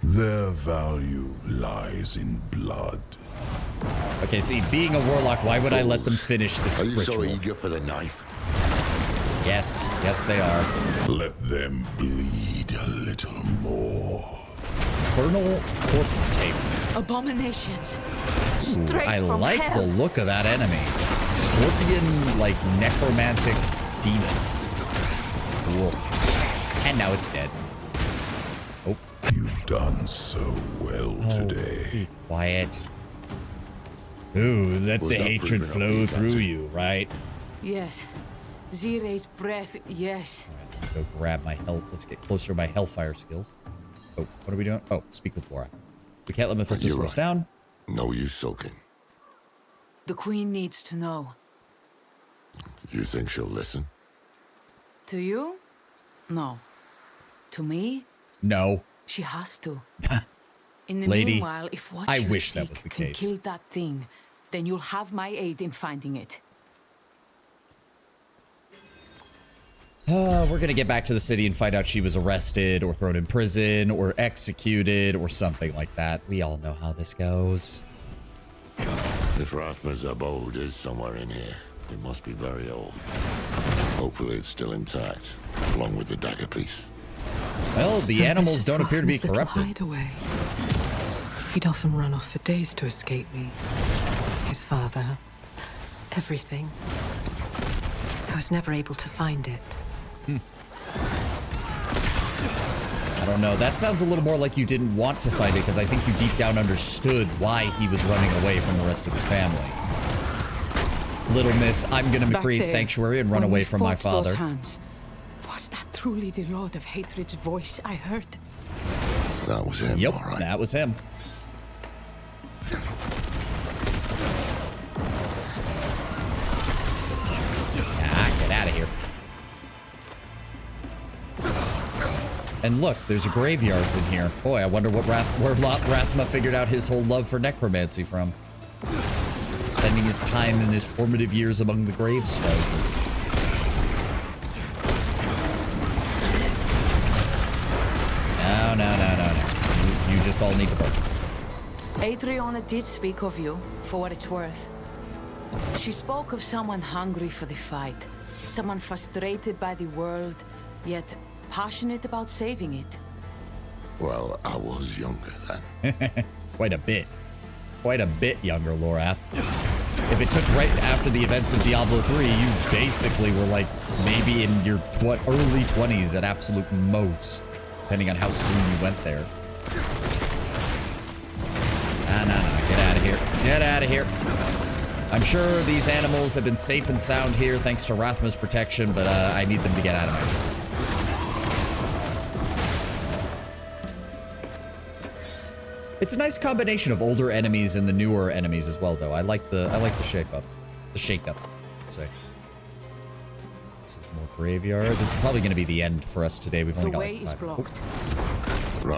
Their value lies in blood. Okay, see, being a warlock, why would I let them finish this Are you ritual? so eager for the knife? Yes, yes they are. Let them bleed a little more. Infernal corpse tape. Abominations. Ooh, Straight I from like hell. the look of that enemy. Scorpion, like, necromantic demon. Cool. And now it's dead. Oh. You've done so well today. Be quiet. Ooh, let the hatred flow through you, right? Yes. Zire's breath, yes. Alright, let me go grab my health. Let's get closer to my hellfire skills. Oh, what are we doing? Oh, speak with Laura. We can't let Mephisto slow us down. No use soaking. The Queen needs to know. You think she'll listen? To you? No. To me? No. She has to. In the Lady, meanwhile, if what I you wish that seek was the can case. kill that thing, then you'll have my aid in finding it. We're gonna get back to the city and find out she was arrested or thrown in prison or executed or something like that. We all know how this goes. If Rathma's abode is somewhere in here, it must be very old. Hopefully it's still intact, along with the dagger piece. Well, the animals don't appear to be corrupted. Hideaway. He'd often run off for days to escape me. His father, everything. I was never able to find it. I don't know. That sounds a little more like you didn't want to find it, because I think you deep down understood why he was running away from the rest of his family. Little miss, I'm gonna Back create there, sanctuary and run when away we from my fought those father. hands, was that truly the Lord of Hatred's voice I heard? That was him, Yep, all right. that was him. Get out of here. And look, there's a graveyards in here. Boy, I wonder what where Rathma figured out his whole love for necromancy from. Spending his time in his formative years among the gravestones. No. You just all need to burn. Adriana did speak of you, for what it's worth. She spoke of someone hungry for the fight, someone frustrated by the world, yet passionate about saving it. Well, I was younger then. Quite a bit. Quite a bit younger, Lorath. If it took right after the events of Diablo 3, you basically were like maybe in your early 20s at absolute most, depending on how soon you went there. No. Get out of here. Get out of here. I'm sure these animals have been safe and sound here thanks to Rathma's protection, but I need them to get out of my way. It's a nice combination of older enemies and the newer enemies as well, though. I like the shake-up. The shake-up, I'd say. This is more graveyard. This is probably going to be the end for us today. We've only got like 5. Blocked.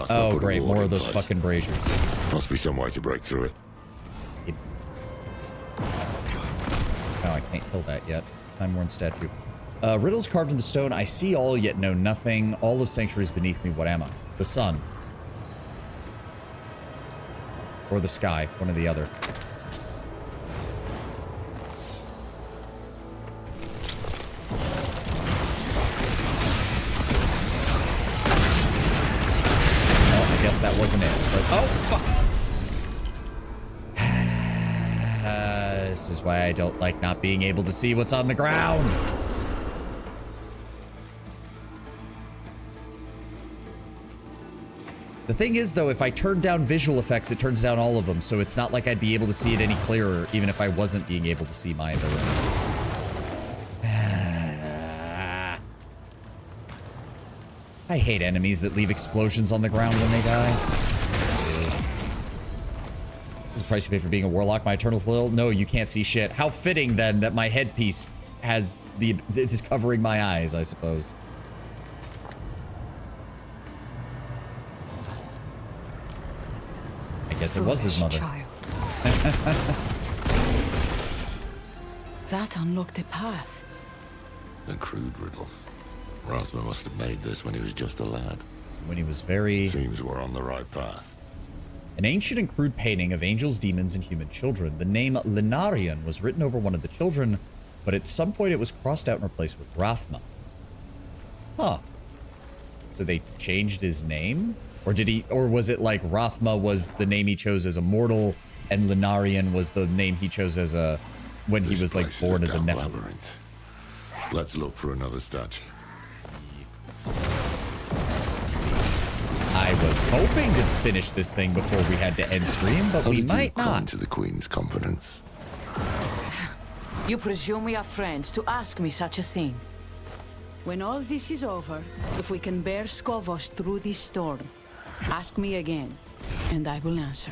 Oh, great. More of those fucking braziers. Must be some way to break through it. Oh, I can't kill that yet. Time-worn statue. Riddles carved into stone. I see all, yet know nothing. All of sanctuaries beneath me. What am I? The sun. Or the sky. One or the other. Oh, I guess that wasn't it. But, oh, fuck. This is why I don't like not being able to see what's on the ground. The thing is, though, if I turn down visual effects, it turns down all of them, so it's not like I'd be able to see it any clearer, even if I wasn't being able to see my abilities. I hate enemies that leave explosions on the ground when they die. This is the price you pay for being a warlock, my eternal will? No, you can't see shit. How fitting, then, that my headpiece has it's covering my eyes, I suppose. I guess it was his mother. That unlocked a path. A crude riddle. Rathma must have made this when he was just a lad. When he was very... Seems we're on the right path. An ancient and crude painting of angels, demons, and human children. The name Linarian was written over one of the children, but at some point it was crossed out and replaced with Rathma. Huh. So they changed his name? Or did he, or was it like Rathma was the name he chose as a mortal and Linarian was the name he chose as a, when he was like born as a Nephilim? Let's look for another statue. I was hoping to finish this thing before we had to end stream, but we might not. To the Queen's confidence. You presume we are friends to ask me such a thing. When all this is over, if we can bear Skovos through this storm, ask me again, and I will answer.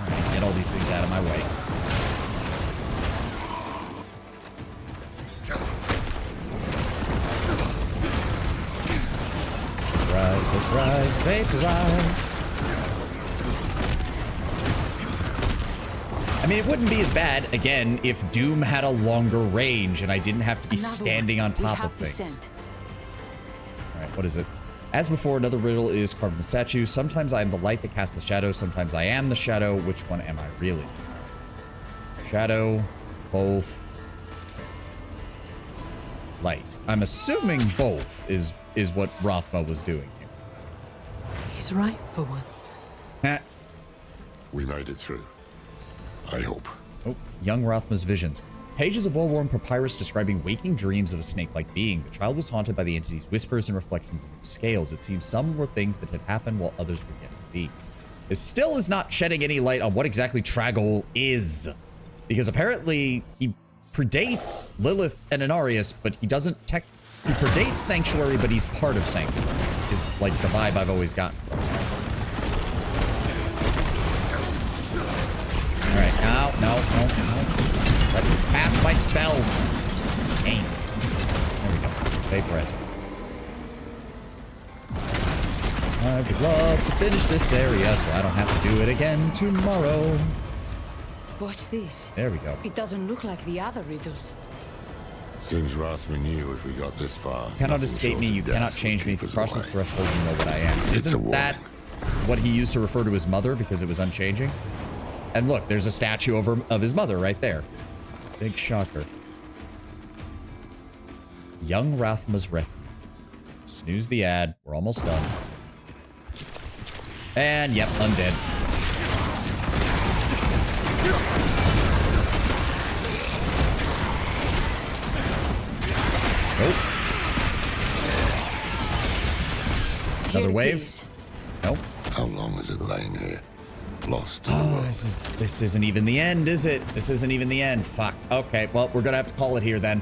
Alright, get all these things out of my way. Vaporized, vaporized. I mean, it wouldn't be as bad, again, if Doom had a longer range and I didn't have to be standing on top of things. Alright, what is it? As before, another riddle is carved in the statue. Sometimes I am the light that casts the shadow. Sometimes I am the shadow. Which one am I really? Shadow, both, light. I'm assuming both is what Rathma was doing here. He's right for once. We made it through. I hope. Oh, young Rathma's visions. Pages of well-worn papyrus describing waking dreams of a snake-like being. The child was haunted by the entity's whispers and reflections in its scales. It seems some were things that had happened while others were yet to be. This still is not shedding any light on what exactly Tragol is. Because apparently he predates Lilith and Inarius, but he doesn't he predates Sanctuary, but he's part of Sanctuary. Is like the vibe I've always gotten from him. Alright, no. Just let me pass my spells. Aim. There we go. Vaporize it. I would love to finish this area so I don't have to do it again tomorrow. Watch this. There we go. It doesn't look like the other riddles. Seems Rathma knew if we got this far. You cannot escape me. You cannot change me. If you cross this threshold, you know what I am. Isn't that what he used to refer to his mother because it was unchanging? And look, there's a statue of his mother right there. Big shocker. Young Rathma's Refuge. Snooze the ad. We're almost done. And yep, undead. Nope. Another wave? Nope. How long has it lain here? Lost. Oh, this isn't even the end, is it? This isn't even the end. Fuck. Okay, well, we're gonna have to call it here then.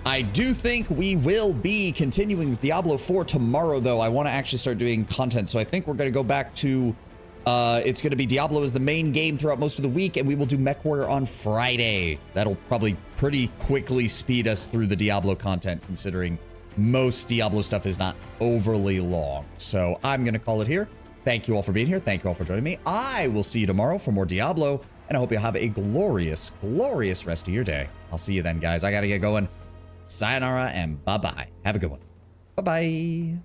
I do think we will be continuing with Diablo 4 tomorrow, though. I want to actually start doing content, so I think we're gonna go back to it's gonna be Diablo as the main game throughout most of the week, and we will do MechWarrior on Friday. That'll probably pretty quickly speed us through the Diablo content, considering most Diablo stuff is not overly long. So I'm gonna call it here. Thank you all for being here. Thank you all for joining me. I will see you tomorrow for more Diablo, and I hope you have a glorious, glorious rest of your day. I'll see you then, guys. I gotta get going. Sayonara and bye-bye. Have a good one. Bye-bye.